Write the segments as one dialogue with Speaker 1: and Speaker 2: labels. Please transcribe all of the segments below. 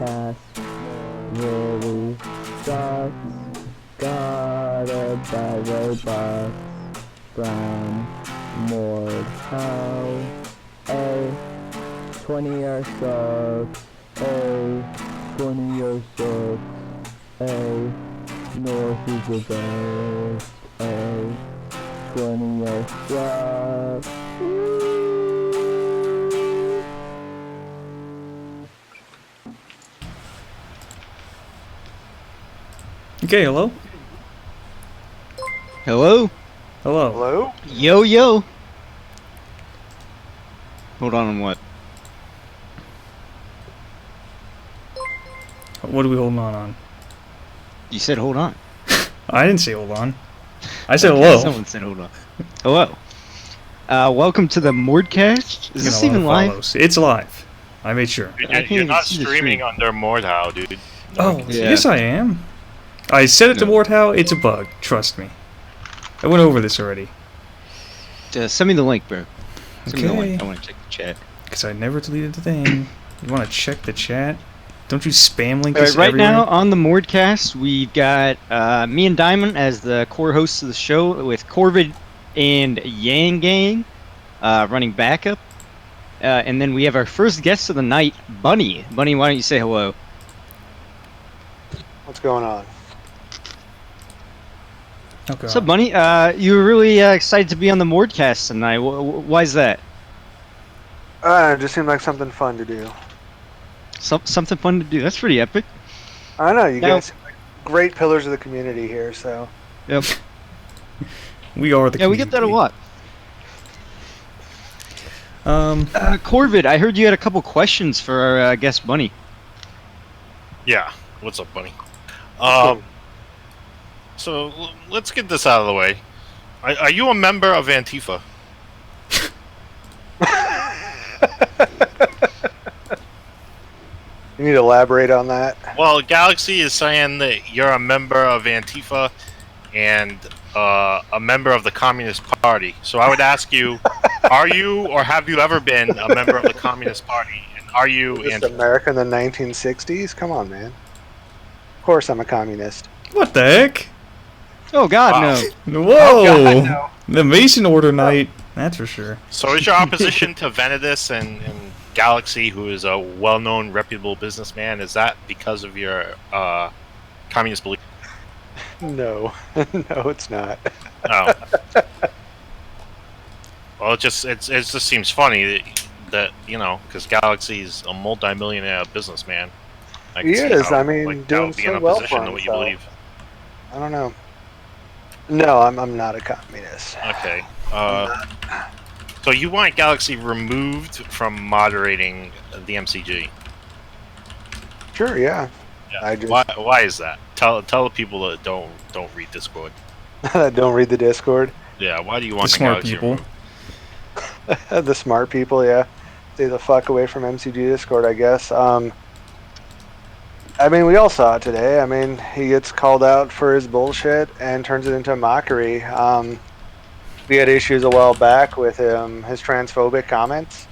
Speaker 1: MorD-Cast really sucks. Gotta buy Robux from MorD. How? A 20-year sucks. A 20-year sucks. A North is the best. A 20-year sucks.
Speaker 2: Okay, hello?
Speaker 3: Hello?
Speaker 2: Hello.
Speaker 4: Hello?
Speaker 3: Yo, yo. Hold on what?
Speaker 2: What are we holding on?
Speaker 3: You said hold on.
Speaker 2: I didn't say hold on. I said
Speaker 3: Okay,
Speaker 2: hello.
Speaker 3: Someone said hold on. Hello. Welcome to the MorD-Cast. Is this even live?
Speaker 2: Follows. It's live. I made sure.
Speaker 4: You're not streaming under MorD-How, dude.
Speaker 2: Oh,
Speaker 3: Yeah.
Speaker 2: yes I am. I said it to MorD-How, it's a bug. Trust me. I went over this already.
Speaker 3: Send me the link, bro. Send me the link.
Speaker 2: Okay.
Speaker 3: I want to check the chat.
Speaker 2: Because I never deleted the thing. You want to check the chat? Don't you spam link
Speaker 3: Alright,
Speaker 2: this
Speaker 3: right
Speaker 2: everywhere?
Speaker 3: now on the MorD-Cast, we've got me and Diamond as the core hosts of the show, with Corvid and Yang Gang running backup. And then we have our first guest of the night, Bunny. Bunny, why don't you say hello?
Speaker 4: What's going on?
Speaker 2: Okay.
Speaker 3: What's up, Bunny? You were really excited to be on the MorD-Cast tonight. Why is that?
Speaker 4: It just seemed like something fun to do.
Speaker 3: Something fun to do. That's pretty epic.
Speaker 4: I know, you
Speaker 3: Now-
Speaker 4: guys seem like great pillars of the community here, so...
Speaker 3: Yep.
Speaker 2: We are the
Speaker 3: Yeah, we get that a
Speaker 2: community.
Speaker 3: lot. Corvid, I heard you had a couple questions for our guest Bunny.
Speaker 5: Yeah, what's up, buddy? So let's get this out of the way. Are you a member of Antifa?
Speaker 4: You need to elaborate on that.
Speaker 5: Well, Galaxy is saying that you're a member of Antifa and a member of the Communist Party. So I would ask you, are you or have you ever been a member of the Communist Party? And are you
Speaker 4: Is this
Speaker 5: Antifa?
Speaker 4: America in the 1960s? Come on, man. Of course I'm a communist.
Speaker 2: What the heck?
Speaker 3: Oh God,
Speaker 5: Wow.
Speaker 3: no!
Speaker 2: Whoa!
Speaker 4: God, no.
Speaker 2: The Mason Order night. That's for sure.
Speaker 5: So is your opposition to Venedis and Galaxy, who is a well-known, reputable businessman, is that because of your communist belief?
Speaker 4: No. No, it's not.
Speaker 5: Oh. Well, it just seems funny that you know, because Galaxy's a multi-millionaire businessman. I can
Speaker 4: He
Speaker 5: see
Speaker 4: is,
Speaker 5: how,
Speaker 4: I mean,
Speaker 5: like, that
Speaker 4: doing
Speaker 5: would be
Speaker 4: so
Speaker 5: in
Speaker 4: well
Speaker 5: opposition
Speaker 4: for
Speaker 5: to what you
Speaker 4: himself.
Speaker 5: believe.
Speaker 4: I don't know. No, I'm not a communist.
Speaker 5: Okay. So you want Galaxy removed from moderating the MCG?
Speaker 4: Sure, yeah.
Speaker 5: Yeah.
Speaker 4: I just
Speaker 5: Why is that? Tell the people that don't read Discord.
Speaker 4: don't read the Discord.
Speaker 5: Yeah. Why do you
Speaker 2: The
Speaker 5: want
Speaker 2: smart
Speaker 5: Galaxy
Speaker 2: people.
Speaker 5: removed?
Speaker 4: The smart people, yeah. Stay the fuck away from MCG Discord, I guess. I mean, we all saw it today. I mean, he gets called out for his bullshit and turns it into a mockery. We had issues a while back with his transphobic comments.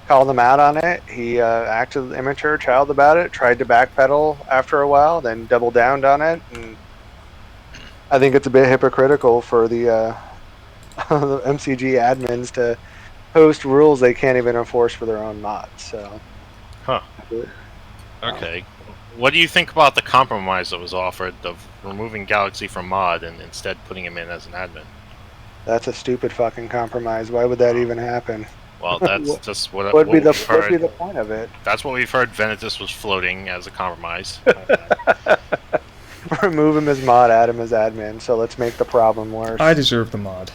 Speaker 4: Called him out on it. He acted immature child about it, tried to backpedal after a while, then doubled down on it. And I think it's a bit hypocritical for the the MCG admins to post rules they can't even enforce for their own mods. So,
Speaker 5: Huh. Okay. What do you think about the compromise that was offered of removing Galaxy from mod and instead putting him in as an admin?
Speaker 4: that's a stupid fucking compromise. Why would that even happen?
Speaker 5: Well, that's just what
Speaker 4: What'd be
Speaker 5: we've
Speaker 4: the
Speaker 5: heard.
Speaker 4: point of it?
Speaker 5: That's what we've heard. Venedis was floating as a compromise.
Speaker 4: Remove him as mod, add him as admin. So let's make the problem worse.
Speaker 2: I deserve the mod.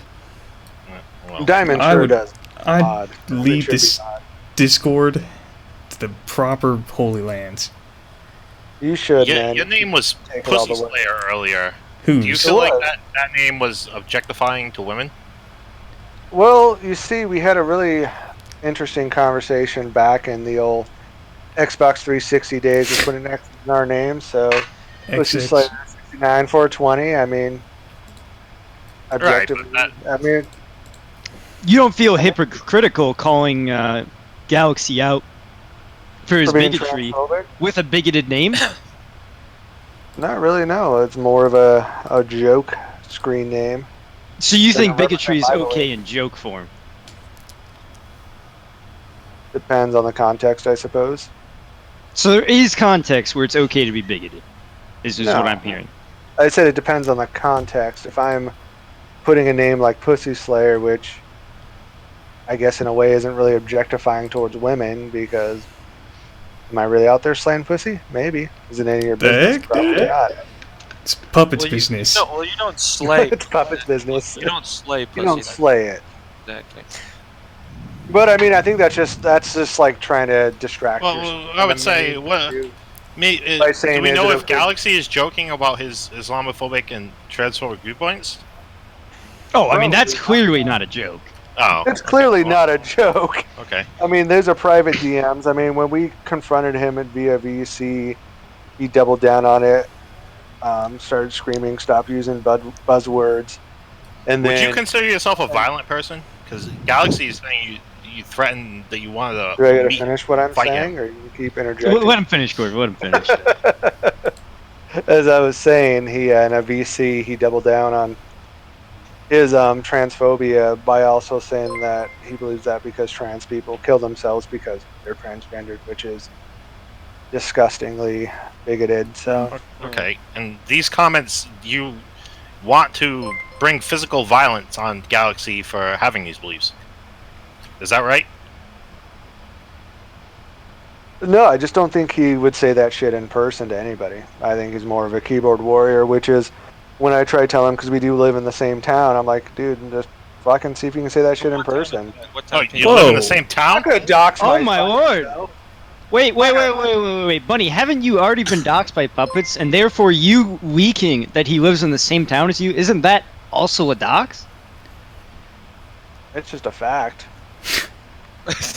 Speaker 5: Well,
Speaker 4: Diamond
Speaker 2: I
Speaker 4: sure
Speaker 2: would-
Speaker 4: does.
Speaker 2: I'd
Speaker 4: Mod.
Speaker 2: lead
Speaker 4: It should
Speaker 2: this
Speaker 4: be mod.
Speaker 2: Discord to the proper Holy Lands.
Speaker 4: You should,
Speaker 5: yeah,
Speaker 4: man.
Speaker 5: your name was
Speaker 4: Take it all
Speaker 5: Pussy
Speaker 4: the way.
Speaker 5: Slayer earlier. Do you
Speaker 2: Who's?
Speaker 5: feel like
Speaker 4: was.
Speaker 5: that name was objectifying to women?
Speaker 4: Well, you see, we had a really interesting conversation back in the old Xbox 360 days of putting X in our names. So Pussy
Speaker 2: XX.
Speaker 4: Slayer 69 420. I mean, objectively,
Speaker 5: but
Speaker 4: I mean,
Speaker 3: You don't feel hypocritical calling Galaxy out for his
Speaker 4: For being
Speaker 3: bigotry
Speaker 4: transphobic?
Speaker 3: with a bigoted name?
Speaker 4: Not really, no. It's more of a joke screen name.
Speaker 3: So you
Speaker 4: Doesn't
Speaker 3: think bigotry is
Speaker 4: represent my
Speaker 3: okay in joke form?
Speaker 4: Depends on the context, I suppose.
Speaker 3: So there is context where it's okay to be bigoted. Is just
Speaker 4: No.
Speaker 3: what I'm hearing.
Speaker 4: I said it depends on the context. If I'm putting a name like Pussy Slayer, which I guess in a way isn't really objectifying towards women, because am I really out there slaying pussy? Maybe. Is it any of your business?
Speaker 2: heck,
Speaker 4: Probably
Speaker 2: dude?
Speaker 4: not.
Speaker 2: It's puppet's
Speaker 6: Well,
Speaker 2: business.
Speaker 6: you don't slay.
Speaker 4: It's puppet's business.
Speaker 6: You don't slay pussy.
Speaker 4: You don't slay it.
Speaker 6: Exactly.
Speaker 4: But I mean, I think that's just like trying to distract.
Speaker 5: Well,
Speaker 4: yourself.
Speaker 5: I would say, what?
Speaker 4: By saying
Speaker 5: Do we
Speaker 4: is
Speaker 5: know
Speaker 4: it
Speaker 5: if
Speaker 4: okay?
Speaker 5: Galaxy is joking about his Islamophobic and transphobic viewpoints?
Speaker 3: Oh, I mean, that's
Speaker 4: Probably
Speaker 3: clearly not a joke.
Speaker 5: Oh,
Speaker 4: It's clearly not a joke.
Speaker 5: okay.
Speaker 4: I mean, there's a private DMs. I mean, when we confronted him via VC, he doubled down on it, started screaming, "Stop using buzzwords." And
Speaker 5: Would
Speaker 4: then,
Speaker 5: you consider yourself a violent person? Because Galaxy is saying you threatened that you wanted
Speaker 4: do I
Speaker 5: to
Speaker 4: gotta
Speaker 5: meet.
Speaker 4: finish what I'm
Speaker 5: fight
Speaker 4: saying, or you keep interjecting?
Speaker 3: Let him finish, Gordon. Let him finish.
Speaker 4: As I was saying, he in a VC he doubled down on his transphobia by also saying that he believes that because trans people kill themselves because they're transgendered, which is disgustingly bigoted. So
Speaker 5: Okay, and these comments, you want to bring physical violence on Galaxy for having these beliefs. Is that right?
Speaker 4: no, I just don't think he would say that shit in person to anybody. I think he's more of a keyboard warrior, which is when I try to tell him, because we do live in the same town, I'm like, dude, just fucking see if you can say that shit in person.
Speaker 6: What
Speaker 5: Oh,
Speaker 6: time
Speaker 5: you live in the
Speaker 2: Whoa.
Speaker 5: same
Speaker 4: I'm
Speaker 5: town?
Speaker 4: gonna dox
Speaker 3: Oh my
Speaker 4: fucking
Speaker 3: lord.
Speaker 4: self.
Speaker 3: Wait, Bunny, haven't you already been doxxed by puppets, and therefore you leaking that he lives in the same town as you, isn't that also a dox?
Speaker 4: It's just a fact.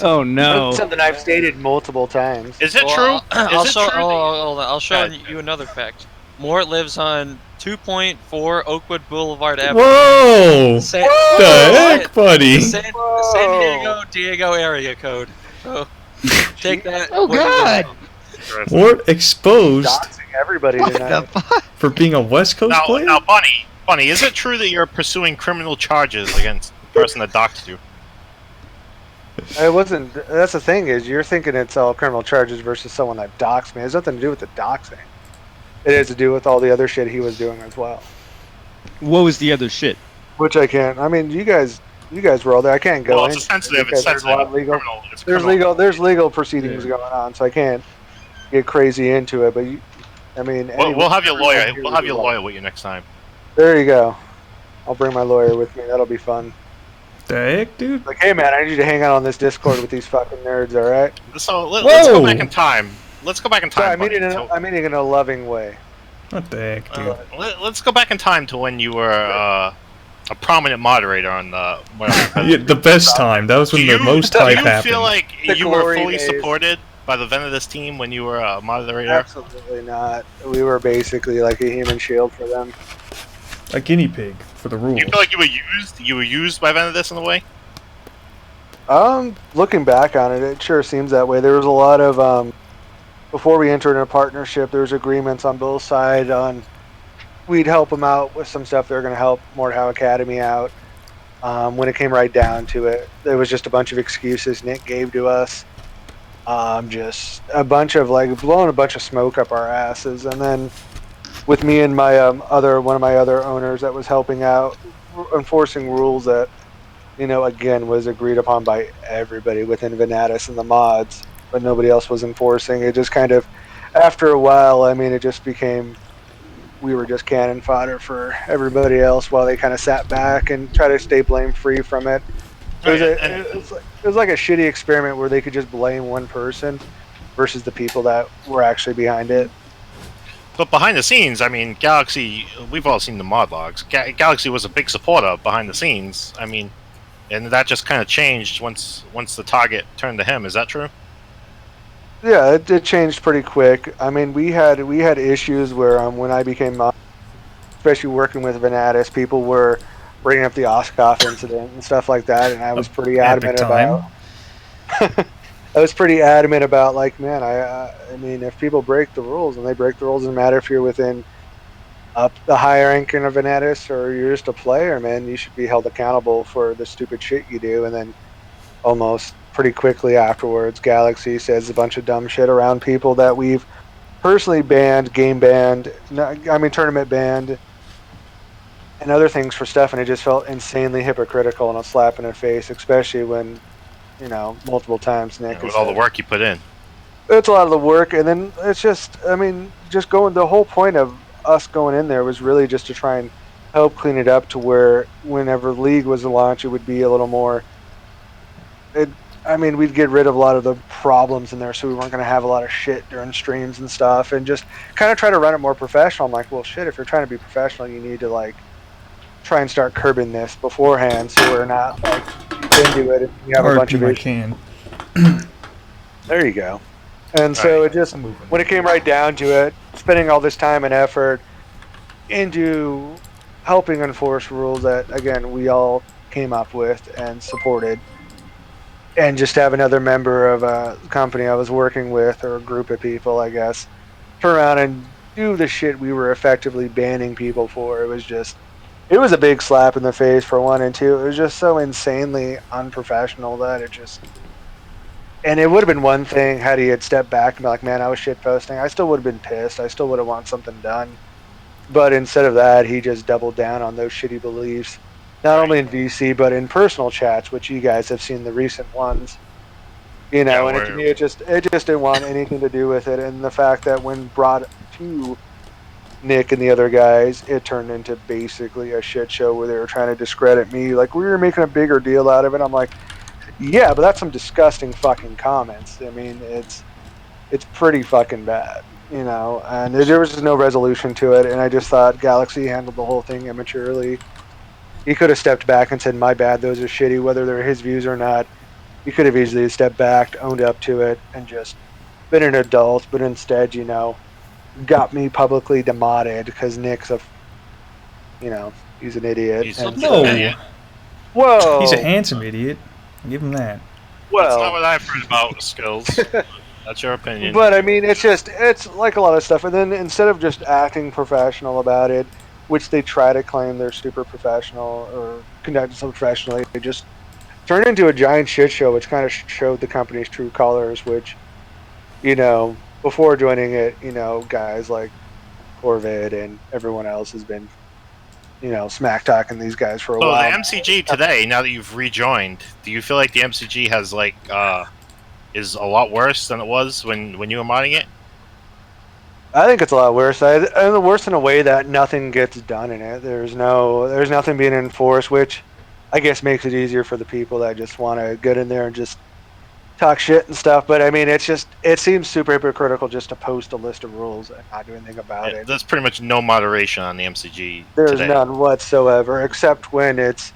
Speaker 3: Oh no.
Speaker 4: It's something I've stated multiple times.
Speaker 5: Is it
Speaker 6: Well,
Speaker 5: true?
Speaker 6: I'll
Speaker 5: Is it
Speaker 6: show.
Speaker 5: true?
Speaker 6: Hold on. I'll show
Speaker 5: Go ahead.
Speaker 6: you another fact. Mort lives on 2.4 Oakwood Boulevard Avenue.
Speaker 2: Whoa!
Speaker 6: San,
Speaker 2: What the heck, buddy?
Speaker 6: the San Diego area code. So take that.
Speaker 3: Oh
Speaker 6: what you
Speaker 3: god!
Speaker 6: will.
Speaker 2: Mort exposed
Speaker 4: Doxing everybody
Speaker 3: What
Speaker 4: tonight.
Speaker 3: the fuck?
Speaker 2: for being a West Coast
Speaker 5: Now,
Speaker 2: player?
Speaker 5: now, Bunny, is it true that you're pursuing criminal charges against the person that doxed you?
Speaker 4: It wasn't. That's the thing is, you're thinking it's all criminal charges versus someone that doxed me. It has nothing to do with the doxing. It has to do with all the other shit he was doing as well.
Speaker 3: What was the other shit?
Speaker 4: Which I can't. I mean, you guys were all there. I can't go
Speaker 5: Well,
Speaker 4: in
Speaker 5: it's sensitive.
Speaker 4: because
Speaker 5: It's
Speaker 4: there's a lot
Speaker 5: sensitive.
Speaker 4: of legal.
Speaker 5: Criminal. It's
Speaker 4: There's
Speaker 5: criminal.
Speaker 4: legal proceedings going on, so I can't get crazy into it. But I mean,
Speaker 5: We'll have your lawyer.
Speaker 4: everyone
Speaker 5: We'll have your
Speaker 4: here
Speaker 5: lawyer with you next time.
Speaker 4: There you go. I'll bring my lawyer with me. That'll be fun.
Speaker 2: The heck, dude?
Speaker 4: Like, hey man, I need you to hang out on this Discord with these fucking nerds. All right?
Speaker 5: So let's go
Speaker 2: Whoa!
Speaker 5: back in time. Let's go back in
Speaker 4: Sorry,
Speaker 5: time.
Speaker 4: I mean it
Speaker 5: Bunny.
Speaker 4: I mean it in a loving way.
Speaker 2: What the heck, dude?
Speaker 5: Let's go back in time to when you were a prominent moderator on the.
Speaker 2: Yeah, the best time. That was when the most hype
Speaker 5: Do you
Speaker 2: happened.
Speaker 5: feel like
Speaker 4: The
Speaker 5: you were
Speaker 4: glory
Speaker 5: fully
Speaker 4: days.
Speaker 5: supported by the Venedis team when you were a moderator?
Speaker 4: Absolutely not. We were basically like a human shield for them.
Speaker 2: A guinea pig for the rules.
Speaker 5: You feel like you were used? You were used by Venedis in a way?
Speaker 4: Looking back on it, it sure seems that way. There was a lot of before we entered in a partnership, there was agreements on both sides on we'd help them out with some stuff. They're going to help MorD Academy out. When it came right down to it, there was just a bunch of excuses Nick gave to us. Just a bunch of like blowing a bunch of smoke up our asses, and then with me and my one of my other owners that was helping out, enforcing rules that, you know, again was agreed upon by everybody within Venatus and the mods, but nobody else was enforcing. It just kind of, after a while, I mean, it just became we were just cannon fodder for everybody else while they kind of sat back and try to stay blame free from it. It was like a shitty experiment where they could just blame one person versus the people that were actually behind it.
Speaker 5: But behind the scenes, I mean, Galaxy, we've all seen the mod logs. Galaxy was a big supporter behind the scenes. I mean, and that just kind of changed once the target turned to him. Is that true?
Speaker 4: Yeah, it changed pretty quick. I mean, we had issues where when I became mod, especially working with Venatus, people were bringing up the Oskov incident and stuff like that, and I was pretty adamant
Speaker 2: Epic time.
Speaker 4: about. I was pretty adamant about like, man, I mean, if people break the rules and they break the rules, doesn't matter if you're within up the higher ranking of Venatus or you're just a player, man, you should be held accountable for the stupid shit you do. And then almost pretty quickly afterwards, Galaxy says a bunch of dumb shit around people that we've personally banned, game banned, tournament banned, and other things for stuff, and it just felt insanely hypocritical and a slap in the face, especially when, multiple times Nick
Speaker 5: with all the work you put in.
Speaker 4: It's a lot of the work, and then it's just, just going, the whole point of us going in there was really just to try and help clean it up to where whenever League was to launch, it would be a little more, we'd get rid of a lot of the problems in there, so we weren't going to have a lot of shit during streams and stuff, and just kind of try to run it more professional. I'm like, well, shit, if you're trying to be professional, you need to, like, try and start curbing this beforehand, so we're not, like, into it, and you have a bunch of
Speaker 2: can.
Speaker 4: There you go. And so it just, when it came right down to it, spending all this time and effort into helping enforce rules that, again, we all came up with and supported, and just have another member of a company I was working with, or a group of people, I guess, turn around and do the shit we were effectively banning people for. It was a big slap in the face, for one, and two, it was just so insanely unprofessional that it just... And it would have been one thing had he had stepped back and be like, man, I was shitposting. I still would have been pissed. I still would have wanted something done. But instead of that, he just doubled down on those shitty beliefs. Not only in VC, but in personal chats, which you guys have seen the recent ones. And to me, it just didn't want anything to do with it. And the fact that when brought to Nick and the other guys, it turned into basically a shit show where they were trying to discredit me. Like, we were making a bigger deal out of it. I'm like, yeah, but that's some disgusting fucking comments. It's pretty fucking bad, and there was just no resolution to it, and I just thought Galaxy handled the whole thing immaturely. He could have stepped back and said, my bad, those are shitty, whether they're his views or not. He could have easily stepped back, owned up to it, and just been an adult, but instead, got me publicly demoted because Nick's he's an idiot.
Speaker 5: He's an idiot.
Speaker 4: Whoa!
Speaker 2: He's a handsome idiot. Give him that.
Speaker 4: Well,
Speaker 5: that's not what I've heard about skills. That's your opinion.
Speaker 4: But it's like a lot of stuff. And then instead of just acting professional about it, which they try to claim they're super professional or conduct themselves professionally, they just turned into a giant shit show, which kind of showed the company's true colors, which, before joining it, guys like Corvid and everyone else has been, smack talking these guys for a while.
Speaker 5: So the MCG today, now that you've rejoined, do you feel like the MCG has is a lot worse than it was when you were modding it?
Speaker 4: I think it's a lot worse. Worse in a way that nothing gets done in it. There's nothing being enforced, which I guess makes it easier for the people that just want to get in there and just talk shit and stuff. But it seems super hypocritical just to post a list of rules and not do anything about it.
Speaker 5: There's pretty much no moderation on the MCG.
Speaker 4: There's
Speaker 5: today.
Speaker 4: none whatsoever, except when it's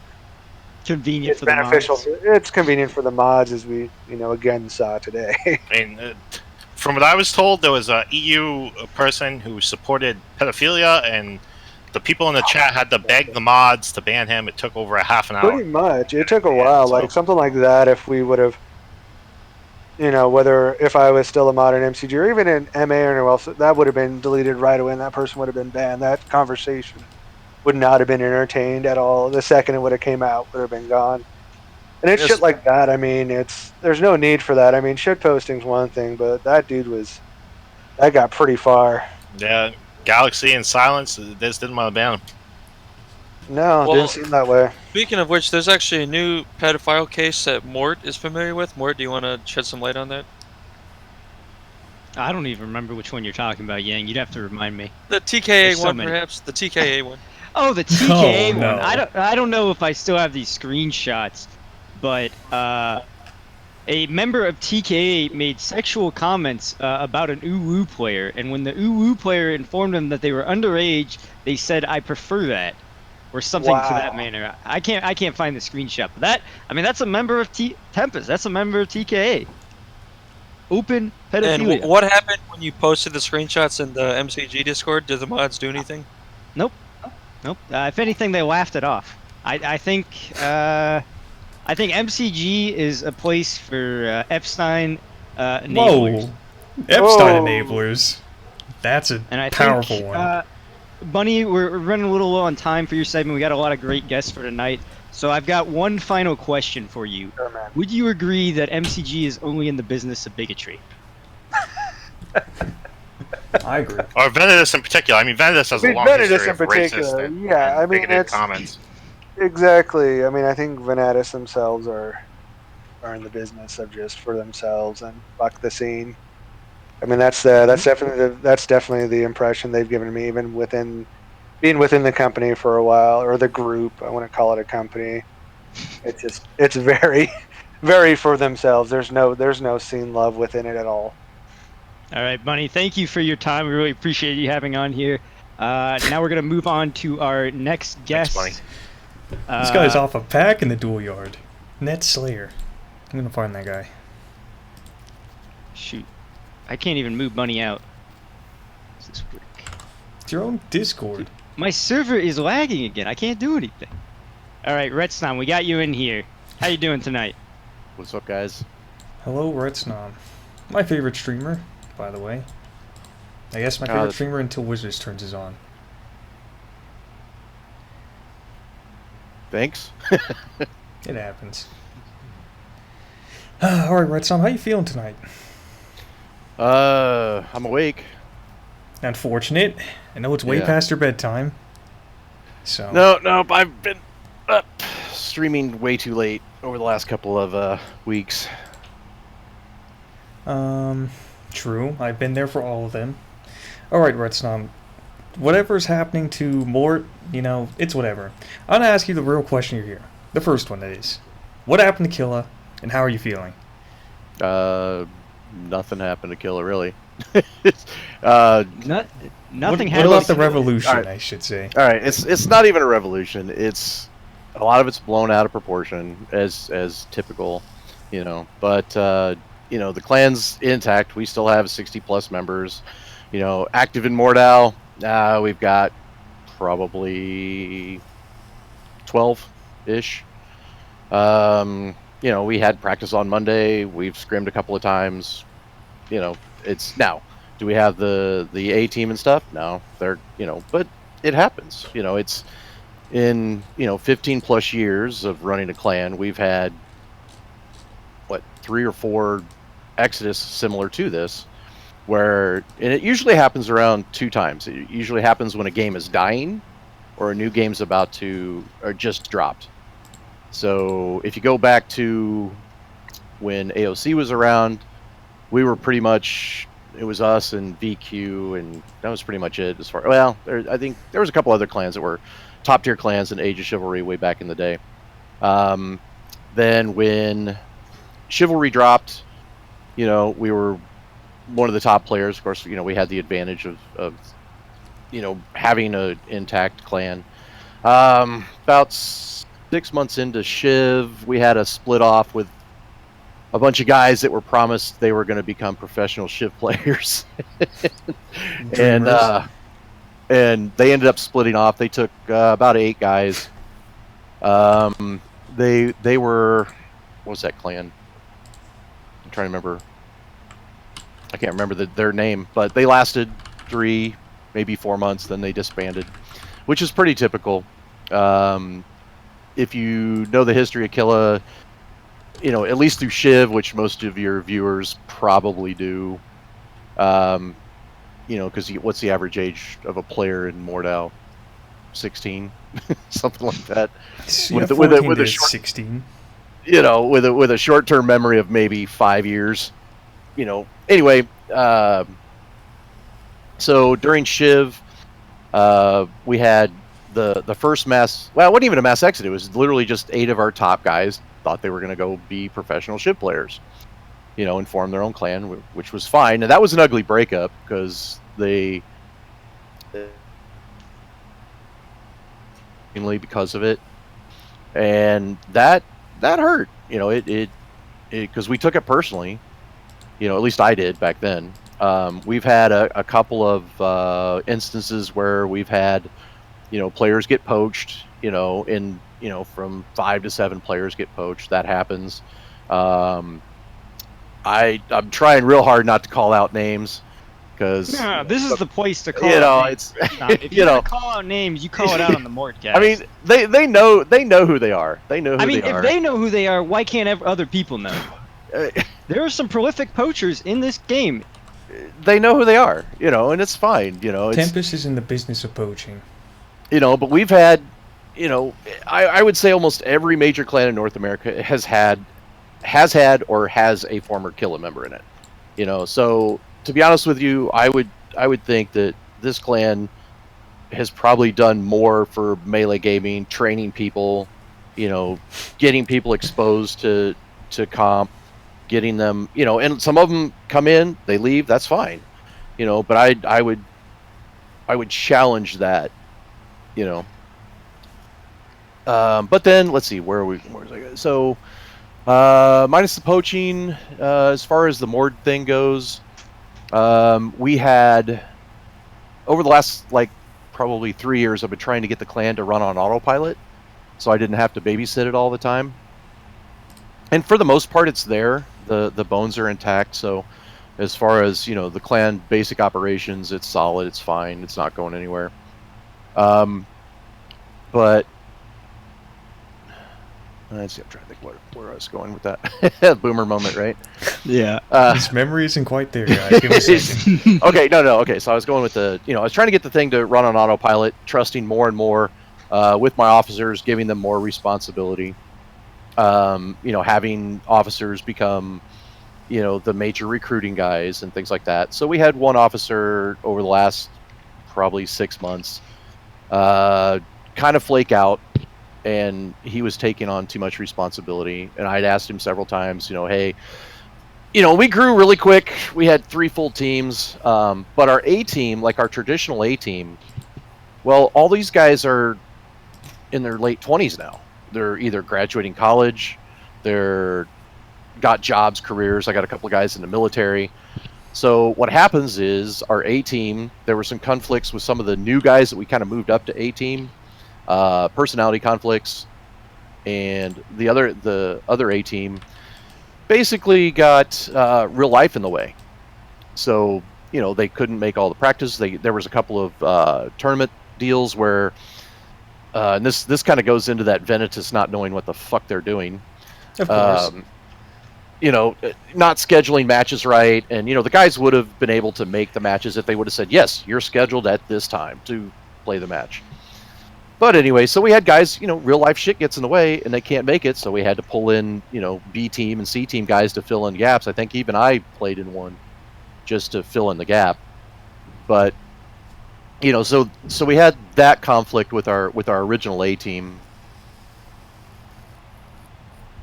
Speaker 3: convenient for
Speaker 4: beneficial.
Speaker 3: The mods.
Speaker 4: It's convenient for the mods, as we again saw today.
Speaker 5: From what I was told, there was a EU person who supported pedophilia, and the people in the chat had to beg the mods to ban him. It took over a half an hour.
Speaker 4: Pretty much. It took a while. Like something like that, if we would have, whether if I was still a mod in MCG or even in MA or anywhere else, that would have been deleted right away and that person would have been banned. That conversation would not have been entertained at all. The second it would have came out, would have been gone. And it's shit like that. There's no need for that. Shit posting's one thing, but that dude that got pretty far.
Speaker 5: Yeah, Galaxy and Silence, they just didn't want to ban him.
Speaker 4: No, it didn't seem that way.
Speaker 6: Speaking of which, there's actually a new pedophile case that MorD is familiar with. MorD, do you want to shed some light on that?
Speaker 3: I don't even remember which one you're talking about, Yang. You'd have to remind me.
Speaker 6: The TKA
Speaker 3: so
Speaker 6: one,
Speaker 3: many.
Speaker 6: perhaps? The TKA one.
Speaker 3: Oh, the TKA one.
Speaker 2: no.
Speaker 3: I don't know if I still have these screenshots, but a member of TKA made sexual comments about an UWU player, and when the UWU player informed them that they were underage, they said, "I prefer that," or something to that manner. I can't find the screenshot. But that's a member of Tempest. That's a member of TKA. Open pedophilia.
Speaker 6: And what happened when you posted the screenshots in the MCG Discord? Did the mods do anything?
Speaker 3: Nope. If anything, they laughed it off. I think I think MCG is a place for Epstein enablers.
Speaker 2: Whoa! Epstein
Speaker 4: Whoa.
Speaker 2: enablers. That's a
Speaker 3: And I
Speaker 2: powerful
Speaker 3: think,
Speaker 2: one.
Speaker 3: Bunny, we're running a little low on time for your segment. We got a lot of great guests for tonight. So I've got one final question for you.
Speaker 4: Sure, man.
Speaker 3: Would you agree that MCG is only in the business of bigotry?
Speaker 2: I agree.
Speaker 5: Or Venedis in particular. I mean, Venedis has a long
Speaker 4: Venedis
Speaker 5: history
Speaker 4: in
Speaker 5: of racist
Speaker 4: particular,
Speaker 5: and,
Speaker 4: yeah,
Speaker 5: and
Speaker 4: I mean,
Speaker 5: bigoted
Speaker 4: it's-
Speaker 5: comments.
Speaker 4: Exactly. I mean, I think Venedis themselves are in the business of just for themselves and fuck the scene. I mean, that's definitely the impression they've given me, even being within the company for a while, or the group. I wouldn't call it a company. It's very, very for themselves. There's no scene love within it at all.
Speaker 3: All right, Bunny, thank you for your time. We really appreciate you having on here. Now we're going to move on to our next guest.
Speaker 5: Bunny.
Speaker 2: This guy's off a pack in the duel yard. Net Slayer. I'm gonna find that guy.
Speaker 3: Shoot. I can't even move Bunny out. Does this work?
Speaker 2: It's your own Discord.
Speaker 3: My server is lagging again. I can't do anything. All right, Retsnom, we got you in here. How you doing tonight?
Speaker 7: What's up, guys?
Speaker 2: Hello, Retsnom. My favorite streamer, by the way. I guess my favorite streamer until Wizardish turns his on.
Speaker 7: Thanks.
Speaker 2: It happens. Alright, Retsnom, how you feeling tonight?
Speaker 7: I'm awake.
Speaker 2: Unfortunate. I know it's way
Speaker 7: Yeah.
Speaker 2: past your bedtime. So
Speaker 7: No, I've been up streaming way too late over the last couple of weeks.
Speaker 2: True. I've been there for all of them. Alright, Retsnom. Whatever's happening to Mort, it's whatever. I'm gonna ask you the real question here. The first one, that is. What happened to Kila, and how are you feeling?
Speaker 7: Nothing happened to Kila, really.
Speaker 3: Nothing
Speaker 2: What
Speaker 3: happened.
Speaker 2: about the revolution,
Speaker 7: Alright.
Speaker 2: I should say?
Speaker 7: All right, it's not even a revolution. It's a lot of it's blown out of proportion as typical, But the clan's intact. We still have 60+ members, active in Mordal. We've got probably 12-ish. We had practice on Monday. We've scrimmed a couple of times. It's now. Do we have the A team and stuff? No, they're but it happens. It's in 15+ years of running a clan. We've had 3 or 4 exodus similar to this, and it usually happens around 2 times. It usually happens when a game is dying, or a new game's about to or just dropped. So if you go back to when AOC was around, we were pretty much, it was us and VQ, and that was pretty much it. I think there was a couple other clans that were top tier clans in Age of Chivalry way back in the day. Then when Chivalry dropped, we were one of the top players. Of course, we had the advantage of having an intact clan. About 6 months into Shiv, we had a split off with a bunch of guys that were promised they were going to become professional Shiv players, and they ended up splitting off. They took about 8 guys. They were, what was that clan? I'm trying to remember. I can't remember their name, but they lasted 3, maybe 4 months. Then they disbanded, which is pretty typical. If you know the history of Kila, at least through Shiv, which most of your viewers probably do, because what's the average age of a player in Mordal? 16, something like that.
Speaker 2: Yeah,
Speaker 7: with a short,
Speaker 2: 16.
Speaker 7: with a short-term memory of maybe 5 years. Anyway, so during Shiv, we had the first mass. Well, it wasn't even a mass exit. It was literally just 8 of our top guys thought they were going to go be professional Shiv players, and form their own clan, which was fine. And that was an ugly breakup because because of it, and that hurt. It because we took it personally. At least I did back then. We've had a couple of instances where we've had players get poached, in from 5 to 7 players get poached. That happens. I'm trying real hard not to call out names because
Speaker 3: this is the place to call.
Speaker 7: It's
Speaker 3: if you call out names, you call it out on the MorD-Cast.
Speaker 7: I mean, they know who they are. They know who they are.
Speaker 3: If they know who they are, why can't other people know? There are some prolific poachers in this game.
Speaker 7: They know who they are, and it's fine.
Speaker 2: Tempest is in the business of poaching.
Speaker 7: But we've had, I would say almost every major clan in North America has had or has a former Kila member in it. So to be honest with you, I would think that this clan has probably done more for melee gaming, training people, getting people exposed to comp, getting them, and some of them come in, they leave, that's fine, but I would challenge that, but then let's see, where was I? So minus the poaching, as far as the MorD thing goes, we had over the last probably 3 years, I've been trying to get the clan to run on autopilot, so I didn't have to babysit it all the time. And for the most part, it's there. The bones are intact. So as far as the clan basic operations, it's solid. It's fine. It's not going anywhere. But let's see. I'm trying to think where I was going with that. Boomer moment, right?
Speaker 3: Yeah.
Speaker 2: His memory isn't quite there, guys. Give me a second.
Speaker 7: Okay, no. Okay, so I was going with I was trying to get the thing to run on autopilot, trusting more and more with my officers, giving them more responsibility. Having officers become, the major recruiting guys and things like that. So we had one officer over the last probably 6 months kind of flake out, and he was taking on too much responsibility. And I'd asked him several times, hey, we grew really quick. We had 3 full teams, but our A team, like our traditional A team, well, all these guys are in their late 20s now. They're either graduating college, they're got jobs, careers. I got a couple of guys in the military. So what happens is our A team, there were some conflicts with some of the new guys that we kind of moved up to A team, personality conflicts, and the other A team basically got real life in the way. So they couldn't make all the practice. There was a couple of tournament deals where. And this kind of goes into that Venetus not knowing what the fuck they're doing.
Speaker 2: Of course.
Speaker 7: Not scheduling matches right. And, the guys would have been able to make the matches if they would have said, yes, you're scheduled at this time to play the match. But anyway, so we had guys, real life shit gets in the way and they can't make it. So we had to pull in, B team and C team guys to fill in gaps. I think even I played in one just to fill in the gap. But so we had that conflict with our original A team,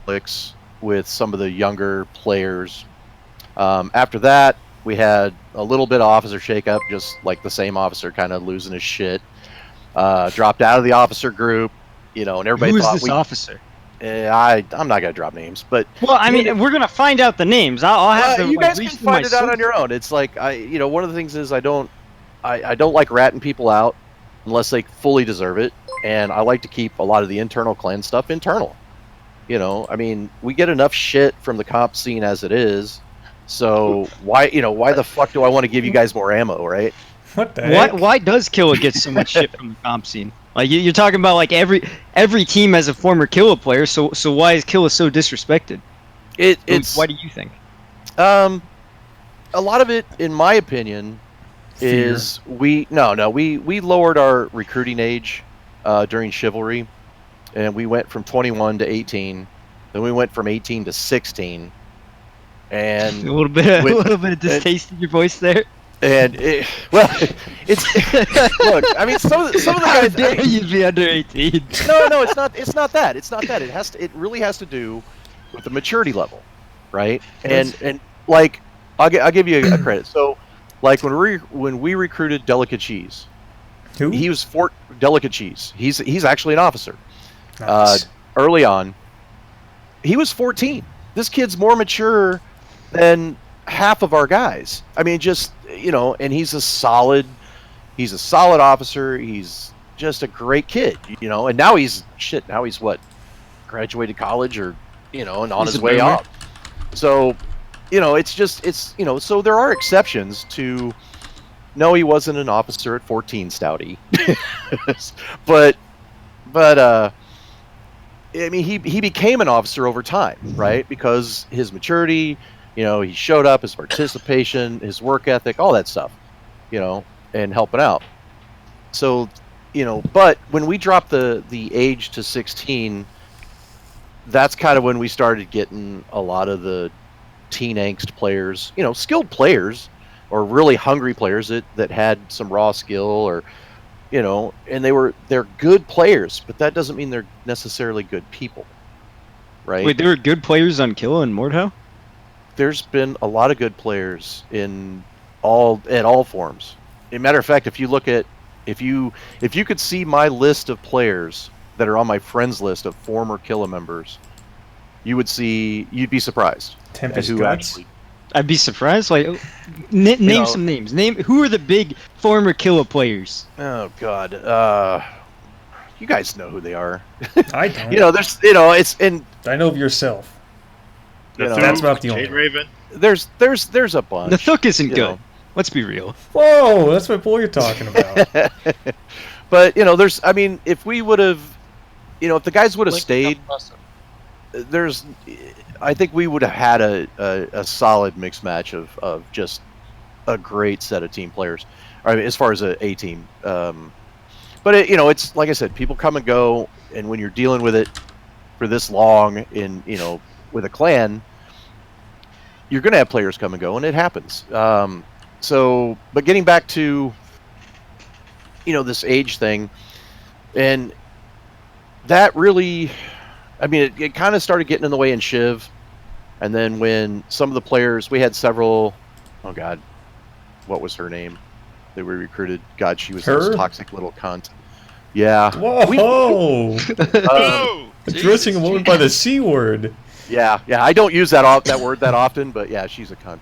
Speaker 7: with some of the younger players. After that, we had a little bit of officer shakeup, just like the same officer kind of losing his shit. Dropped out of the officer group, and everybody thought
Speaker 3: this officer?
Speaker 7: I'm not gonna drop names, but
Speaker 3: we're gonna find out the names. I'll have to.
Speaker 7: You guys can find it out on your own. It's like one of the things is I don't like ratting people out unless they fully deserve it, and I like to keep a lot of the internal clan stuff internal. We get enough shit from the comp scene as it is, so why the fuck do I want to give you guys more ammo, right?
Speaker 2: What the heck?
Speaker 3: Why does Kila get so much shit from the comp scene? Like you're talking about every team has a former Kila player, so why is Kila so disrespected? Why do you think?
Speaker 7: A lot of it, in my opinion, is we lowered our recruiting age during Chivalry, and we went from 21 to 18, then we went from 18 to 16, and
Speaker 3: a little bit of distaste in your voice there.
Speaker 7: And it's look. Some of the guys. How
Speaker 3: dare you be under 18?
Speaker 7: No, it's not. It's not that. It really has to do with the maturity level, right? And I'll give you a credit. So. Like when we recruited Delicate Cheese, he was Delicate Cheese. He's actually an officer.
Speaker 2: Nice.
Speaker 7: Early on, he was 14. This kid's more mature than half of our guys. And he's a solid officer. He's just a great kid, you know. And now he's what, graduated college or, you know, and on
Speaker 3: He's
Speaker 7: his
Speaker 3: a
Speaker 7: way
Speaker 3: boomer.
Speaker 7: up. So, you know, it's you know, so there are exceptions to. No, he wasn't an officer at 14, Stouty. but I mean, he became an officer over time, right? Because his maturity, you know, he showed up, his participation, his work ethic, all that stuff, you know, and helping out. So, you know, but when we dropped the age to 16, that's kind of when we started getting a lot of the teen angst players, you know, skilled players or really hungry players that had some raw skill, or, you know, and they're good players, but that doesn't mean they're necessarily good people, right?
Speaker 3: Wait, there were good players on Kila and North?
Speaker 7: There's been a lot of good players at all forms. As a matter of fact, if you look at if you could see my list of players that are on my friends list of former Kila members, you'd be surprised.
Speaker 2: Tempest
Speaker 7: who
Speaker 2: Guts?
Speaker 7: actually
Speaker 3: I'd be surprised. Like, name
Speaker 7: know-
Speaker 3: some names. Name who are the big former Kila players.
Speaker 7: Oh God, you guys know who they are.
Speaker 2: I don't.
Speaker 7: You know, it's and
Speaker 2: I know of yourself.
Speaker 7: you know,
Speaker 2: That's about the
Speaker 5: Jade
Speaker 2: only.
Speaker 5: Raven.
Speaker 7: there's a bunch.
Speaker 3: Nathuk isn't
Speaker 7: you
Speaker 3: good.
Speaker 7: know.
Speaker 3: Let's be real.
Speaker 2: Whoa, that's my boy you're talking about.
Speaker 7: But you know, I mean, if we would have, you know, if the guys would have stayed, I think we would have had a solid mixed match of just a great set of team players. I mean, as far as a team. But you know, it's like I said, people come and go, and when you're dealing with it for this long in, you know, with a clan, you're going to have players come and go, and it happens. So, but getting back to, you know, this age thing, and that really, I mean, it kind of started getting in the way in Shiv, and then when some of the players, we had several, oh God, what was her name that we recruited? God, she was this
Speaker 2: Her?
Speaker 7: toxic little cunt. Yeah.
Speaker 2: Whoa!
Speaker 5: Oh,
Speaker 2: Addressing a woman by the C word.
Speaker 7: Yeah. I don't use that word that often, but yeah, she's a cunt.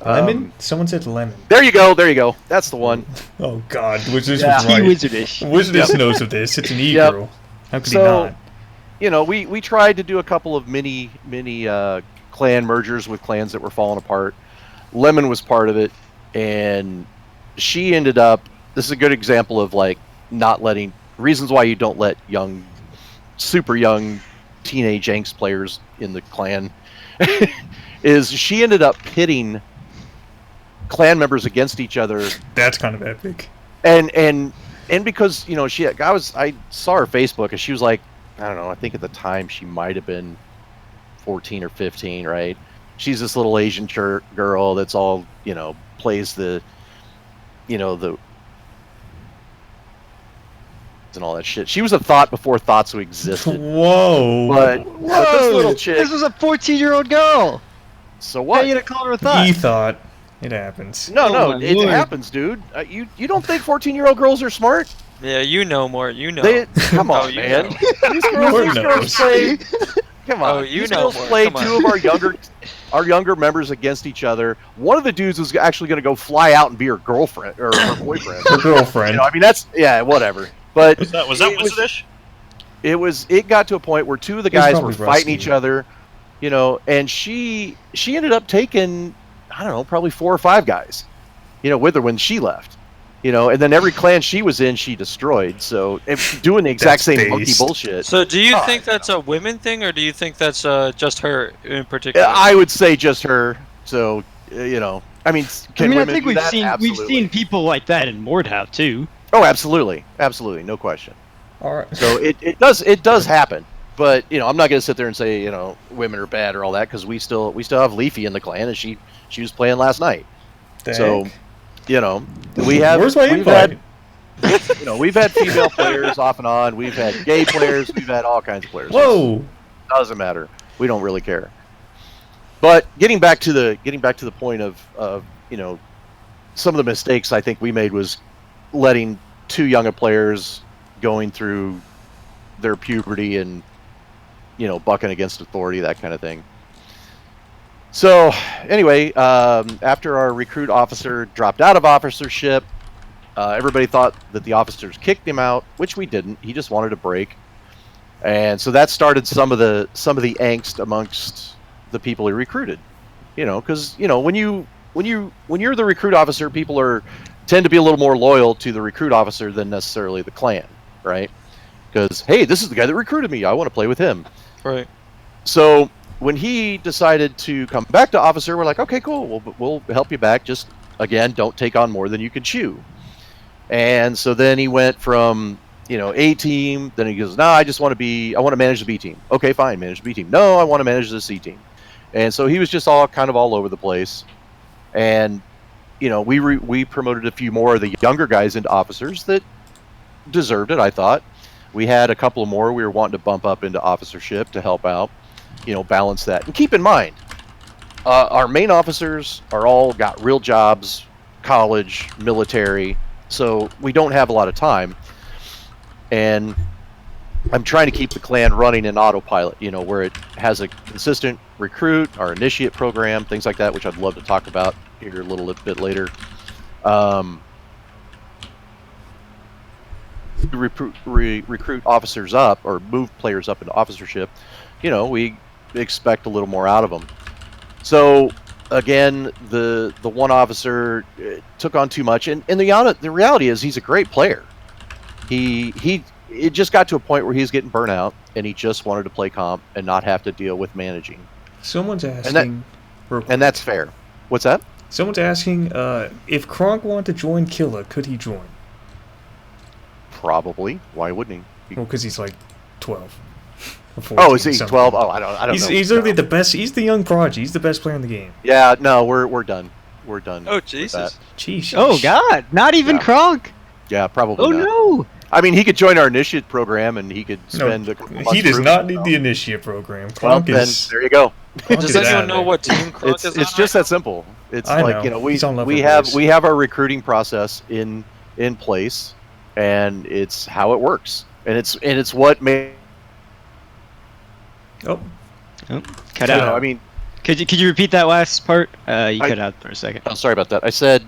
Speaker 2: Lemon? Someone said lemon.
Speaker 7: There you go. That's the one.
Speaker 2: Oh God, Wizardish
Speaker 7: Yeah.
Speaker 2: was right.
Speaker 3: Wizardish.
Speaker 2: Wizardish knows of this. It's an
Speaker 7: Yep.
Speaker 2: e-girl. How could he
Speaker 7: So,
Speaker 2: not?
Speaker 7: you know, we tried to do a couple of mini clan mergers with clans that were falling apart. Lemon was part of it, and she ended up. This is a good example of like not letting reasons why you don't let super young teenage angst players in the clan. Is she ended up pitting clan members against each other,
Speaker 2: That's kind of epic.
Speaker 7: and because, you know, I saw her Facebook, and she was like, I don't know, I think at the time she might have been 14 or 15, right? She's this little Asian girl that's all, you know, plays the, you know, the and all that shit. She was a thought before thoughts existed.
Speaker 2: Whoa!
Speaker 7: But this little chick.
Speaker 3: This was a 14-year-old girl.
Speaker 7: So
Speaker 3: Why are
Speaker 7: what?
Speaker 3: you gonna call her a thought?
Speaker 2: He thought it happens.
Speaker 7: No,
Speaker 3: Oh my
Speaker 7: it
Speaker 3: Lord.
Speaker 7: happens, dude. You don't think 14-year-old girls are smart?
Speaker 6: Yeah, you know more. You know.
Speaker 7: Come
Speaker 6: Oh,
Speaker 7: on,
Speaker 6: you
Speaker 7: man.
Speaker 6: know.
Speaker 7: These
Speaker 2: Lord
Speaker 7: girls
Speaker 2: knows.
Speaker 7: play. Come on.
Speaker 6: Oh, you
Speaker 7: These
Speaker 6: know
Speaker 7: girls
Speaker 6: more.
Speaker 7: played
Speaker 6: Come
Speaker 7: two
Speaker 6: on.
Speaker 7: of our younger members against each other. One of the dudes was actually going to go fly out and be her girlfriend or her boyfriend.
Speaker 2: Her girlfriend.
Speaker 7: You know, I mean, that's whatever. But
Speaker 5: Was that
Speaker 7: it was-
Speaker 5: Wizardish?
Speaker 7: It got to a point where two of the
Speaker 2: It was
Speaker 7: guys were
Speaker 2: probably
Speaker 7: fighting
Speaker 2: Rusty.
Speaker 7: each other, you know, and she ended up taking, I don't know, probably 4 or 5 guys, you know, with her when she left, you know, and then every clan she was in, she destroyed. So doing the exact
Speaker 2: That's
Speaker 7: same monkey
Speaker 2: based.
Speaker 7: bullshit.
Speaker 6: So, do you
Speaker 7: Oh,
Speaker 6: think
Speaker 7: I
Speaker 6: that's a women thing, or do you think that's just her in particular?
Speaker 7: I would say just her. So you know, I mean, can
Speaker 3: I
Speaker 7: women
Speaker 3: think
Speaker 7: do
Speaker 3: we've
Speaker 7: that?
Speaker 3: seen
Speaker 7: Absolutely.
Speaker 3: people like that in MorD too.
Speaker 7: Oh, absolutely, no question.
Speaker 2: All right.
Speaker 7: So it does happen. But, you know, I'm not going to sit there and say, you know, women are bad or all that, because we still have Leafy in the clan, and she was playing last night. So, you know,
Speaker 2: Where's my invite?
Speaker 7: we've had female players off and on. We've had gay players. We've had all kinds of players.
Speaker 2: Whoa!
Speaker 7: Doesn't matter. We don't really care. But getting back to the point of you know, some of the mistakes I think we made was letting too young of players going through their puberty and, you know, bucking against authority, that kind of thing. So anyway, after our recruit officer dropped out of officership, Everybody thought that the officers kicked him out, which we didn't. He just wanted a break, and so that started some of the angst amongst the people he recruited. Because when you're the recruit officer, people tend to be a little more loyal to the recruit officer than necessarily the clan, right? Because hey, this is the guy that recruited me. I want to play with him.
Speaker 6: Right.
Speaker 7: So when he decided to come back to officer, we're like, okay, cool. We'll help you back. Just again, don't take on more than you can chew. And so then he went from A team. Then he goes, no, I want to manage the B team. Okay, fine, manage the B team. No, I want to manage the C team. And so he was just all over the place. And we promoted a few more of the younger guys into officers that deserved it. I thought we had a couple more we were wanting to bump up into officership to help out, balance that. And keep in mind, our main officers are all got real jobs, college, military. So we don't have a lot of time, and I'm trying to keep the clan running in autopilot, where it has a consistent recruit, our initiate program, things like that, which I'd love to talk about here a little bit later. Recruit officers up, or move players up into officership, we expect a little more out of them. So again, the one officer took on too much, and the reality is he's a great player. It just got to a point where he's getting burnt out, and he just wanted to play comp and not have to deal with managing.
Speaker 2: Someone's asking,
Speaker 7: and that's fair. What's that?
Speaker 2: Someone's asking if Kronk wanted to join Kila, could he join?
Speaker 7: Probably. Why wouldn't he?
Speaker 2: Well, because he's like 12.
Speaker 7: Oh, is he 12? Oh, I don't know.
Speaker 2: He's literally the best. He's the young prodigy. He's the best player in the game.
Speaker 7: Yeah, no, we're done. We're done.
Speaker 6: Oh, Jesus.
Speaker 2: Jeez.
Speaker 3: Oh, God. Not even Kronk.
Speaker 7: Yeah, probably not.
Speaker 3: No.
Speaker 7: I mean, he could join our initiate program, and he could spend a couple months.
Speaker 2: He does not need the initiate program. Kronk is...
Speaker 7: There you go.
Speaker 6: Does anyone know what team Kronk is on?
Speaker 7: It's just that simple. It's we have our recruiting process in place, and it's how it works, and it's what made.
Speaker 3: Oh, cut out.
Speaker 7: I mean,
Speaker 3: could you repeat that last part? You cut out for a second.
Speaker 7: I'm sorry about that. I said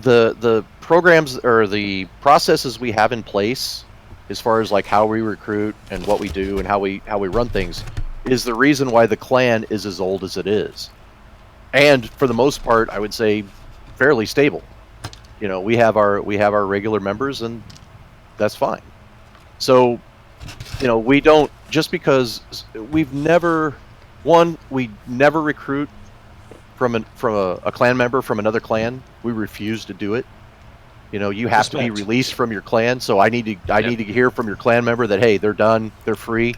Speaker 7: the programs or the processes we have in place, as far as like how we recruit and what we do and how we run things, is the reason why the clan is as old as it is, and for the most part, I would say fairly stable. We have our regular members, and that's fine. So, we don't, just because we never recruit from a clan member from another clan. We refuse to do it. You have to be released from your clan. So I need to hear from your clan member that, hey, they're done, they're free.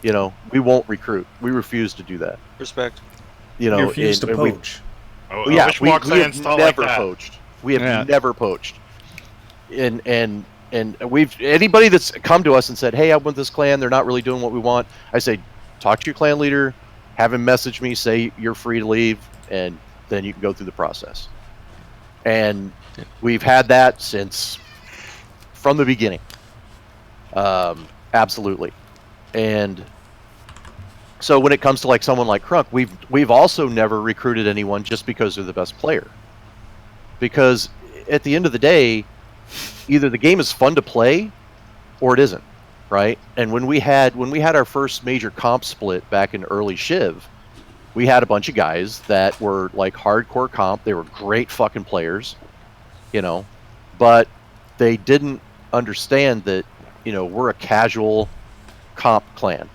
Speaker 7: We won't recruit. We refuse to do that.
Speaker 6: Respect.
Speaker 2: We refuse to poach.
Speaker 7: We have never poached. We have never poached. And anybody that's come to us and said, hey, I want this clan, they're not really doing what we want, I say, talk to your clan leader, have him message me, say you're free to leave, and then you can go through the process. And we've had that from the beginning. Absolutely. And so when it comes to like someone like Kronk, we've also never recruited anyone just because they're the best player. Because at the end of the day, either the game is fun to play or it isn't, right? And when we had our first major comp split back in early Shiv, we had a bunch of guys that were like hardcore comp. They were great fucking players, but they didn't understand that, we're a casual comp clan.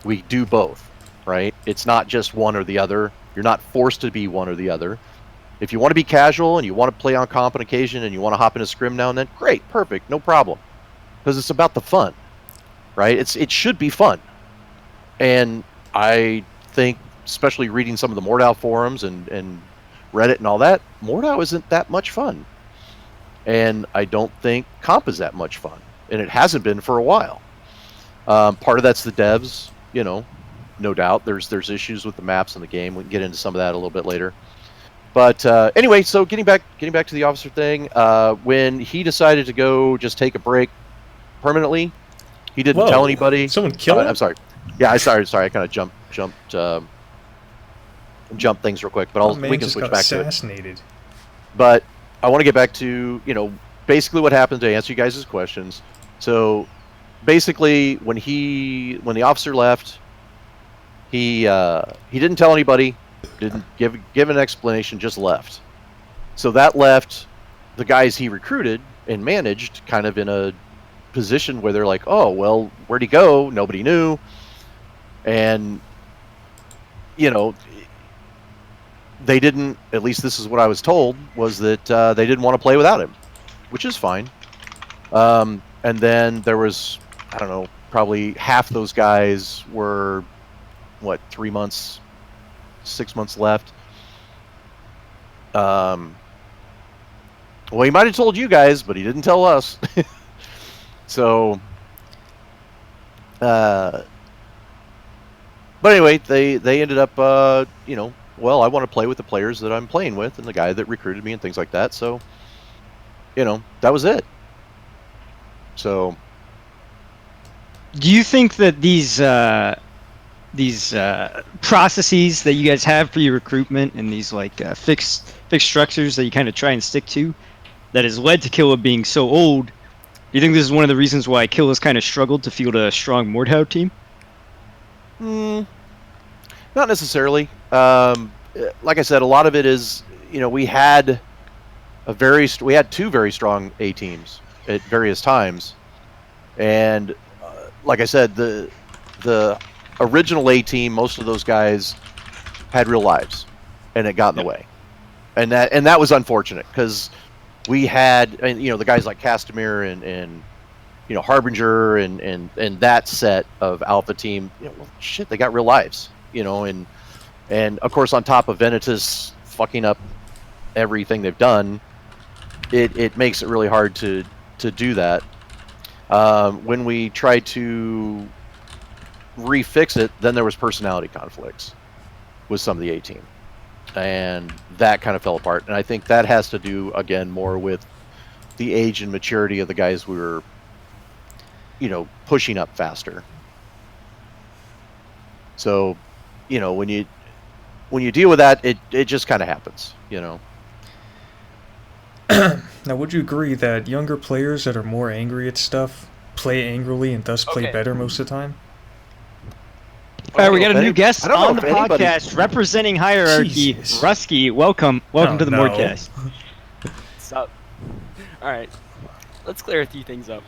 Speaker 7: We do both, right? It's not just one or the other. You're not forced to be one or the other. If you want to be casual and you want to play on comp on occasion and you want to hop in a scrim now and then, great, perfect, no problem. Because it's about the fun, right? It should be fun. And I think, especially reading some of the MorD forums and Reddit and all that, MorD isn't that much fun. And I don't think comp is that much fun. And it hasn't been for a while. Part of that's the devs, no doubt. There's issues with the maps in the game. We can get into some of that a little bit later. But anyway, so getting back to the officer thing, when he decided to go just take a break permanently, he didn't tell anybody.
Speaker 2: Someone killed him?
Speaker 7: I'm sorry. Yeah, sorry. I kind of jumped things real quick, but we can switch back to it.
Speaker 2: Assassinated.
Speaker 7: But I want to get back to, basically what happened, to answer you guys' questions. So basically when the officer left, he didn't tell anybody, didn't give an explanation, just left. So that left the guys he recruited and managed kind of in a position where they're like, oh, well, where'd he go? Nobody knew. And they didn't, at least this is what I was told, was that they didn't want to play without him, which is fine. And then there was, I don't know, probably half those guys were, 3 months, 6 months left. Well, he might have told you guys, but he didn't tell us. So, but anyway, they ended up, well, I want to play with the players that I'm playing with and the guy that recruited me and things like that. So, that was it. So,
Speaker 3: Do you think that these processes that you guys have for your recruitment and these fixed structures that you kind of try and stick to, that has led to Kila being so old? Do you think this is one of the reasons why Kila's kind of struggled to field a strong MorD-Howe team?
Speaker 7: Not necessarily. Like I said, a lot of it is, we had two very strong A teams at various times, and like I said, the original A team, most of those guys had real lives, and it got in the way, and that was unfortunate because we had, the guys like Castamere and Harbinger and that set of Alpha team, they got real lives, and of course on top of Venitus fucking up everything they've done, it makes it really hard to do that. When we tried to refix it, then there was personality conflicts with some of the A team, and that kind of fell apart. And I think that has to do, again, more with the age and maturity of the guys we were, pushing up faster. So, when you deal with that, it just kind of happens,
Speaker 2: Now, would you agree that younger players that are more angry at stuff play angrily and thus play better most of the time?
Speaker 3: All right, we got a new guest
Speaker 7: I don't know
Speaker 3: on the
Speaker 7: if anybody-
Speaker 3: podcast representing Hierarchy.
Speaker 2: Jesus.
Speaker 3: Rusky, welcome to the MorD-Cast.
Speaker 8: What's up? Alright, let's clear a few things up.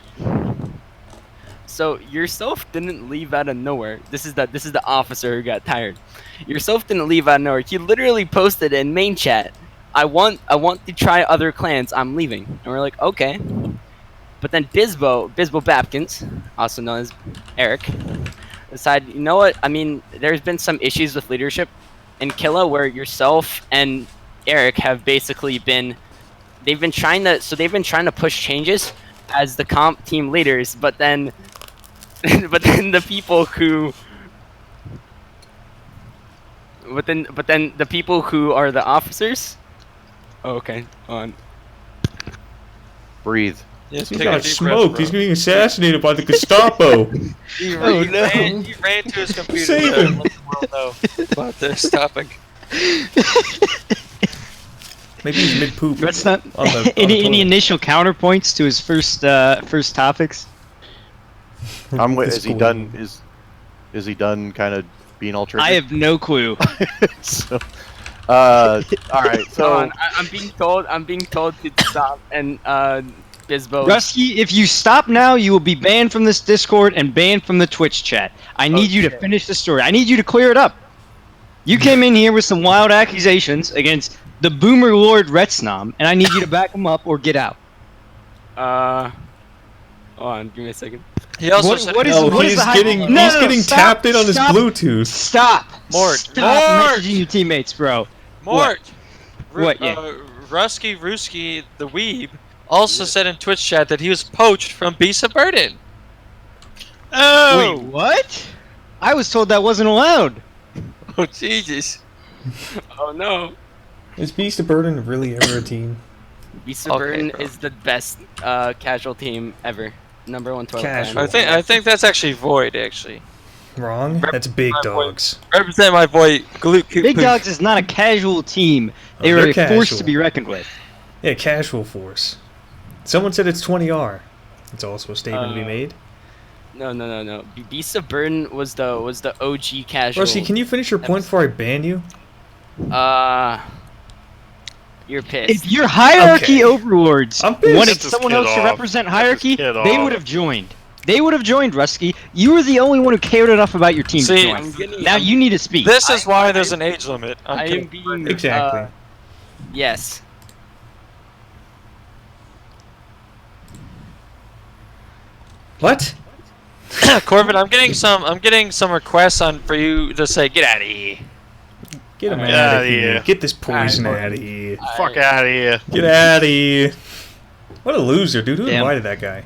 Speaker 8: So yourself didn't leave out of nowhere. This is the officer who got tired. Yourself didn't leave out of nowhere. He literally posted in main chat, I want to try other clans, I'm leaving. And we're like, okay. But then Bisbo Babkins, also known as Eric, decided, you know what, there's been some issues with leadership in Kila where yourself and Eric have basically they've been trying to push changes as the comp team leaders, but then the people who are the officers. Oh, okay, on.
Speaker 7: Breathe.
Speaker 6: Yes,
Speaker 2: He's
Speaker 6: take a
Speaker 2: got
Speaker 6: deep
Speaker 2: smoked.
Speaker 6: breath,
Speaker 2: He's
Speaker 6: bro.
Speaker 2: being assassinated by the Gestapo.
Speaker 6: He
Speaker 3: Oh, no.
Speaker 6: ran to his computer
Speaker 2: Save
Speaker 6: to
Speaker 2: him.
Speaker 6: let the world know about this topic.
Speaker 2: Maybe he's mid-poop.
Speaker 3: That's not
Speaker 2: on the
Speaker 3: any
Speaker 2: toilet.
Speaker 3: initial counterpoints to his first topics.
Speaker 7: I'm with.
Speaker 2: This
Speaker 7: Is he
Speaker 2: cool.
Speaker 7: done? Is he done? Kind of being alternative.
Speaker 3: I have no clue.
Speaker 7: So, all right. So
Speaker 8: Hold on, I'm being told to stop, and Bisbo.
Speaker 3: Rusky, if you stop now, you will be banned from this Discord and banned from the Twitch chat. I need you to
Speaker 8: Okay.
Speaker 3: finish the story. I need you to clear it up. You came in here with some wild accusations against the Boomer Lord Retsnom, and I need you to back him up or get out.
Speaker 8: Hold on, give me a second.
Speaker 6: He also
Speaker 3: What-
Speaker 6: said,
Speaker 3: what is-
Speaker 2: No,
Speaker 3: what
Speaker 2: he's
Speaker 3: the high-
Speaker 2: getting
Speaker 3: No,
Speaker 2: he's
Speaker 3: no,
Speaker 2: getting
Speaker 3: stop,
Speaker 2: tapped in on his
Speaker 3: stop.
Speaker 2: Bluetooth.
Speaker 3: Stop!
Speaker 6: Mort,
Speaker 3: Stop
Speaker 6: Mort!
Speaker 3: messaging your teammates, bro.
Speaker 6: Mort!
Speaker 3: What, yeah?
Speaker 6: Rusky Ruski, the weeb, also said in Twitch chat that he was poached from Beast of Burden. Oh!
Speaker 3: Wait, what? I was told that wasn't allowed.
Speaker 6: Oh, Jesus.
Speaker 8: Oh no.
Speaker 2: Is Beast of Burden really ever a team?
Speaker 8: Beast of
Speaker 6: Okay,
Speaker 8: Burden
Speaker 6: bro.
Speaker 8: is the best casual team ever. Number one toilet
Speaker 2: Casual.
Speaker 8: clan.
Speaker 6: I think that's actually Void, actually.
Speaker 2: Wrong. That's Big
Speaker 6: my
Speaker 2: Dogs.
Speaker 6: Represent my boy, Glute
Speaker 3: Big Dogs is not a casual team. They
Speaker 2: Oh,
Speaker 3: were
Speaker 2: they're
Speaker 3: a force
Speaker 2: casual.
Speaker 3: to be reckoned with.
Speaker 2: Yeah, casual force. Someone said it's 20R. It's also a statement to be made.
Speaker 8: No. Beast of Burden was the OG casual.
Speaker 2: Rusty, can you finish your point before I ban you?
Speaker 8: You're pissed.
Speaker 3: If your hierarchy
Speaker 2: Okay.
Speaker 3: overlords
Speaker 2: I'm pissed.
Speaker 3: wanted
Speaker 5: Get this
Speaker 3: someone
Speaker 5: kid
Speaker 3: else to
Speaker 5: off.
Speaker 3: represent
Speaker 5: Get this
Speaker 3: hierarchy,
Speaker 5: kid
Speaker 3: they
Speaker 5: off.
Speaker 3: would have joined. They would have joined, Rusky. You were the only one who cared enough about your team to
Speaker 6: See,
Speaker 3: join. Now you need to speak.
Speaker 6: This is why there's an age limit.
Speaker 8: I am being
Speaker 2: Exactly.
Speaker 8: Yes.
Speaker 2: What?
Speaker 6: Corbin, I'm getting some requests for you to say get out of here.
Speaker 2: Get him
Speaker 8: Get
Speaker 2: out
Speaker 5: outta
Speaker 2: of here.
Speaker 5: here.
Speaker 2: Get this poison
Speaker 8: Alright.
Speaker 2: out of here.
Speaker 5: Fuck out of here.
Speaker 2: Get out of here. What a loser, dude. Who
Speaker 3: Damn.
Speaker 2: invited that guy?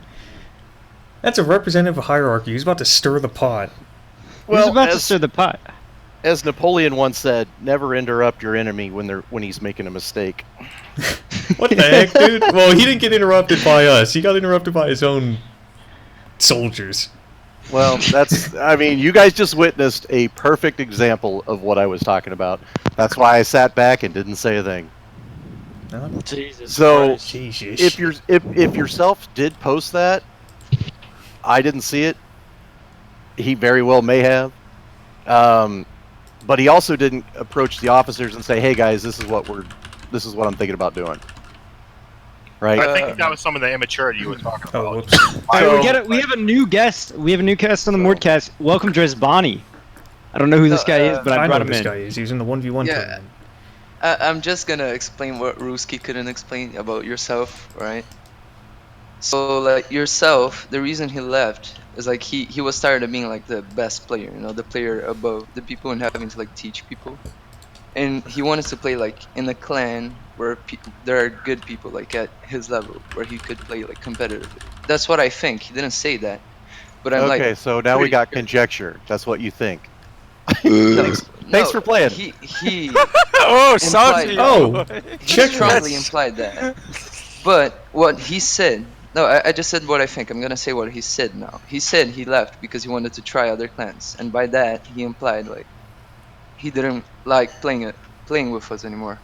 Speaker 2: That's a representative of hierarchy. He's about to stir the pot.
Speaker 3: Who's about to
Speaker 7: as,
Speaker 3: stir the pot?
Speaker 7: as Napoleon once said, never interrupt your enemy when he's making a mistake.
Speaker 2: What the heck, dude? Well, he didn't get interrupted by us. He got interrupted by his own soldiers.
Speaker 7: Well, I mean, you guys just witnessed a perfect example of what I was talking about. That's why I sat back and didn't say a thing.
Speaker 2: No?
Speaker 6: Jesus.
Speaker 7: So,
Speaker 6: Christ.
Speaker 2: Jesus.
Speaker 7: if yourself did post that, I didn't see it. He very well may have. But he also didn't approach the officers and say, "Hey guys, this is what I'm thinking about doing." Right?
Speaker 5: I think that was some of the immaturity you were talking
Speaker 2: Oh,
Speaker 5: about.
Speaker 2: whoops.
Speaker 3: Alright, we have a new guest. We have a new guest on the MorD-Cast. Welcome, Dresboni. I don't know who this guy is, but I
Speaker 2: I know
Speaker 3: brought
Speaker 2: who
Speaker 3: him
Speaker 2: this
Speaker 3: in.
Speaker 2: guy is. He's in the 1v1
Speaker 9: Yeah.
Speaker 2: tournament.
Speaker 9: I'm just gonna explain what Ruski couldn't explain about yourself, right? So like yourself, the reason he left is like he was tired of being like the best player, you know, the player above the people and having to like teach people. And he wanted to play like in a clan where there are good people like at his level where he could play like competitively. That's what I think. He didn't say that, but I'm
Speaker 7: Okay,
Speaker 9: like.
Speaker 7: so now we
Speaker 9: pretty
Speaker 7: got
Speaker 9: sure.
Speaker 7: conjecture. That's what you think.
Speaker 9: No,
Speaker 7: Thanks for playing.
Speaker 9: He
Speaker 6: Oh,
Speaker 9: implied
Speaker 6: Santi.
Speaker 9: that.
Speaker 2: Oh,
Speaker 9: He
Speaker 2: check
Speaker 9: strongly implied that. But what he said, no, I just said what I think. I'm gonna say what he said now. He said he left because he wanted to try other clans, and by that he implied like he didn't like playing with us anymore.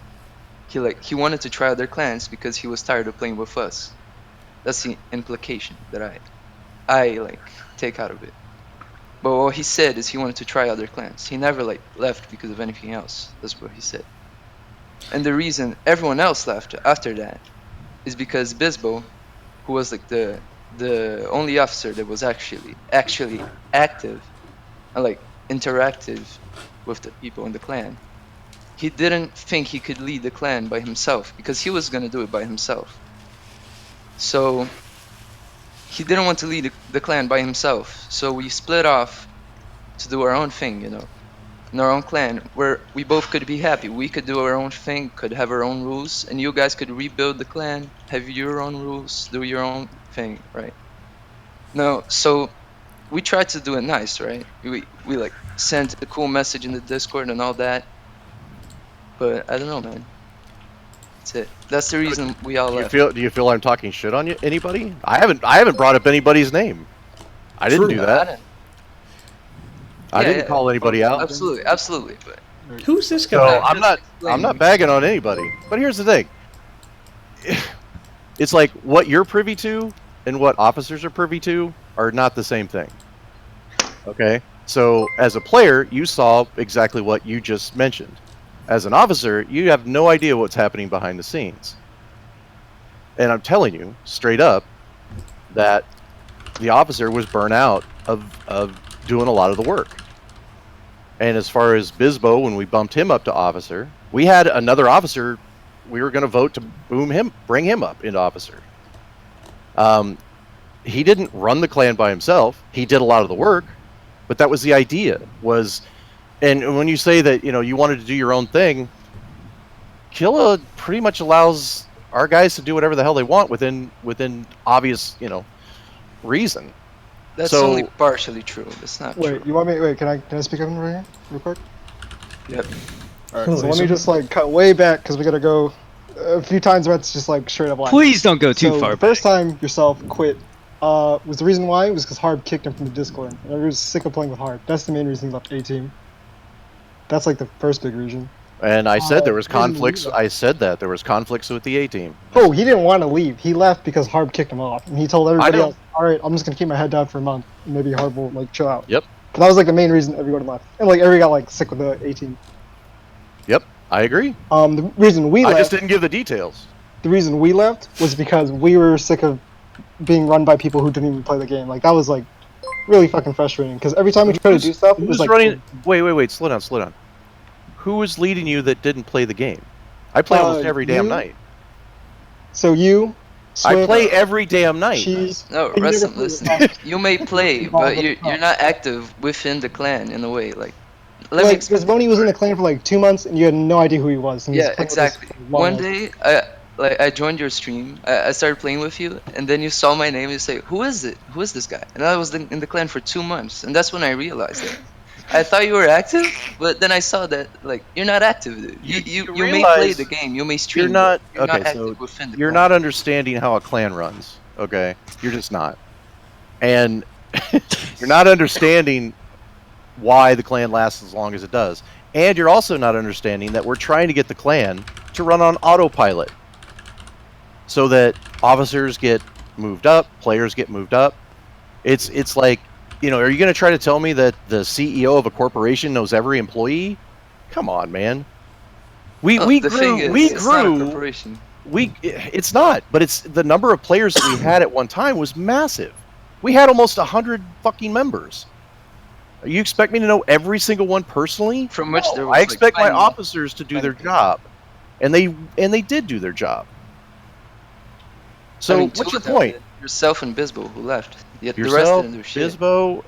Speaker 9: He wanted to try other clans because he was tired of playing with us. That's the implication that I like take out of it. But what he said is he wanted to try other clans. He never like left because of anything else. That's what he said. And the reason everyone else left after that is because Bisbo, who was like the only officer that was actually active and like interactive with the people in the clan, he didn't think he could lead the clan by himself because he was gonna do it by himself. So he didn't want to lead the clan by himself, so we split off to do our own thing, you know, in our own clan, where we both could be happy. We could do our own thing, could have our own rules, and you guys could rebuild the clan, have your own rules, do your own thing, right? No, so we tried to do it nice, right? We like sent a cool message in the Discord and all that, but I don't know, man. That's it. That's the reason we all left.
Speaker 7: Do you feel I'm talking shit on you? Anybody? I haven't brought up anybody's name. I didn't do that. I didn't call anybody out.
Speaker 9: Absolutely. But
Speaker 2: Who's this
Speaker 7: So
Speaker 2: guy?
Speaker 7: I'm not bagging on anybody. But here's the thing. It's like what you're privy to and what officers are privy to are not the same thing. Okay? So as a player, you saw exactly what you just mentioned. As an officer, you have no idea what's happening behind the scenes. And I'm telling you, straight up, that the officer was burnt out of doing a lot of the work. And as far as Bisbo, when we bumped him up to officer, we had another officer we were going to vote to bring him up into officer. He didn't run the clan by himself. He did a lot of the work, but that was the idea. And when you say that, you know, you wanted to do your own thing, Kila pretty much allows our guys to do whatever the hell they want within obvious, you know, reason.
Speaker 9: that's
Speaker 7: So-
Speaker 9: only partially true. That's not true.
Speaker 10: Wait, you want me? Wait, can I speak up right here, real quick?
Speaker 9: Yep.
Speaker 10: All right,
Speaker 2: Hello,
Speaker 10: so let me
Speaker 2: Hysm.
Speaker 10: just like cut way back because we gotta go a few times. That's just like straight up line.
Speaker 3: Please don't go too
Speaker 10: So
Speaker 3: far
Speaker 10: the first time yourself quit was the reason why was because Harb kicked him from the Discord. And I was sick of playing with Harb. That's the main reason he left A team. That's like the first big reason.
Speaker 7: And I said there was
Speaker 10: reason we
Speaker 7: conflicts.
Speaker 10: left.
Speaker 7: I said that there was conflicts with the A team.
Speaker 10: Oh, he didn't want to leave. He left because Harb kicked him off, and he told everybody
Speaker 7: know.
Speaker 10: else, "All right, I'm just gonna keep my head down for a month, and maybe Harb will like chill out."
Speaker 7: Yep.
Speaker 10: But that was like the main reason everyone left, and like everybody got like sick with the 18.
Speaker 7: Yep, I agree.
Speaker 10: The reason we
Speaker 7: I
Speaker 10: left,
Speaker 7: just didn't give the details.
Speaker 10: the reason we left was because we were sick of being run by people who didn't even play the game. Like that was like really fucking frustrating because every time we tried to do stuff, it was
Speaker 7: Who's
Speaker 10: like
Speaker 7: running? Wait, slow down. Who was leading you that didn't play the game? I play almost every damn
Speaker 10: you,
Speaker 7: night.
Speaker 10: So you,
Speaker 7: I
Speaker 10: Swift,
Speaker 7: play every damn night.
Speaker 10: Cheese.
Speaker 9: No,
Speaker 10: and you never
Speaker 9: Retsnom,
Speaker 10: played
Speaker 9: listen.
Speaker 10: with
Speaker 9: You may play, but you're not active within the clan in a way. Like, let me
Speaker 10: Like
Speaker 9: explain.
Speaker 10: Dresboni was in the clan for like 2 months, and you had no idea who he was. And he was
Speaker 9: Yeah,
Speaker 10: playing with us
Speaker 9: exactly.
Speaker 10: for long
Speaker 9: One
Speaker 10: hours.
Speaker 9: day, I joined your stream. I started playing with you, and then you saw my name. And you say, "Who is it? Who is this guy?" And I was in the clan for 2 months, and that's when I realized it. I thought you were active, but then I saw that like you're not active, dude. You may play
Speaker 7: realize
Speaker 9: the game, you may stream.
Speaker 7: You're not
Speaker 9: but you're not
Speaker 7: okay.
Speaker 9: active
Speaker 7: So
Speaker 9: within the
Speaker 7: you're
Speaker 9: clan.
Speaker 7: not understanding how a clan runs. Okay, you're just not, and you're not understanding why the clan lasts as long as it does. And you're also not understanding that we're trying to get the clan to run on autopilot, so that officers get moved up, players get moved up. It's like, you know, are you going to try to tell me that the CEO of a corporation knows every employee? Come on, man. We
Speaker 9: The thing
Speaker 7: grew.
Speaker 9: is,
Speaker 7: We
Speaker 9: it's not a
Speaker 7: grew.
Speaker 9: corporation.
Speaker 7: It's not, but it's the number of players that we had at one time was massive. We had almost 100 fucking members. You expect me to know every single one personally?
Speaker 9: From which
Speaker 7: No,
Speaker 9: there was
Speaker 7: I
Speaker 9: like,
Speaker 7: expect my
Speaker 9: 20
Speaker 7: officers to do their
Speaker 9: 20.
Speaker 7: job, and they did do their job. So
Speaker 9: I mean,
Speaker 7: what's
Speaker 9: two
Speaker 7: your
Speaker 9: of them
Speaker 7: point?
Speaker 9: did. Yourself and Bisbo who left. Yet the rest
Speaker 7: Yourself,
Speaker 9: didn't do shit.
Speaker 7: Bisbo.